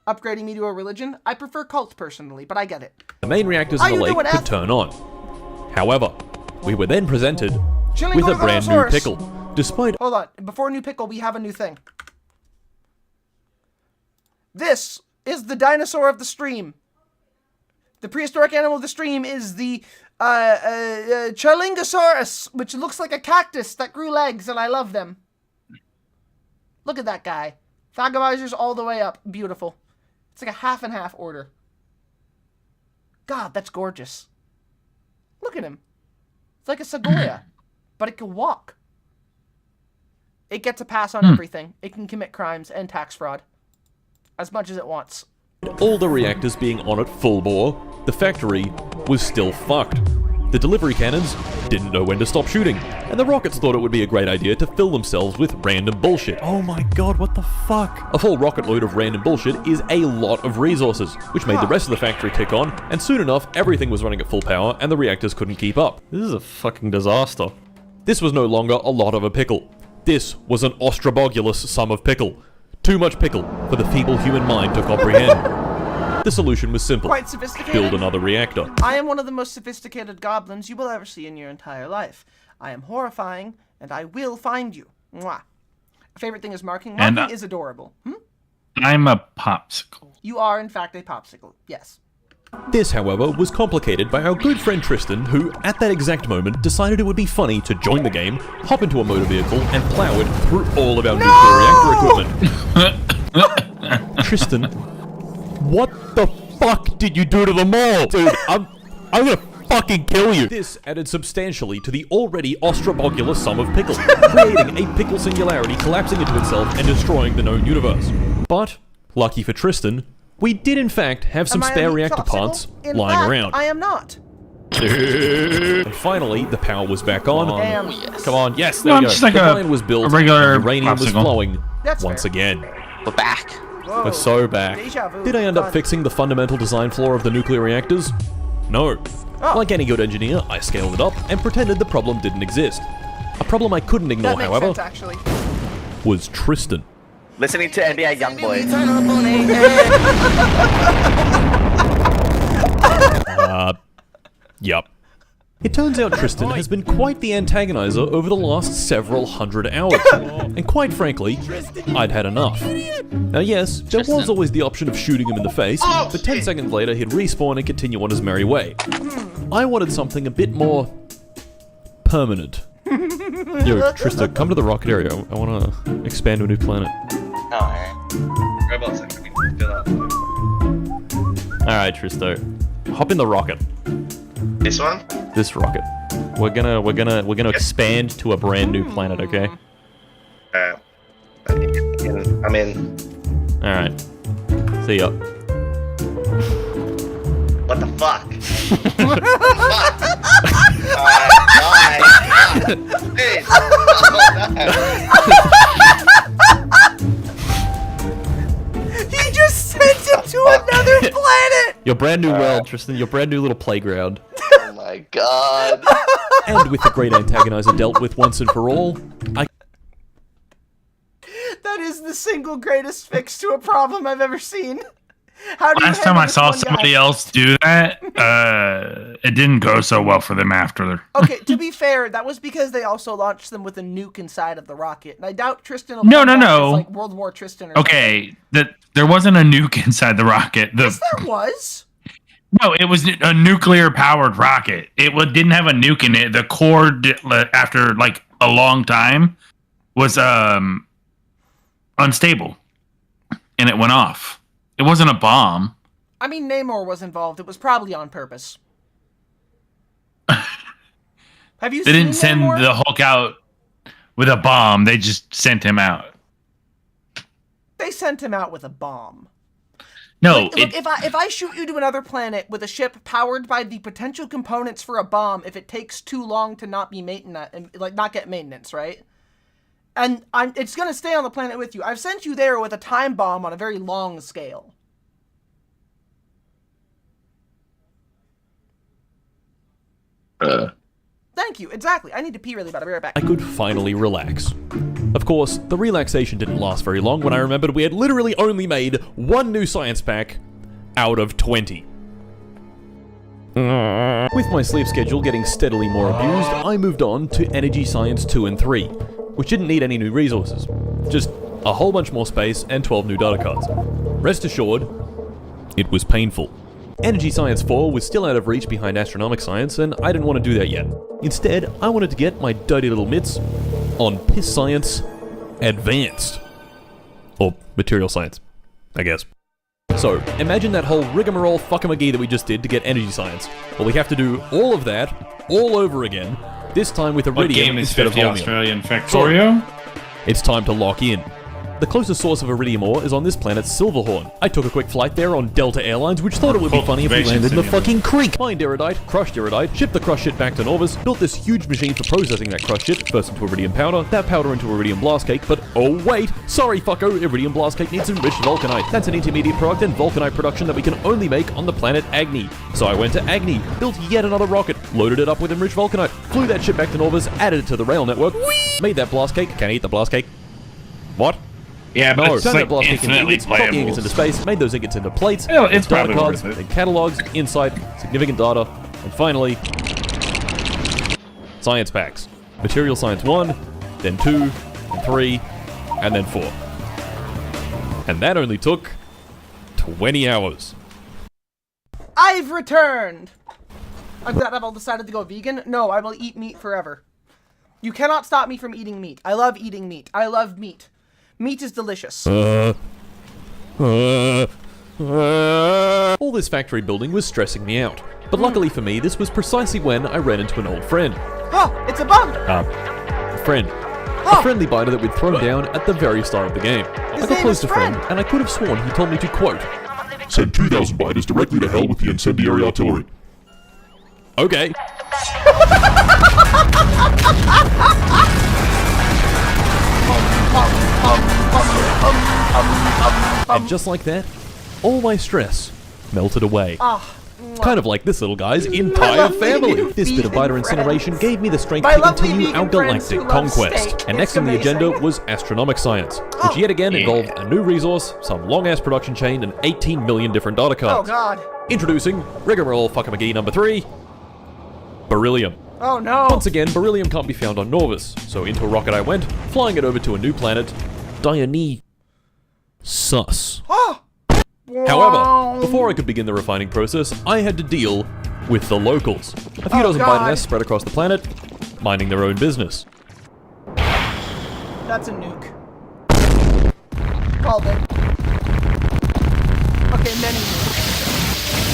Upgrading me to a religion? I prefer cult personally, but I get it. The main reactors in the lake could turn on. However, we were then presented with a brand new pickle. Despite— Hold on. Before new pickle, we have a new thing. This is the dinosaur of the stream. The prehistoric animal of the stream is the Charlingosaurus, which looks like a cactus that grew legs, and I love them. Look at that guy. Thagovisors all the way up. Beautiful. It's like a half and half order. God, that's gorgeous. Look at him. It's like a Segoya, but it can walk. It gets a pass on everything. It can commit crimes and tax fraud as much as it wants. All the reactors being on at full bore, the factory was still fucked. The delivery cannons didn't know when to stop shooting, and the rockets thought it would be a great idea to fill themselves with random bullshit. Oh my god, what the fuck? A full rocket load of random bullshit is a lot of resources, which made the rest of the factory kick on, and soon enough, everything was running at full power, and the reactors couldn't keep up. This is a fucking disaster. This was no longer a lot of a pickle. This was an ostrobogulous sum of pickle. Too much pickle for the feeble human mind to comprehend. The solution was simple. Quite sophisticated. Build another reactor. I am one of the most sophisticated goblins you will ever see in your entire life. I am horrifying, and I will find you. Mwah. Favorite thing is marking. Marking is adorable. I'm a popsicle. You are, in fact, a popsicle. Yes. This, however, was complicated by our good friend Tristan, who, at that exact moment, decided it would be funny to join the game, hop into a motor vehicle, and plow it through all of our nuclear reactor equipment. Tristan, what the fuck did you do to the mall? Dude, I'm gonna fucking kill you. This added substantially to the already ostrobogulous sum of pickle, creating a pickle singularity collapsing into itself and destroying the known universe. But, lucky for Tristan, we did in fact have some spare reactor parts lying around. I am not. And finally, the power was back on. Damn. Come on, yes, there we go. Like the plane was built, a regular and uranium was popsicle. flowing That's once fair. again. We're back. Whoa. We're so back. Deja vu. Did I end up fixing the fundamental design flaw of the nuclear reactors? No. Like any good engineer, I scaled it up and pretended the problem didn't exist. A problem I couldn't ignore, That makes however, sense, actually. was Tristan. Listening to NBA Youngboy. Yup. It turns out Tristan has been quite the antagonizer over the last several hundred hours. And quite frankly, I'd had enough. Now yes, there was always the option of shooting him in the face, but 10 seconds later he'd respawn and continue on his merry way. I wanted something a bit more permanent. Yo, Tristan, come to the rocket area. I want to expand to a new planet. Alright. Robots, can we do that? Alright, Tristo. Hop in the rocket. This one? This rocket. We're gonna expand to a brand new planet, okay? I'm in. Alright. See ya. What the fuck? He just sent him to another planet! Your brand new world, Tristan. Your brand new little playground. Oh my god. And with the great antagonizer dealt with once and for all, That is the single greatest fix to a problem I've ever seen. How do Last time I saw somebody else do that, it didn't go so well for them after. Okay, to be fair, that was because they also launched them with a nuke inside of the rocket. And I doubt Tristan will No. like World War Tristan or Okay, there wasn't a nuke inside the rocket. Yes, there was. No, it was a nuclear-powered rocket. It didn't have a nuke in it. The core, after like a long time, was unstable, and it went off. It wasn't a bomb. I mean, Namor was involved. It was probably on purpose. Have you They seen didn't send Namor? the Hulk out with a bomb. They just sent him out. They sent him out with a bomb. No, Look, if I shoot you to another planet with a ship powered by the potential components for a bomb, if it takes too long to not be maintenance, like not get maintenance, right? And it's gonna stay on the planet with you. I've sent you there with a time bomb on a very long scale. Thank you. Exactly. I need to pee really bad. I'll be right back. I could finally relax. Of course, the relaxation didn't last very long when I remembered we had literally only made one new science pack out of 20. With my sleep schedule getting steadily more abused, I moved on to Energy Science 2 and 3, which didn't need any new resources. Just a whole bunch more space and 12 new data cards. Rest assured, it was painful. Energy Science 4 was still out of reach behind Astronomic Science, and I didn't want to do that yet. Instead, I wanted to get my dirty little mitts on Piss Science Advanced. Or Material Science, I guess. So, imagine that whole rigmarole fuckamagee that we just did to get Energy Science. Well, we have to do all of that all over again, this time with Iridium What game is instead of 50 Holmium. Australian Factorio? So, it's time to lock in. The closest source of iridium ore is on this planet's Silverhorn. I took a quick flight there on Delta Airlines, which thought it would be funny if we landed in the fucking creek. Mined erudite, crushed erudite, shipped the crushed shit back to Norvis, built this huge machine for processing that crushed shit, first into iridium powder, that powder into iridium blast cake, but oh wait, sorry fucko, iridium blast cake needs enriched vulcanite. That's an intermediate product in vulcanite production that we can only make on the planet Agni. So I went to Agni, built yet another rocket, loaded it up with enriched vulcanite, flew that shit back to Norvis, added it to the rail network, made that blast cake. Can I eat the blast cake? What? Yeah, but no, it's turned like that blast cake into infinitely ingots, shot the playable. ingots into space, made those ingots into plates, Oh, it's data probably cards, worth it. then catalogs, insight, significant data, and finally, science packs. Material Science 1, then 2, and 3, and then 4. And that only took 20 hours. I've returned! I'm glad I've all decided to go vegan. No, I will eat meat forever. You cannot stop me from eating meat. I love eating meat. I love meat. Meat is delicious. All this factory building was stressing me out. But luckily for me, this was precisely when I ran into an old friend. Oh, it's a bug! A friend. A friendly biter that we'd thrown down at the very start of the game. I got close to friend, and I could have sworn he told me to, quote, "Send 2,000 biters directly to hell with the incendiary artillery." Okay. And just like that, all my stress melted away. Kind of like this little guy's entire family. This bit of biter incineration gave me the strength to continue our galactic conquest. And next on the agenda was astronomic science, which yet again involved a new resource, some long-ass production chain, and 18 million different data cards. Oh god. Introducing rigmarole fuckamagee number 3, beryllium. Oh no. Once again, beryllium can't be found on Norvis, so into a rocket I went, flying it over to a new planet, Dionysus. However, before I could begin the refining process, I had to deal with the locals. A few dozen bite nests spread across the planet, minding their own business. That's a nuke. Called it. Okay, many nukes.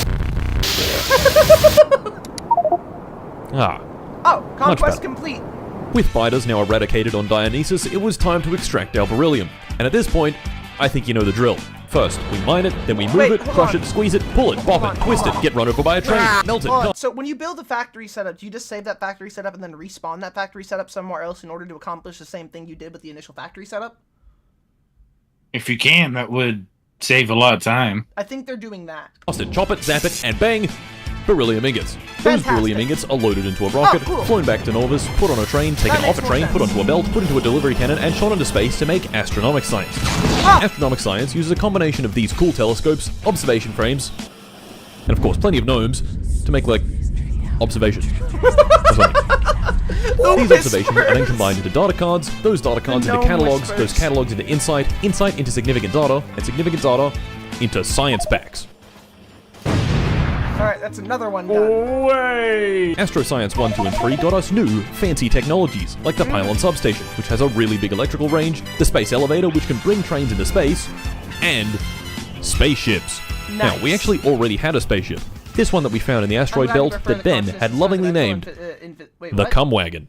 Oh, conquest complete. With biters now eradicated on Dionysus, it was time to extract our beryllium. And at this point, I think you know the drill. First, we mine it, then we move it, crush it, squeeze it, pull it, bop it, twist it, get run over by a train, melt it. So when you build a factory setup, do you just save that factory setup and then respawn that factory setup somewhere else in order to accomplish the same thing you did with the initial factory setup? If you can, that would save a lot of time. I think they're doing that. Toss it, chop it, zap it, and bang! Beryllium ingots. Those beryllium ingots are loaded into a rocket, flown back to Norvis, put on a train, taken off a train, put onto a belt, put into a delivery cannon, and shot into space to make astronomic science. Astronomic science uses a combination of these cool telescopes, observation frames, and of course plenty of gnomes to make, like, observations. These observations are then combined into data cards, those data cards into catalogs, those catalogs into insight, insight into significant data, and significant data into science packs. Alright, that's another one done. Way! Astroscience 1, 2, and 3 got us new, fancy technologies, like the pylon substation, which has a really big electrical range, the space elevator, which can bring trains into space, and spaceships. Nice. Now, we actually already had a spaceship. This one that we found in the asteroid belt that Ben had lovingly named the Cum Wagon.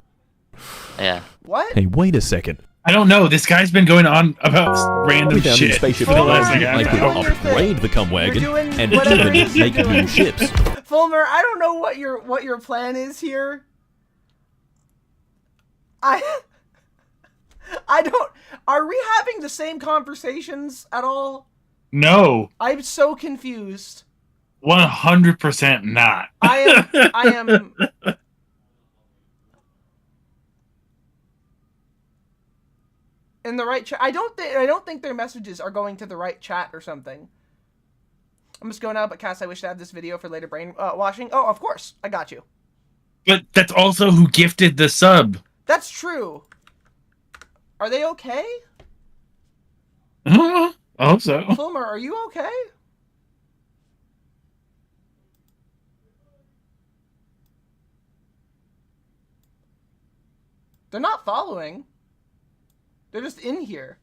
Yeah. What? Hey, wait a second. I don't know. This guy's been going on about random found shit. The spaceship I could upgrade the Cum Wagon and even make new ships. Fulmer, I don't know what your plan is here. I don't. Are we having the same conversations at all? No. I'm so confused. 100% not. I am. In the right chat. I don't think their messages are going to the right chat or something. I'm just going out, but Cass, I wish to have this video for later brain washing. Oh, of course. I got you. But that's also who gifted the sub. That's true. Are they okay? I hope so. Fulmer, are you okay? They're not following. They're just in here.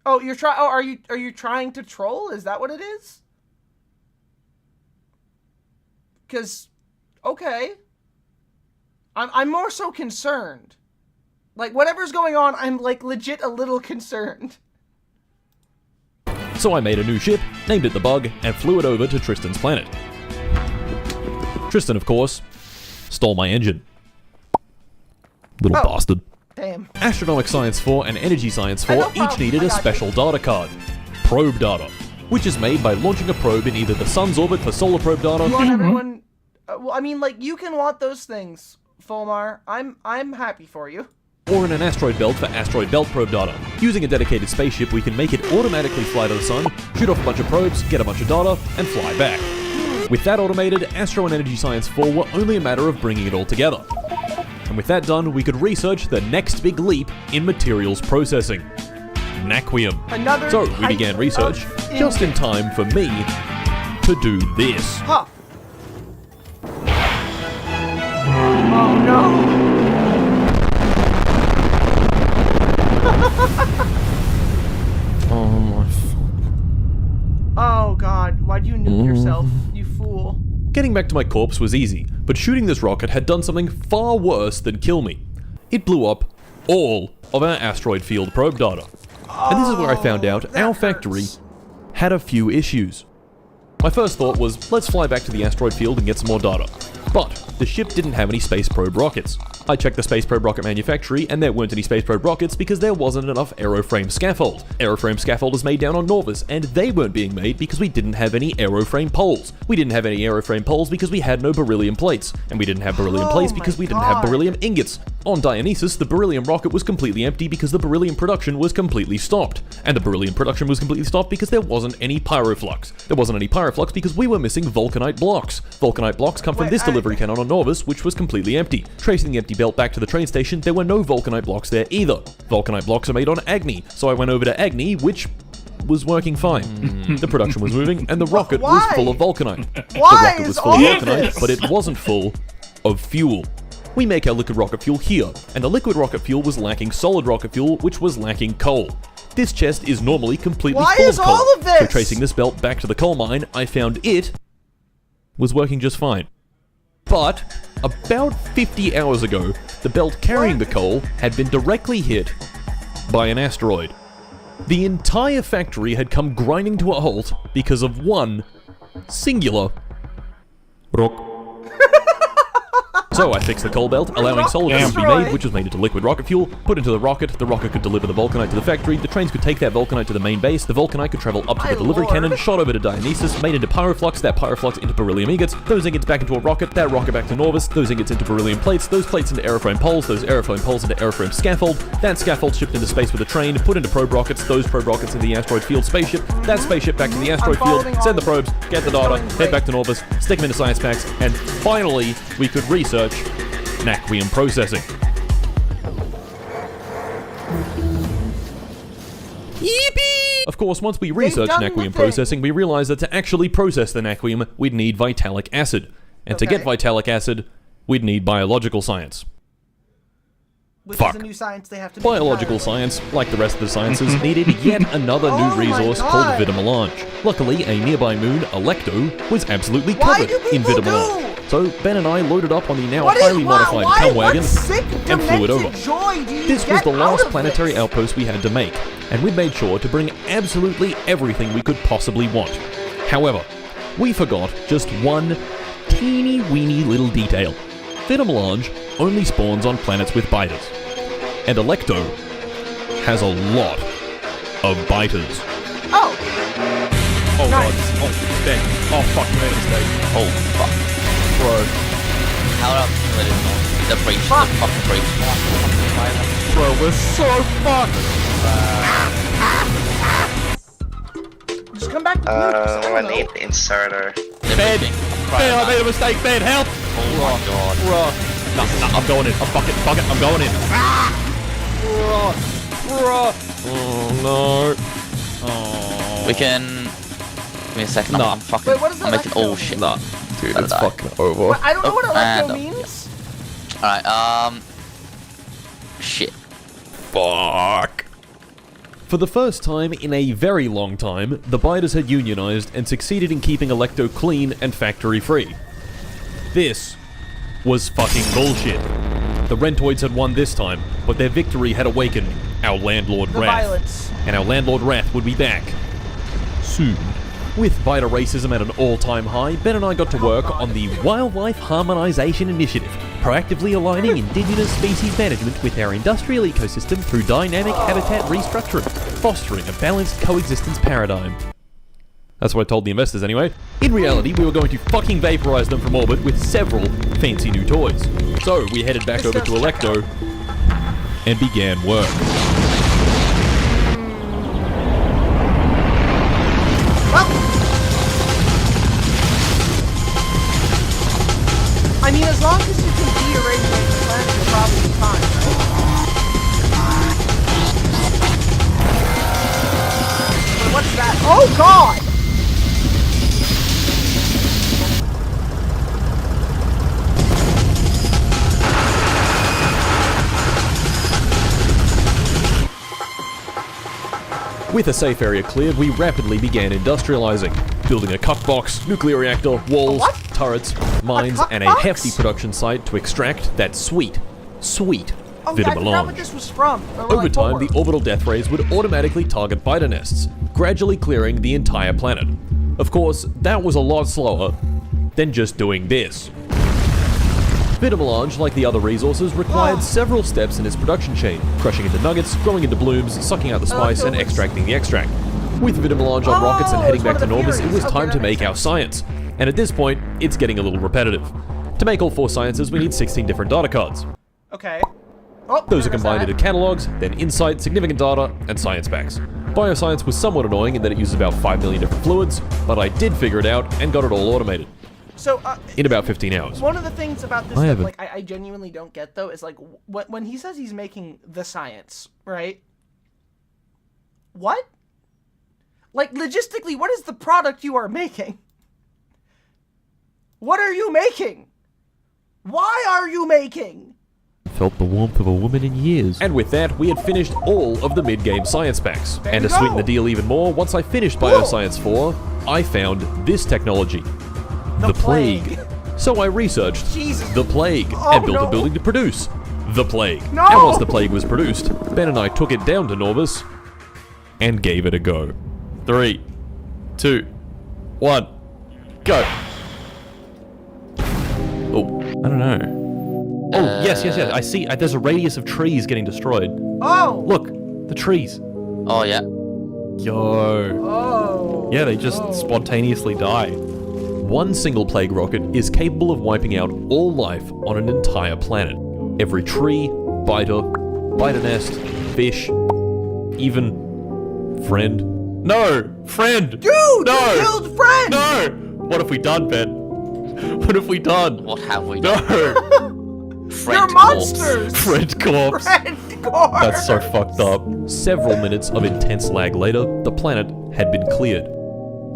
Oh, you're trying. Oh, are you trying to troll? Is that what it is? Because, okay. I'm more so concerned. Like, whatever's going on, I'm, like, legit a little concerned. So I made a new ship, named it the Bug, and flew it over to Tristan's planet. Tristan, of course, stole my engine. Little bastard. Damn. Astronomic Science 4 and Energy Science 4 each needed a special data card, probe data, which is made by launching a probe in either the sun's orbit for solar probe data. You want everyone? Well, I mean, like, you can want those things, Fulmar. I'm happy for you. Or in an asteroid belt for asteroid belt probe data. Using a dedicated spaceship, we can make it automatically fly to the sun, shoot off a bunch of probes, get a bunch of data, and fly back. With that automated, Astro and Energy Science 4 were only a matter of bringing it all together. And with that done, we could research the next big leap in materials processing. Naquium. So we began research just in time for me to do this. Huh. Oh no. Oh my Oh god, why'd you nuke yourself, you fool? Getting back to my corpse was easy, but shooting this rocket had done something far worse than kill me. It blew up all of our asteroid field probe data. And this is where I found out our factory had a few issues. My first thought was, let's fly back to the asteroid field and get some more data. But the ship didn't have any space probe rockets. I checked the space probe rocket manufactory and there weren't any space probe rockets because there wasn't enough aeroframe scaffold. Aeroframe scaffold is made down on Norvis and they weren't being made because we didn't have any aeroframe poles. We didn't have any aeroframe poles because we had no beryllium plates. And we didn't have beryllium plates because we didn't have beryllium ingots. On Dionysus, the beryllium rocket was completely empty because the beryllium production was completely stopped. And the beryllium production was completely stopped because there wasn't any pyroflux. There wasn't any pyroflux because we were missing vulcanite blocks. Vulcanite blocks come from this delivery cannon on Norvis, which was completely empty. Tracing the empty belt back to the train station, there were no vulcanite blocks there either. Vulcanite blocks are made on Agni, so I went over to Agni, which was working fine. The production was moving, and the rocket was full of vulcanite. The rocket was full of vulcanite, but it wasn't full of fuel. We make our liquid rocket fuel here, and the liquid rocket fuel was lacking solid rocket fuel, which was lacking coal. This chest is normally completely Why full is of coal. all of this? So tracing this belt back to the coal mine, I found it was working just fine. But about 50 hours ago, the belt carrying the coal had been directly hit by an asteroid. The entire factory had come grinding to a halt because of one singular rock. So I fixed the coal belt, allowing solid fuel to be made, which was made into liquid rocket fuel, put into the rocket could deliver the vulcanite to the factory, the trains could take that vulcanite to the main base, the vulcanite could travel up to the delivery cannon, shot over to Dionysus, made into pyroflux, that pyroflux into beryllium ingots, those ingots back into a rocket, that rocket back to Norvis, those ingots into beryllium plates, those plates into aeroframe poles, those aeroframe poles into aeroframe scaffold, that scaffold shipped into space with a train, put into probe rockets, those probe rockets into the asteroid field spaceship, that spaceship back to the asteroid field, send the probes, get the data, head back to Norvis, stick them into science packs, and finally we could research Naquium processing. Yippee! Of course, once we researched Naquium processing, we realized that to actually process the Naquium, we'd need vitalic acid. And to get vitalic acid, we'd need biological science. Which is a new science they have to Biological science, like the rest of the sciences, needed yet another new resource called vitamelange. Luckily, a nearby moon, Alecto, was absolutely covered in vitamelange. So Ben and I loaded up on the now highly modified cum wagon and flew it over. This was the last planetary outpost we had to make, and we made sure to bring absolutely everything we could possibly want. However, we forgot just one teeny weeny little detail. Vitamelange only spawns on planets with biters, and Alecto has a lot of biters. Oh! Oh god. Oh, Ben. Oh fuck, you made a mistake. Oh fuck. Bro. How up let it know? The breach, the fucking breach. Bro, we're so fucked! Just come back to I need the inserter. Ben! Ben, I made a mistake, Ben, help! Oh my god. Bro. No, I'm going in. Fuck it, I'm going in. Bro. Oh no. Oh. We can... Give me a second, I'm fucking... Wait, what is I'm making all Alecto? shit. Nah, dude, it's fucking over. I don't know what Alecto means. Alright, shit. Fuck. For the first time in a very long time, the biters had unionized and succeeded in keeping Alecto clean and factory-free. This was fucking bullshit. The Rentoids had won this time, but their victory had awakened our landlord Wrath. Violence. And our landlord Wrath would be back soon. With biter racism at an all-time high, Ben and I got to work on the Wildlife Harmonization Initiative, proactively aligning indigenous species management with our industrial ecosystem through dynamic habitat restructuring, fostering a balanced coexistence paradigm. That's what I told the investors anyway. In reality, we were going to fucking vaporize them from orbit with several fancy new toys. So we headed back over to Alecto and began work. I mean, as long as you can de-irradiate the planet, you're probably fine, right? What's that? Oh god! With a safe area cleared, we rapidly began industrializing, building a cuck box, nuclear reactor, walls, turrets, mines, and a hefty production site to extract that sweet Oh, yeah, I forgot what this was from. Over time, the orbital death rays would automatically target biter nests, gradually clearing the entire planet. Of course, that was a lot slower than just doing this. Vitamelange, like the other resources, required several steps in its production chain, crushing into nuggets, growing into blooms, sucking out the spice, and extracting the extract. With Vitamelange on rockets and heading back to Norvis, it was time to make our science. And at this point, it's getting a little repetitive. To make all 4 sciences, we need 16 different data cards. Okay. Oh, those are combined into catalogs, then insight, significant data, and science packs. Bioscience was somewhat annoying in that it uses about 5 million different fluids, but I did figure it out and got it all automated. So, in about 15 hours. One of the things about this that, like, I genuinely don't get, though, is, like, when he says he's making the science, right? What? Like, logistically, what is the product you are making? What are you making? Why are you making? felt the warmth of a woman in years. And with that, we had finished all of the mid-game science packs. And to sweeten the deal even more, once I finished Bioscience 4, I found this technology. The plague. So I researched the plague and built a building to produce the plague. And once the plague was produced, Ben and I took it down to Norvis and gave it a go. 3, 2, 1, go. Oh, I don't know. Oh, yes. I see. There's a radius of trees getting destroyed. Oh! Look, the trees. Oh, yeah. Yo. Oh. Yeah, they just spontaneously die. One single plague rocket is capable of wiping out all life on an entire planet. Every tree, biter nest, fish, even friend. No! Friend! Dude! No! You killed friend! No! What have we done, Ben? What have we done? What have we done? No! You're monsters! Friend corpse! Friend corpse! That's so fucked up. Several minutes of intense lag later, the planet had been cleared.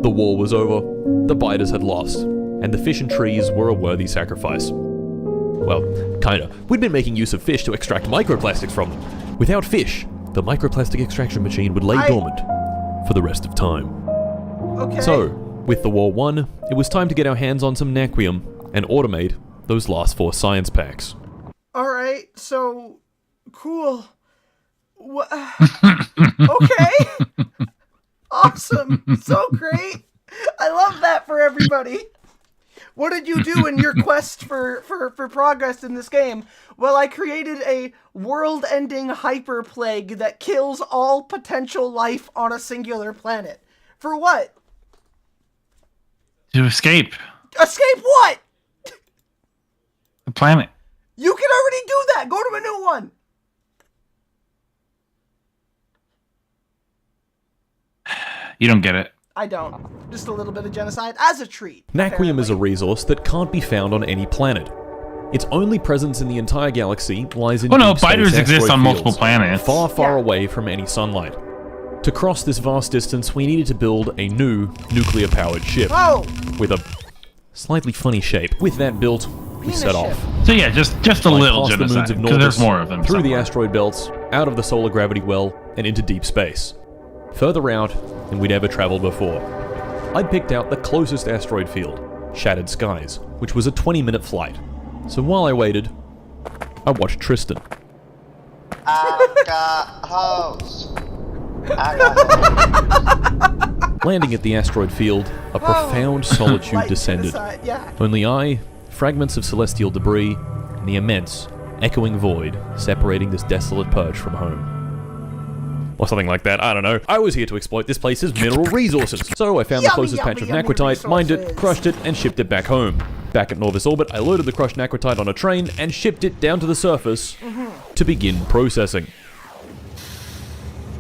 The war was over, the biters had lost, and the fish and trees were a worthy sacrifice. Well, kinda. We'd been making use of fish to extract microplastics from them. Without fish, the microplastic extraction machine would lay dormant for the rest of time. Okay. So, with the war won, it was time to get our hands on some Naquium and automate those last 4 science packs. Alright, so... Cool. Okay! Awesome! So great! I love that for everybody! What did you do in your quest for progress in this game? Well, I created a world-ending hyper plague that kills all potential life on a singular planet. For what? To escape. Escape what? The planet. You can already do that! Go to a new one! You don't get it. I don't. Just a little bit of genocide as a treat. Naquium is a resource that can't be found on any planet. Its only presence in the entire galaxy lies in deep space biters exist asteroid on multiple fields, planets. far away from any sunlight. To cross this vast distance, we needed to build a new nuclear-powered ship with a slightly funny shape. With that built, we set off. So yeah, just a little Past the moons genocide, of because there's Norvis, more of them. through the somewhere. asteroid belts, out of the solar gravity well, and into deep space. Further out than we'd ever traveled before. I'd picked out the closest asteroid field, Shattered Skies, which was a 20-minute flight. So while I waited, I watched Tristan. I've got hoes. Landing at the asteroid field, a profound solitude descended. Only I, fragments of celestial debris, and the immense, echoing void separating this desolate perch from home. Or something like that, I don't know. I was here to exploit this place's mineral resources. So I found the closest patch of Naquitite, mined it, crushed it, and shipped it back home. Back at Norvis Orbit, I loaded the crushed Naquitite on a train and shipped it down to the surface to begin processing.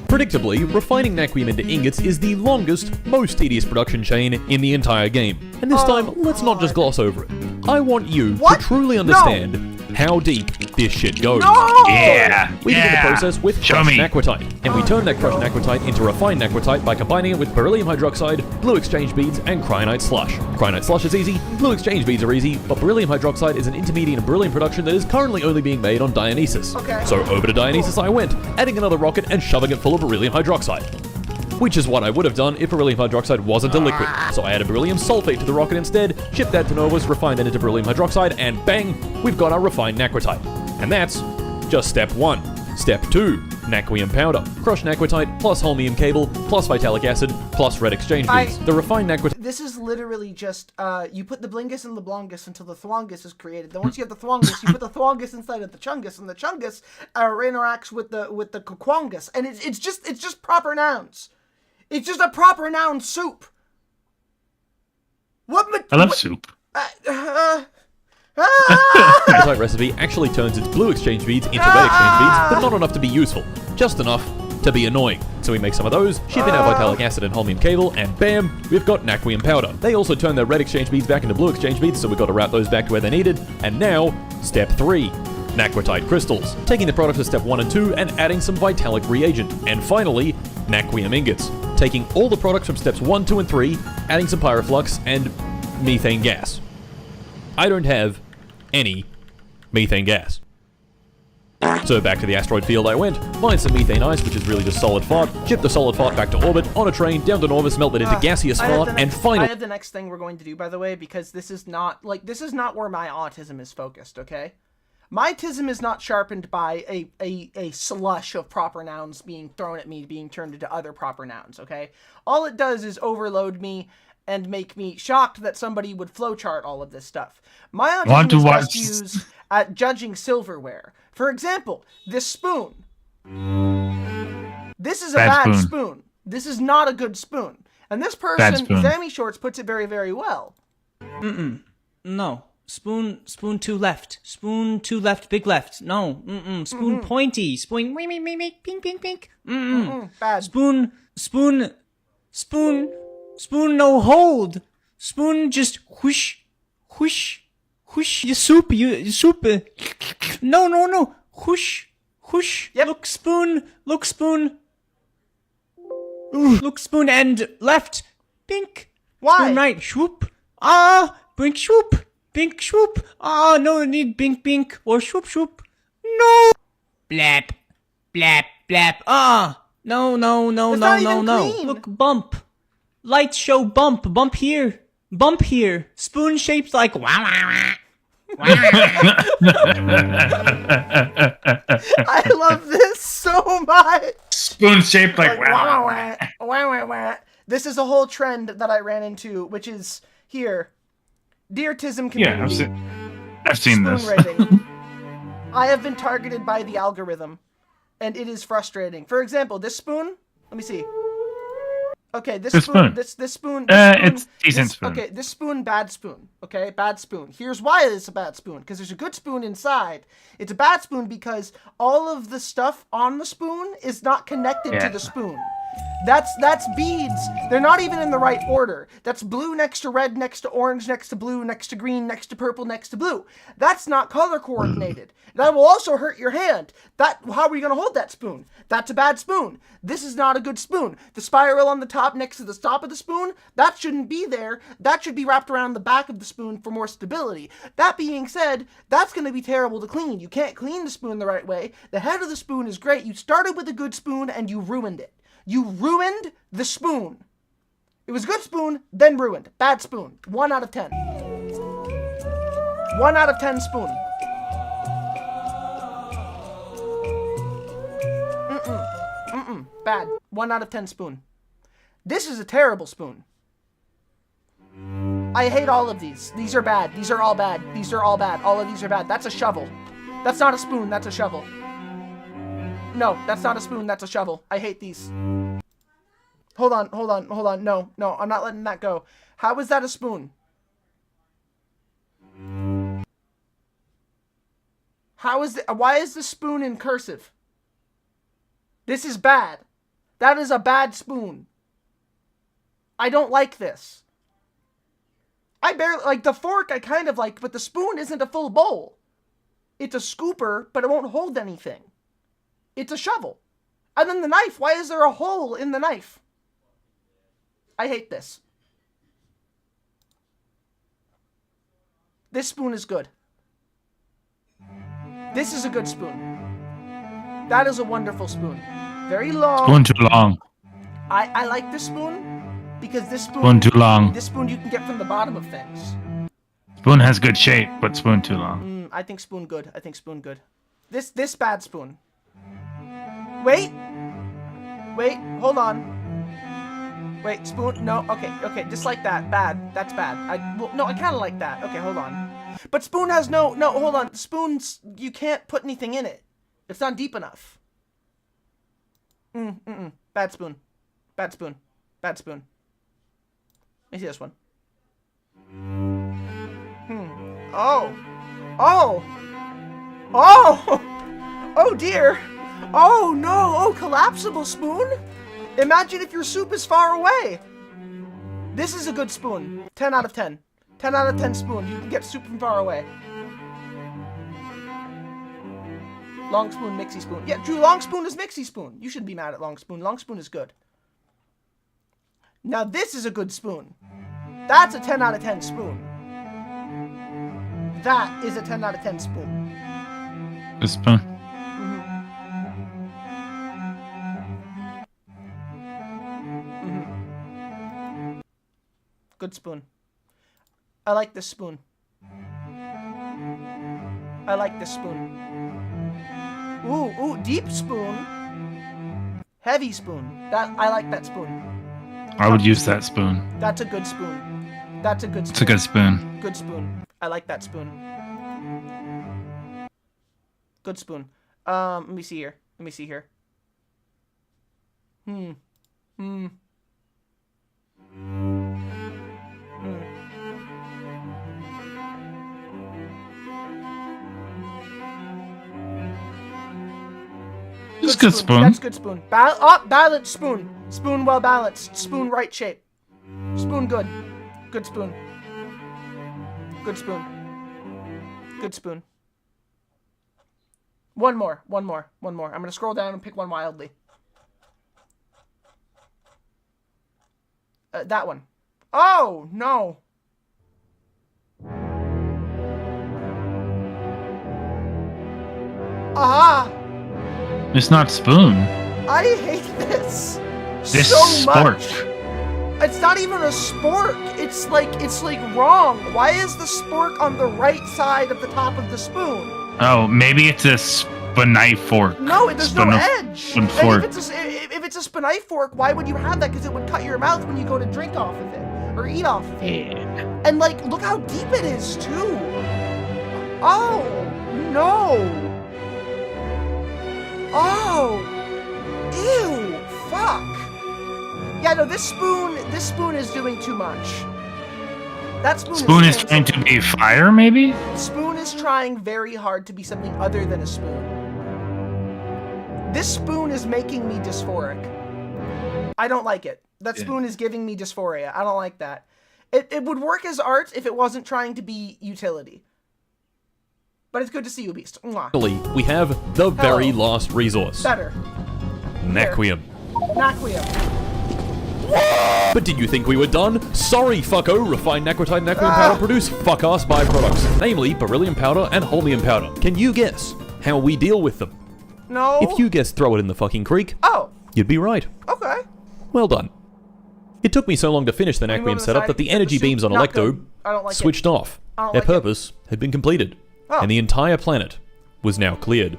Predictably, refining Naquium into ingots is the longest, most tedious production chain in the entire game. And this time, let's not just gloss over it. I want you to truly understand how deep this shit goes. Yeah! We begin the process with crushed Naquitite, and we turn that crushed Naquitite into refined Naquitite by combining it with beryllium hydroxide, blue exchange beads, and cryonite slush. Cryonite slush is easy, blue exchange beads are easy, but beryllium hydroxide is an intermediate in beryllium production that is currently only being made on Dionysus. So over to Dionysus I went, adding another rocket and shoving it full of beryllium hydroxide. Which is what I would have done if beryllium hydroxide wasn't a liquid. So I added beryllium sulfate to the rocket instead, shipped that to Norvis, refined that into beryllium hydroxide, and bang, we've got our refined Naquitite. And that's just step 1. Step 2, Naquium powder. Crushed Naquitite plus holmium cable plus vitalic acid plus red exchange beads. The refined Naquitite... This is literally just, you put the Blingus and the Blongus until the Thwongus is created. Then once you have the Thwongus, you put the Thwongus inside of the Chungus, and the Chungus interacts with the Quongus. And it's just proper nouns. It's just a proper noun soup. I love soup. Naquitite recipe actually turns its blue exchange beads into red exchange beads, but not enough to be useful. Just enough to be annoying. So we make some of those, ship in our vitalic acid and holmium cable, and bam, we've got Naquium powder. They also turn their red exchange beads back into blue exchange beads, so we've got to route those back to where they're needed. And now, step 3. Naquitite crystals, taking the product to step 1 and 2 and adding some vitalic reagent. And finally, Naquium ingots, taking all the products from steps 1, 2, and 3, adding some pyroflux and methane gas. I don't have any methane gas. So back to the asteroid field I went, mined some methane ice, which is really just solid fart, shipped the solid fart back to orbit, on a train, down to Norvis, melted into gaseous fart, and finally— I have the next thing we're going to do, by the way, because this is not where my autism is focused, okay? My autism is not sharpened by a slush of proper nouns being thrown at me, being turned into other proper nouns, okay? All it does is overload me and make me shocked that somebody would flowchart all of this stuff. My autism is best used at judging silverware. For example, this spoon. This is a bad spoon. This is not a good spoon. And this person, Sammy Shorts, puts it very, very well. No. Spoon two left. Spoon two left, big left. No. Spoon pointy. Spoon pink, pink, pink. Bad. Spoon no hold. Spoon just whoosh, whoosh, whoosh. You soup. No. Whoosh, whoosh. Yep. Look spoon. Look spoon and left. Pink. Why? Spoon right. Swoop. Bink swoop. Bink swoop. No need bink or swoop. No. Blap. No. Look, bump. Light show bump. Bump here. Spoon shaped like I love this so much. Spoon shaped like wah. This is a whole trend that I ran into, which is here. Dear Tism community. Yeah, I've seen this. Rating. I have been targeted by the algorithm, and it is frustrating. For example, this spoon. Let me see. Okay, this spoon. This spoon. It's decent spoon. Okay, this spoon, bad spoon. Okay, bad spoon. Here's why it's a bad spoon. Because there's a good spoon inside. It's a bad spoon because all of the stuff on the spoon is not connected to the spoon. That's beads. They're not even in the right order. That's blue next to red, next to orange, next to blue, next to green, next to purple, next to blue. That's not color coordinated. That will also hurt your hand. How are you going to hold that spoon? That's a bad spoon. This is not a good spoon. The spiral on the top next to the top of the spoon, that shouldn't be there. That should be wrapped around the back of the spoon for more stability. That being said, that's going to be terrible to clean. You can't clean the spoon the right way. The head of the spoon is great. You started with a good spoon and you ruined it. You ruined the spoon. It was a good spoon, then ruined. Bad spoon. 1 out of 10. 1 out of 10 spoon. Bad. 1 out of 10 spoon. This is a terrible spoon. I hate all of these. These are bad. These are all bad. These are all bad. All of these are bad. That's a shovel. That's not a spoon. That's a shovel. No, that's not a spoon. That's a shovel. I hate these. Hold on. No, I'm not letting that go. How is that a spoon? Why is the spoon in cursive? This is bad. That is a bad spoon. I don't like this. I barely, like the fork I kind of like, but the spoon isn't a full bowl. It's a scooper, but it won't hold anything. It's a shovel. And then the knife, why is there a hole in the knife? I hate this. This spoon is good. This is a good spoon. That is a wonderful spoon. Very long. Spoon too long. I like this spoon because this Spoon too long. This spoon you can get from the bottom of things. Spoon has good shape, but spoon too long. I think spoon good. This bad spoon. Wait, hold on. Wait, spoon, no, okay, just like that, bad, that's bad. I kind of like that. Okay, hold on. But spoon has no, hold on. Spoons, you can't put anything in it. It's not deep enough. Bad spoon. Let me see this one. Oh dear. Oh no, collapsible spoon? Imagine if your soup is far away. This is a good spoon. 10 out of 10. 10 out of 10 spoon. You can get soup from far away. Long spoon, mixy spoon. Yeah, Drew, long spoon is mixy spoon. You shouldn't be mad at long spoon. Long spoon is good. Now this is a good spoon. That's a 10 out of 10 spoon. That is a 10 out of 10 spoon. This spoon? Good spoon. I like this spoon. I like this spoon. Ooh, deep spoon. Heavy spoon. I like that spoon. I would use that spoon. That's a good spoon. That's a good spoon. It's a good spoon. Good spoon. I like that spoon. Good spoon. Let me see here. Let me see here. It's a good spoon. That's good spoon. Balanced spoon. Spoon well balanced. Spoon right shape. Spoon good. Good spoon. Good spoon. Good spoon. One more. I'm gonna scroll down and pick one wildly. That one. Oh, no. Aha! It's not spoon. I hate this This so spork. much. It's not even a spork. It's like wrong. Why is the spork on the right side of the top of the spoon? Oh, maybe it's a knife fork. No, there's no edge. And Fork. if it's a knife fork, why would you have that? Because it would cut your mouth when you go to drink off of it or eat off of it. Yeah. And like, look how deep it is too. Oh no. Oh, ew, fuck. Yeah, no, this spoon is doing too much. That spoon is trying to be fire, maybe? Spoon is trying very hard to be something other than a spoon. This spoon is making me dysphoric. I don't like it. That spoon is giving me dysphoria. I don't like that. It would work as art if it wasn't trying to be utility. But it's good to see you, Beast. Mwah. We have the very last resource. Better. Naquium. Naquium. But did you think we were done? Sorry, fucko. Refined naquitite and naquium powder produce fuck-ass byproducts, namely beryllium powder and holmium powder. Can you guess how we deal with them? No. If you guessed throw it in the fucking creek, you'd be right. Okay. Well done. It took me so long to finish the naquium setup that the energy beams on Electo switched off. Their purpose had been completed, and the entire planet was now cleared.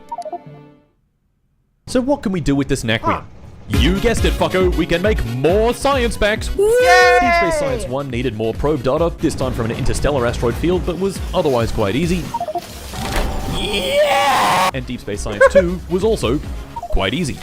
So what can we do with this naquium? You guessed it, fucko, we can make more science packs! Deep Space Science 1 needed more probe data, this time from an interstellar asteroid field, but was otherwise quite easy. Yeah! And Deep Space Science 2 was also quite easy.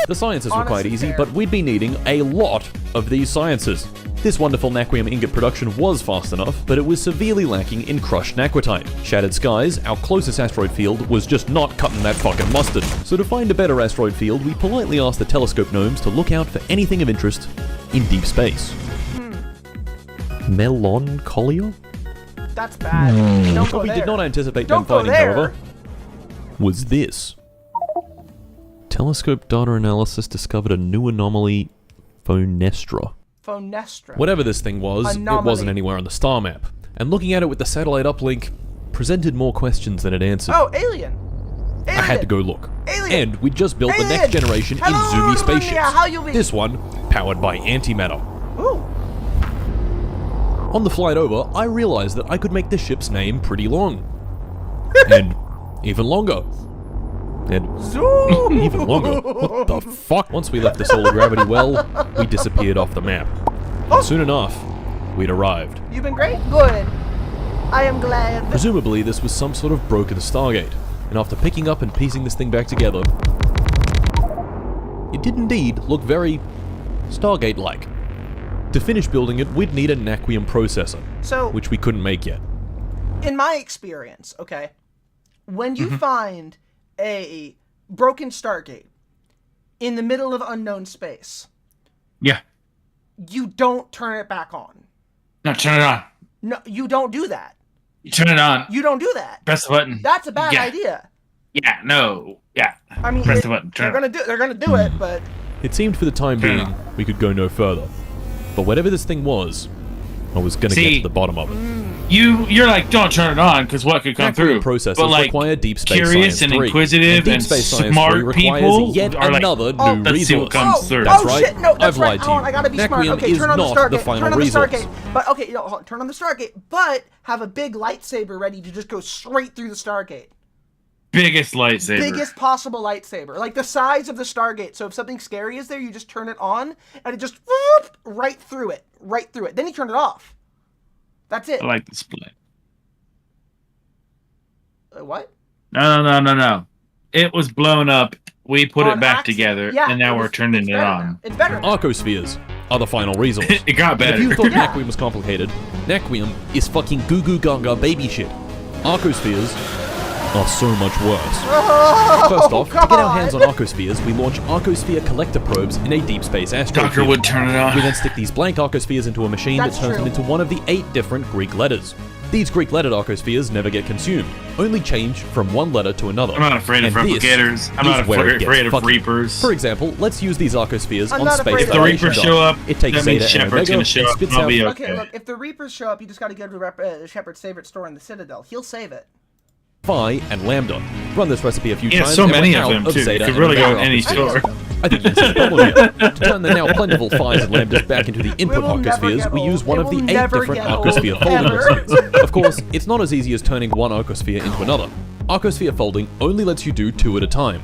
The sciences were quite easy, but we'd be needing a lot of these sciences. This wonderful naquium ingot production was fast enough, but it was severely lacking in crushed naquitite. Shattered Skies, our closest asteroid field, was just not cutting that fucking mustard. So to find a better asteroid field, we politely asked the telescope gnomes to look out for anything of interest in deep space. Melancholia? That's bad. Don't go What we there. did not anticipate Don't them go finding, there. however, was this. Telescope data analysis discovered a new anomaly, Phonestra. Phonestra. Whatever this thing was, it wasn't anywhere on the star map. And looking at it with the satellite uplink presented more questions than it answered. Oh, alien. I had to go look. Alien. And we just built the next generation Hello, in Zoomy spaceships. yeah, how you be? This one, powered by antimatter. Ooh. On the flight over, I realized that I could make the ship's name pretty long. And even longer. And even longer. What the fuck? Once we left the solar gravity well, we disappeared off the map. And soon enough, we'd arrived. You've been great? Good. I am glad. Presumably, this was some sort of broken Stargate. And after picking up and piecing this thing back together, it did indeed look very Stargate-like. To finish building it, we'd need a naquium processor, which we couldn't make yet. In my experience, okay, when you find a broken Stargate in the middle of unknown space, you don't turn it back on. No, turn it on. No, you don't do that. You turn it on. You don't do that. Press the button. That's a bad idea. Yeah, no. Yeah. I mean, press the button. Turn they're gonna do it, but It seemed for the time being we could go no further. But whatever this thing was, I was gonna get to the bottom of it. you're like, don't turn it on because what could come through? Processors but like, require Deep Space curious Science and 3. inquisitive Deep and Space Science 3 smart requires people yet are like, another new let's resource. see what comes through. That's right. Shit, no, that's I've right. lied to you. I gotta be smart. Nequium Okay, is turn on the not Stargate. the final Turn on the resource. Stargate. But okay, turn on the Stargate, but have a big lightsaber ready to just go straight through the Stargate. Biggest lightsaber. Biggest possible lightsaber, like the size of the Stargate. So if something scary is there, you just turn it on, and it just whoop, right through it. Then you turn it off. That's it. I like the split. What? No. It was blown up. We put it back accident. together, Yeah, and now we're turning it on. It's better. Arcospheres are the final resource. It got better. If you thought Nequium was complicated, Nequium is fucking goo goo gaga baby shit. Arcospheres are so much worse. First off, to get our hands on Arcospheres, we launch Arcosphere collector probes in a deep space astrofield. Doctor would turn it on. We then stick these blank Arcospheres into a machine that turns them into one of the 8 different Greek letters. These Greek-lettered Arcospheres never get consumed, only change from one letter to another. I'm not afraid of replicators. I'm not afraid of Reapers. For example, let's use these Arcospheres on Space If the Reapers show up, it takes that means Zeta and Shepard's Omega gonna show and up. spits I'll out... be Okay, look, if the Reapers show up, you just gotta go to Shepard's favorite store in the Citadel. He'll save it. Phi and Lambda. Run this recipe a few Yeah, times. so and many we're of out them, too. Zeta You could and really go Omega in any Arcospheres. store. I think that's the problem here. To turn the now plentiful Phis and Lambdas back into the input Arcospheres, we use one of the 8 different Arcosphere folding recipes. Of course, it's not as easy as turning one Arcosphere into another. Arcosphere folding only lets you do 2 at a time.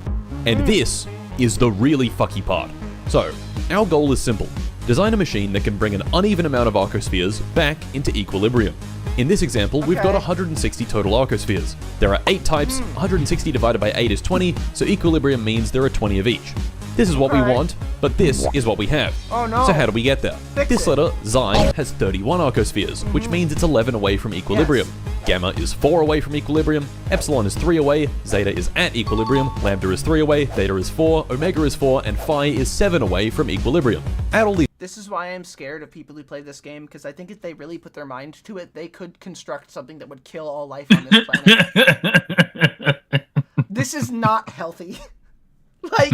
And this is the really fucky part. So, our goal is simple. Design a machine that can bring an uneven amount of Arcospheres back into equilibrium. In this example, we've got 160 total Arcospheres. There are 8 types, 160 divided by 8 is 20, so equilibrium means there are 20 of each. This is what we want, but this is what we have. Oh no. So how do we get there? This letter, Xi, has 31 Arcospheres, which means it's 11 away from equilibrium. Gamma is 4 away from equilibrium, Epsilon is 3 away, Zeta is at equilibrium, Lambda is 3 away, Theta is 4, Omega is 4, and Phi is 7 away from equilibrium. Add all these. This is why I'm scared of people who play this game, because I think if they really put their mind to it, they could construct something that would kill all life on this planet. This is not healthy. Like,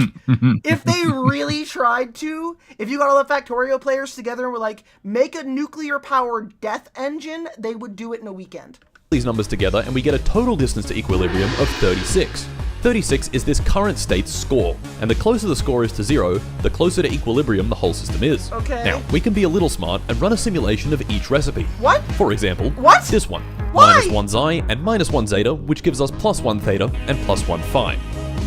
if they really tried to, if you got all the Factorio players together and were like, make a nuclear-powered death engine, they would do it in a weekend. These numbers together and we get a total distance to equilibrium of 36. 36 is this current state's score, and the closer the score is to 0, the closer to equilibrium the whole system is. Okay. Now, we can be a little smart and run a simulation of each recipe. What? For example, this one. Why? -1 Xi and -1 Zeta, which gives us +1 Theta and +1 Phi.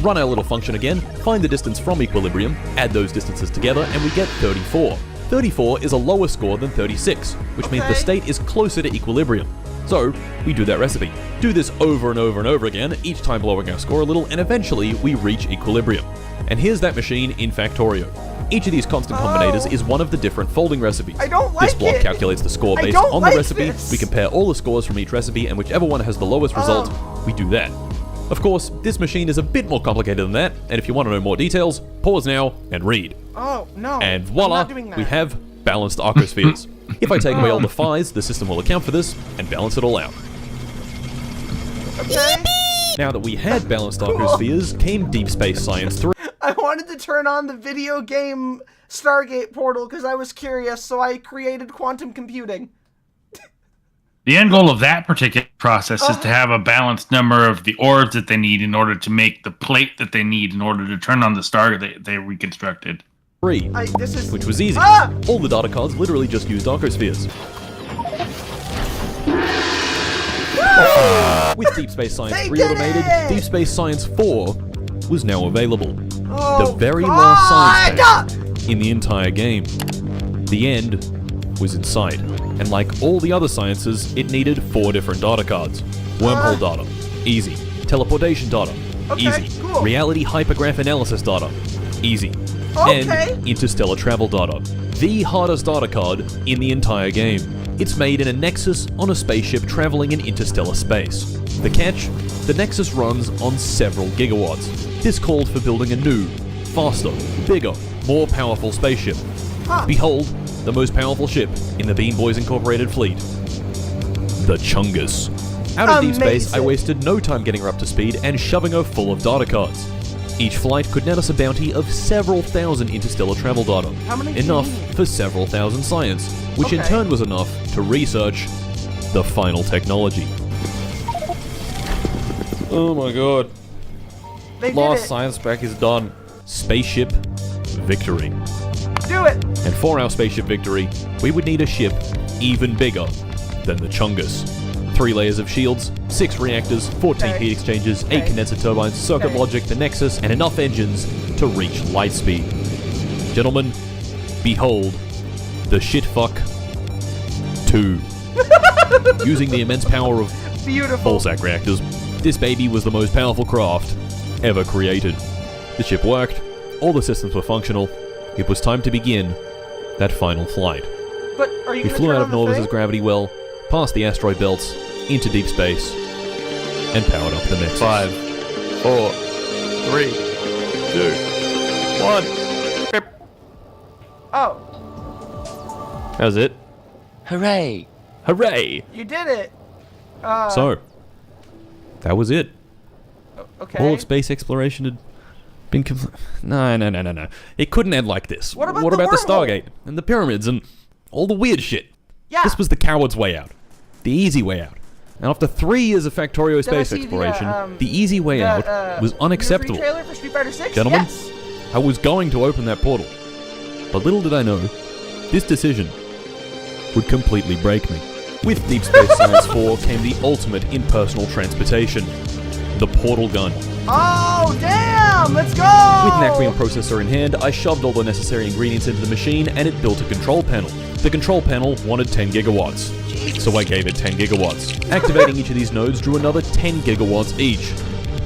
Run our little function again, find the distance from equilibrium, add those distances together, and we get 34. 34 is a lower score than 36, which means the state is closer to equilibrium. So, we do that recipe. Do this over and over and over again, each time lowering our score a little, and eventually we reach equilibrium. And here's that machine in Factorio. Each of these constant combinators is one of the different folding recipes. I don't like This block it. calculates the score I based don't on like the recipe. this. We compare all the scores from each recipe, and whichever one has the lowest result, we do that. Of course, this machine is a bit more complicated than that, and if you want to know more details, pause now and read. Oh, no. And voila, I'm not doing that. we have balanced Arcospheres. If I take away all the Phis, the system will account for this and balance it all out. Okay. Now that we had balanced Arcospheres, came Deep Space Science 3. I wanted to turn on the video game Stargate portal because I was curious, so I created quantum computing. The end goal of that particular process is to have a balanced number of the orbs that they need in order to make the plate that they need in order to turn on the star they reconstructed. 3, which was easy. All the data cards literally just used Arcospheres. With Deep Space Science 3 automated, Deep Space Science 4 was now available. The very last science test in the entire game. The end was in sight, and like all the other sciences, it needed 4 different data cards. Wormhole data, easy. Teleportation data, easy. Reality hypergraph analysis data, easy. And interstellar travel data, the hardest data card in the entire game. It's made in a Nexus on a spaceship traveling in interstellar space. The catch? The Nexus runs on several gigawatts. This called for building a new, faster, bigger, more powerful spaceship. Behold, the most powerful ship in the Bean Boys Incorporated fleet. The Chungus. Out of deep space, I wasted no time getting her up to speed and shoving her full of data cards. Each flight could net us a bounty of several thousand interstellar travel data. How many enough for several thousand science, which in turn was enough to research the final technology. Oh my god. Last science spec is done. Spaceship Victory. Do it! And for our Spaceship Victory, we would need a ship even bigger than the Chungus. 3 layers of shields, 6 reactors, 14 heat exchangers, 8 condenser turbines, circuit logic, the Nexus, and enough engines to reach light speed. Gentlemen, behold the Shitfuck 2. Using the immense power of ballsack reactors, this baby was the most powerful craft ever created. The ship worked, all the systems were functional, it was time to begin that final flight. But are you We flew out of Norvis's gravity well, past the asteroid belts, into deep space, and powered up the Nexus. 5, 4, 3, 2, 1. Rip. Oh. How's it? Hooray! Hooray! You did it! So, that was it. Okay. All of space exploration had been No. It couldn't end like this. What about the wormhole? Stargate, and the pyramids, and all the weird shit? Yeah. This was the coward's way out. The easy way out. And after 3 years of Factorio space exploration, the easy way out was unacceptable. Trailer for Street Fighter 6? Gentlemen, yes. I was going to open that portal. But little did I know, this decision would completely break me. With Deep Space Science 4 came the ultimate impersonal transportation, the portal gun. Oh, damn! Let's go! With an Aquion processor in hand, I shoved all the necessary ingredients into the machine and it built a control panel. The control panel wanted 10 gigawatts, so I gave it 10 gigawatts. Activating each of these nodes drew another 10 gigawatts each,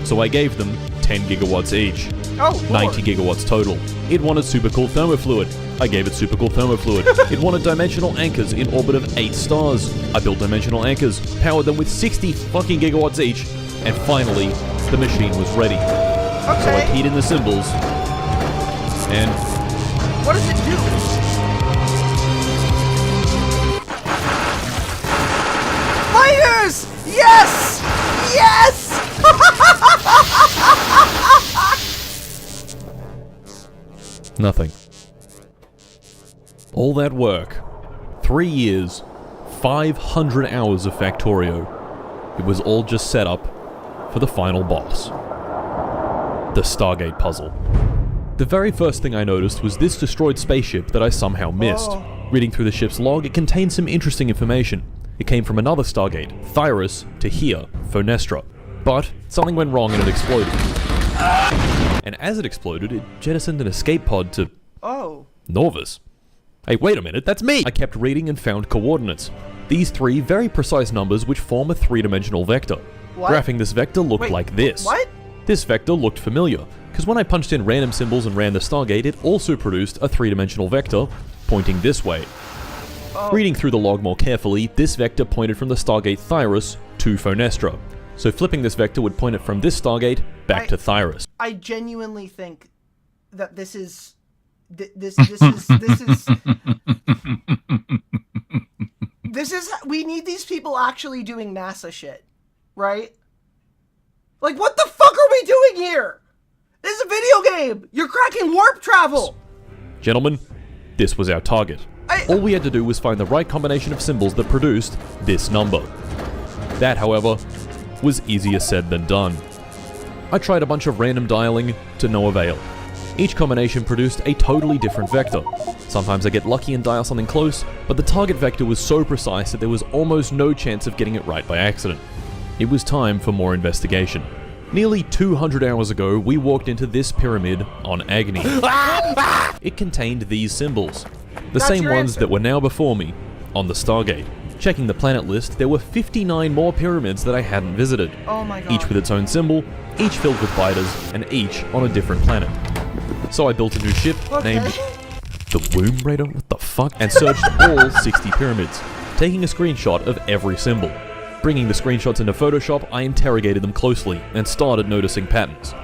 so I gave them 10 gigawatts each. Oh, 90 gigawatts total. It wanted supercooled thermofluid. I gave it supercooled thermofluid. It wanted dimensional anchors in orbit of 8 stars. I built dimensional anchors, powered them with 60 fucking gigawatts each, and finally, the machine was ready. Okay. So I keyed in the symbols, and... What does it do? Fighters! Yes! Yes! Nothing. All that work, 3 years, 500 hours of Factorio, it was all just set up for the final boss. The Stargate puzzle. The very first thing I noticed was this destroyed spaceship that I somehow missed. Reading through the ship's log, it contained some interesting information. It came from another Stargate, Thyrus, to here, Phonestra. But something went wrong and it exploded. And as it exploded, it jettisoned an escape pod to... Norvis. Hey, wait a minute, that's me! I kept reading and found coordinates. These 3 very precise numbers which form a 3-dimensional vector. What? Graphing this vector looked like this. What? This vector looked familiar, because when I punched in random symbols and ran the Stargate, it also produced a 3-dimensional vector pointing this way. Reading through the log more carefully, this vector pointed from the Stargate Thyrus to Phonestra. So flipping this vector would point it from this Stargate back to Thyrus. I genuinely think that this is... we need these people actually doing NASA shit, right? Like, what the fuck are we doing here? This is a video game! You're cracking warp travel! Gentlemen, this was our target. All we had to do was find the right combination of symbols that produced this number. That, however, was easier said than done. I tried a bunch of random dialing to no avail. Each combination produced a totally different vector. Sometimes I get lucky and dial something close, but the target vector was so precise that there was almost no chance of getting it right by accident. It was time for more investigation. Nearly 200 hours ago, we walked into this pyramid on Agni. It contained these symbols, the same ones that were now before me on the Stargate. Checking the planet list, there were 59 more pyramids that I hadn't visited. Oh my god. Each with its own symbol, each filled with biters, and each on a different planet. So I built a new ship named the Womb Raider, what the fuck, and searched all 60 pyramids, taking a screenshot of every symbol. Bringing the screenshots into Photoshop, I interrogated them closely and started noticing patterns.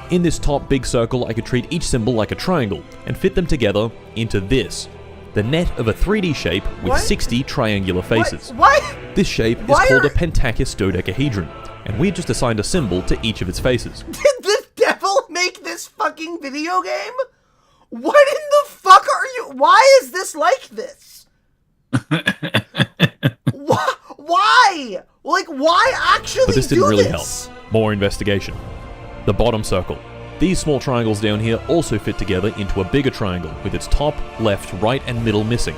In this top big circle, I could treat each symbol like a triangle and fit them together into this, the net of a 3D shape with 60 triangular faces. What? This shape is called a pentachus dodecahedron, and we had just assigned a symbol to each of its faces. Did the devil make this fucking video game? What in the fuck are you? Why is this like this? Why why? Like, why actually But this didn't do really this? help. More investigation. The bottom circle. These small triangles down here also fit together into a bigger triangle with its top, left, right, and middle missing.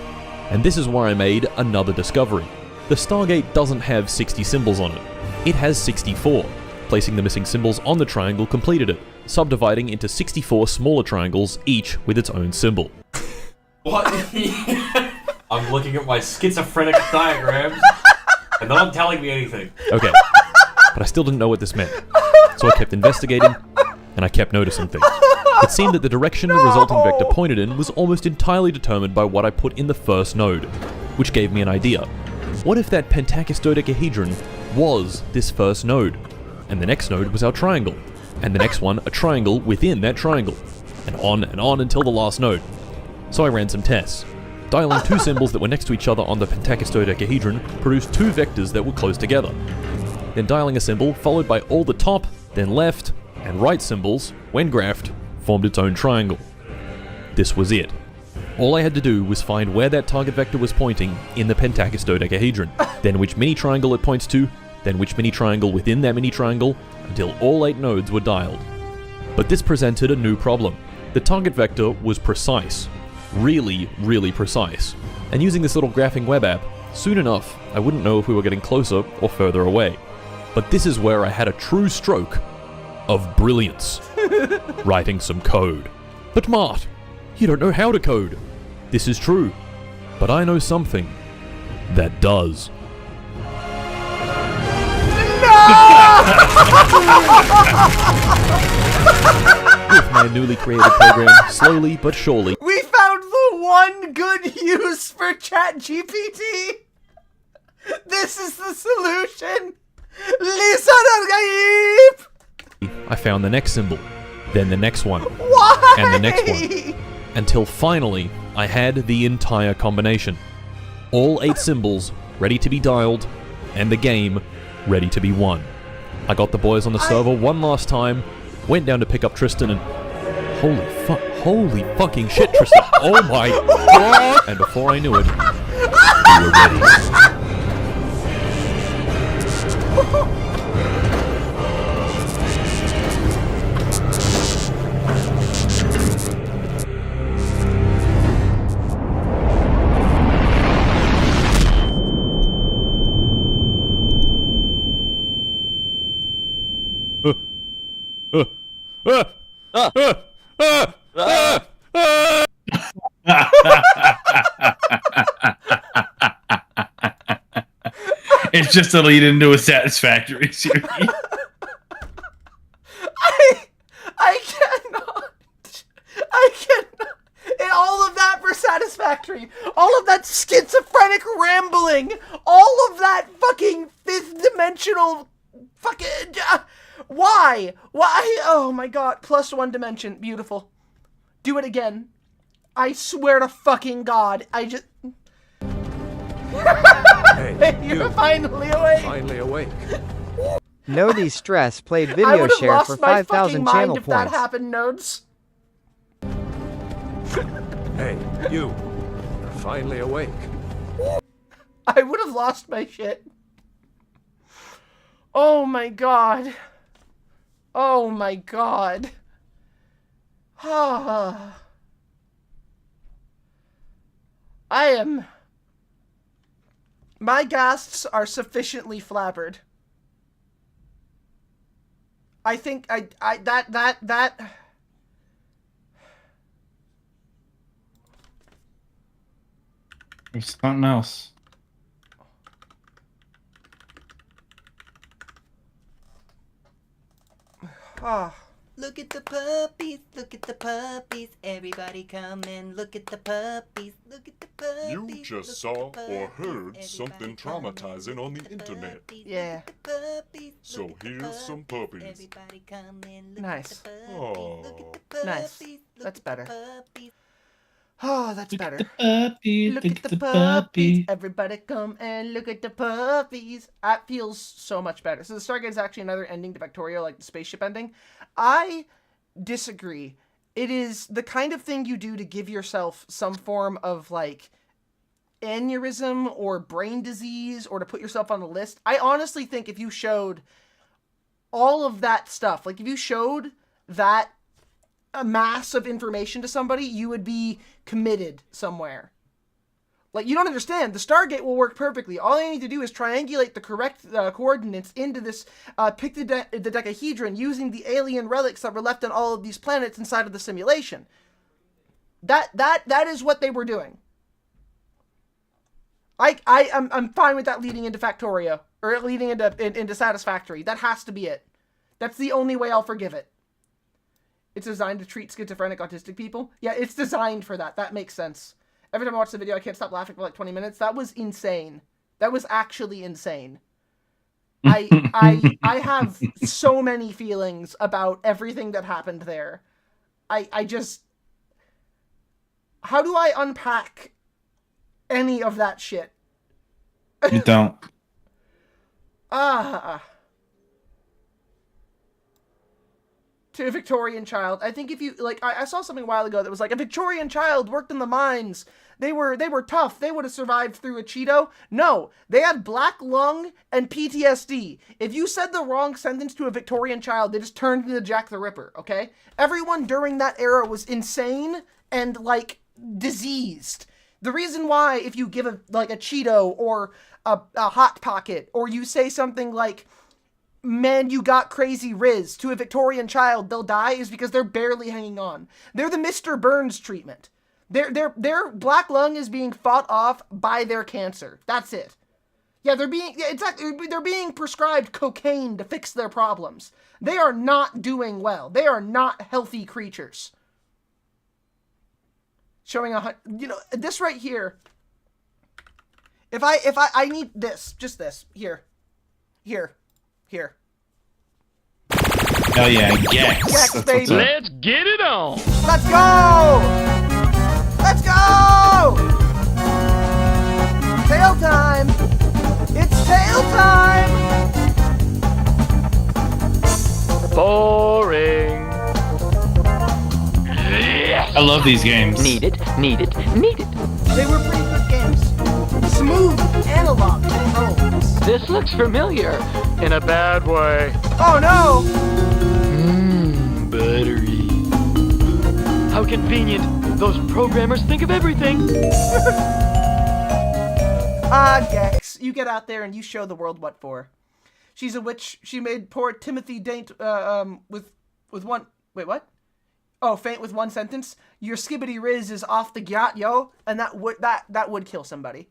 And this is where I made another discovery. The Stargate doesn't have 60 symbols on it. It has 64. Placing the missing symbols on the triangle completed it, subdividing into 64 smaller triangles, each with its own symbol. What? I'm looking at my schizophrenic diagrams, and no one's telling me anything. Okay, but I still didn't know what this meant. So I kept investigating, and I kept noticing things. It seemed that the direction the resulting vector pointed in was almost entirely determined by what I put in the first node, which gave me an idea. What if that pentakistodecahedron was this first node, and the next node was our triangle, and the next one a triangle within that triangle, and on until the last node. So I ran some tests. Dialing two symbols that were next to each other on the pentakistodecahedron produced two vectors that were close together. Then dialing a symbol followed by all the top, then left, and right symbols, when graphed, formed its own triangle. This was it. All I had to do was find where that target vector was pointing in the pentakistodecahedron, then which mini triangle it points to, then which mini triangle within that mini triangle, until all 8 nodes were dialed. But this presented a new problem. The target vector was precise. Really, really precise. And using this little graphing web app, soon enough, I wouldn't know if we were getting closer or further away. But this is where I had a true stroke of brilliance. Writing some code. But Mart, you don't know how to code. This is true. But I know something that does. With my newly created program, slowly but surely, We found the one good use for ChatGPT. This is the solution. Listen, I found the next symbol, then the next one, why? and the next one, until finally I had the entire combination. All 8 symbols ready to be dialed, and the game ready to be won. I got the boys on the server one last time, went down to pick up Tristan, and holy fucking shit, Tristan! Oh my god! And before I knew it, we were ready. It's just a lead into a satisfactory series. I cannot. And all of that for satisfactory. All of that schizophrenic rambling. All of that fucking 5th dimensional fucking... why? Why? Oh my god. +1 dimension. Beautiful. Do it again. I swear to fucking god. I just... Hey, You're finally awake. Finally awake. No distress played I video would have share lost for my 5,000 fucking mind channel if that points. happened, Nodes. Hey, you. You're finally awake. I would have lost my shit. Oh my god. Oh my god. I am... My ghasts are sufficiently flabbered. I think that... There's something else. Ah. Look at the puppies, everybody come and look at the puppies, You just saw or heard something traumatizing on the internet. Yeah. So here's some puppies. Nice. Oh. Nice. That's better. Oh, that's better. Look Look at the puppies. Everybody come and look at the puppies. That feels so much better. So the Stargate is actually another ending to Victoria, like the spaceship ending. I disagree. It is the kind of thing you do to give yourself some form of, like, aneurysm or brain disease or to put yourself on a list. I honestly think if you showed all of that stuff, like if you showed that a mass of information to somebody, you would be committed somewhere. Like, you don't understand. The Stargate will work perfectly. All I need to do is triangulate the correct coordinates into this pick the dodecahedron using the alien relics that were left on all of these planets inside of the simulation. That is what they were doing. I'm fine with that leading into Factorio, or leading into Satisfactory. That has to be it. That's the only way I'll forgive it. It's designed to treat schizophrenic autistic people. Yeah, it's designed for that. That makes sense. Every time I watch the video, I can't stop laughing for like 20 minutes. That was insane. That was actually insane. I have so many feelings about everything that happened there. I just... How do I unpack any of that shit? You don't. To a Victorian child. I think if you, like, I saw something a while ago that was like, a Victorian child worked in the mines. They were tough. They would have survived through a Cheeto. No, they had black lung and PTSD. If you said the wrong sentence to a Victorian child, they just turned into Jack the Ripper, okay? Everyone during that era was insane and, like, diseased. The reason why, if you give a Cheeto or a Hot Pocket, or you say something like, man, you got crazy Riz, to a Victorian child, they'll die, is because they're barely hanging on. They're the Mr. Burns treatment. Their black lung is being fought off by their cancer. That's it. Yeah, they're being prescribed cocaine to fix their problems. They are not doing well. They are not healthy creatures. Showing this right here. If I need this, just this, here. Oh yeah, Gex. Baby. Let's get it on. Let's go! Let's go! Tail time! It's tail time! Boring. I love these games. Need it. They were pretty good games. Smooth analog controls. This looks familiar. In a bad way. Oh no! Buttery. How convenient. Those programmers think of everything. Gex, you get out there and you show the world what for. She's a witch. She made poor Timothy Daint with one. Wait, what? Oh, faint with one sentence. Your skibbity riz is off the gyat, yo, and that would kill somebody.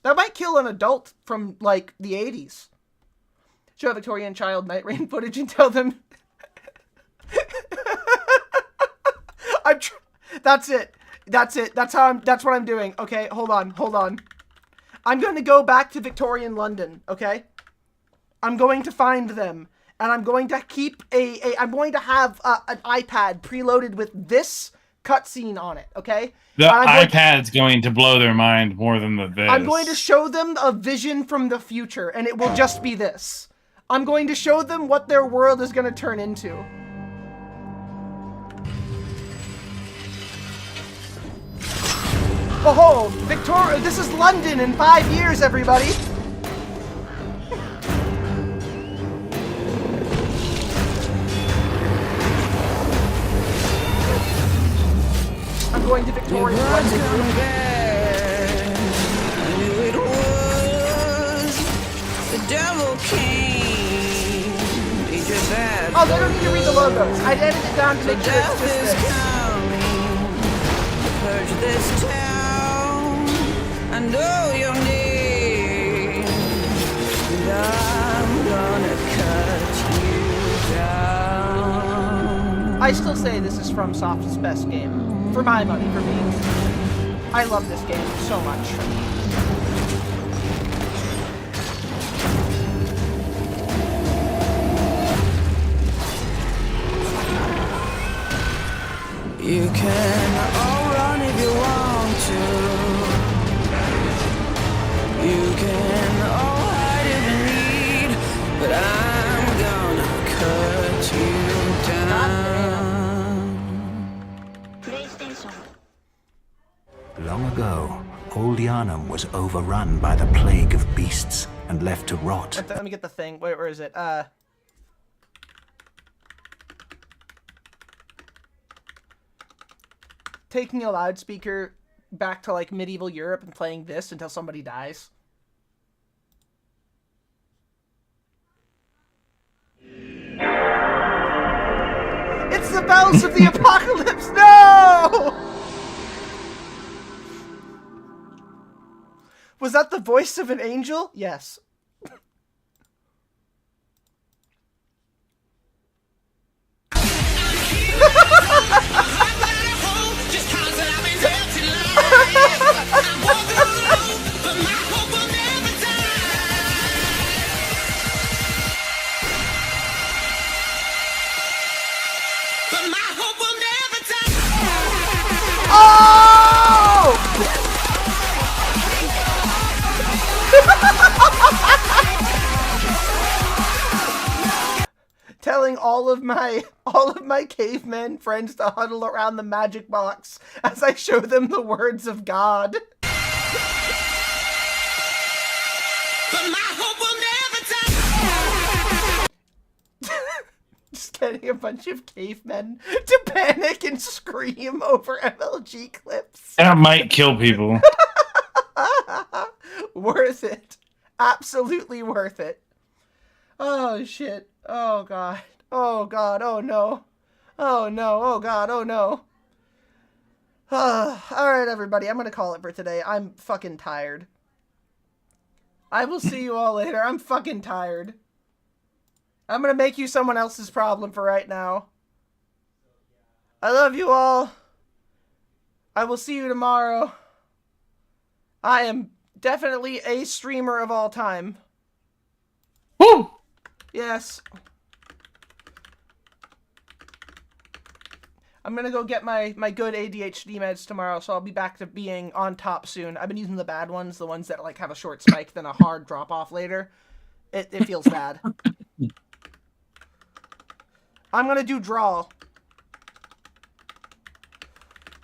That might kill an adult from like the 80s. Show a Victorian child Night Rain footage and tell them. That's it. That's what I'm doing. Okay, hold on. I'm going to go back to Victorian London, okay? I'm going to find them, and I'm going to keep I'm going to have an iPad preloaded with this cutscene on it, okay? The iPad's going to blow their mind more than this. I'm going to show them a vision from the future, and it will just be this. I'm going to show them what their world is going to turn into. Behold, Victoria, this is London in 5 years, everybody. I'm going to Victorian London. I knew it was the devil came. Oh, they don't need to read the logos. I edited it down to make sure it's just this. Purge this town. I know your name. And I'm gonna cut you down. I still say this is FromSoft's best game. For my money, for me. I love this game so much. You can all run if you want to. You can all hide if you need, but I'm gonna cut you down. Long ago, All Yharnam was overrun by the plague of beasts and left to rot. Let me get the thing. Wait, where is it? Taking a loudspeaker back to like medieval Europe and playing this until somebody dies. It's the bells of the apocalypse! No! Was that the voice of an angel? Yes. Telling all of my caveman friends to huddle around the magic box as I show them the words of God. Just getting a bunch of cavemen to panic and scream over MLG clips. That might kill people. Worth it. Absolutely worth it. Oh shit. Oh god. Oh god. Oh no. Oh no. Oh god. Oh no. Alright everybody, I'm gonna call it for today. I'm fucking tired. I will see you all later. I'm fucking tired. I'm gonna make you someone else's problem for right now. I love you all. I will see you tomorrow. I am definitely a streamer of all time. Woo! Yes. I'm gonna go get my good ADHD meds tomorrow, so I'll be back to being on top soon. I've been using the bad ones, the ones that like have a short spike, then a hard drop off later. It feels bad. I'm gonna do draw.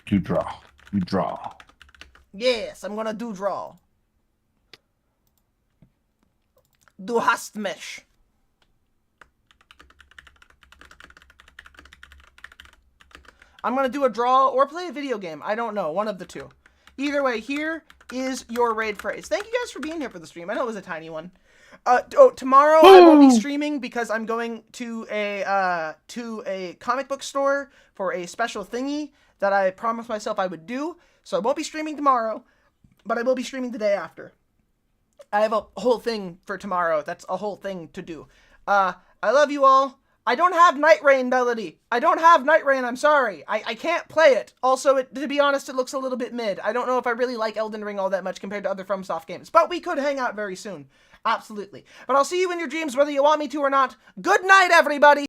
You draw. You draw. Yes, I'm gonna do draw. Du hast mich. I'm gonna do a draw or play a video game. I don't know. One of the two. Either way, here is your raid phrase. Thank you guys for being here for the stream. I know it was a tiny one. Tomorrow I won't be streaming because I'm going to a comic book store for a special thingy that I promised myself I would do. So I won't be streaming tomorrow, but I will be streaming the day after. I have a whole thing for tomorrow. That's a whole thing to do. I love you all. I don't have Night Rain melody. I don't have Night Rain. I'm sorry. I can't play it. Also, to be honest, it looks a little bit mid. I don't know if I really like Elden Ring all that much compared to other FromSoft games. But we could hang out very soon. Absolutely. But I'll see you in your dreams whether you want me to or not. Good night, everybody.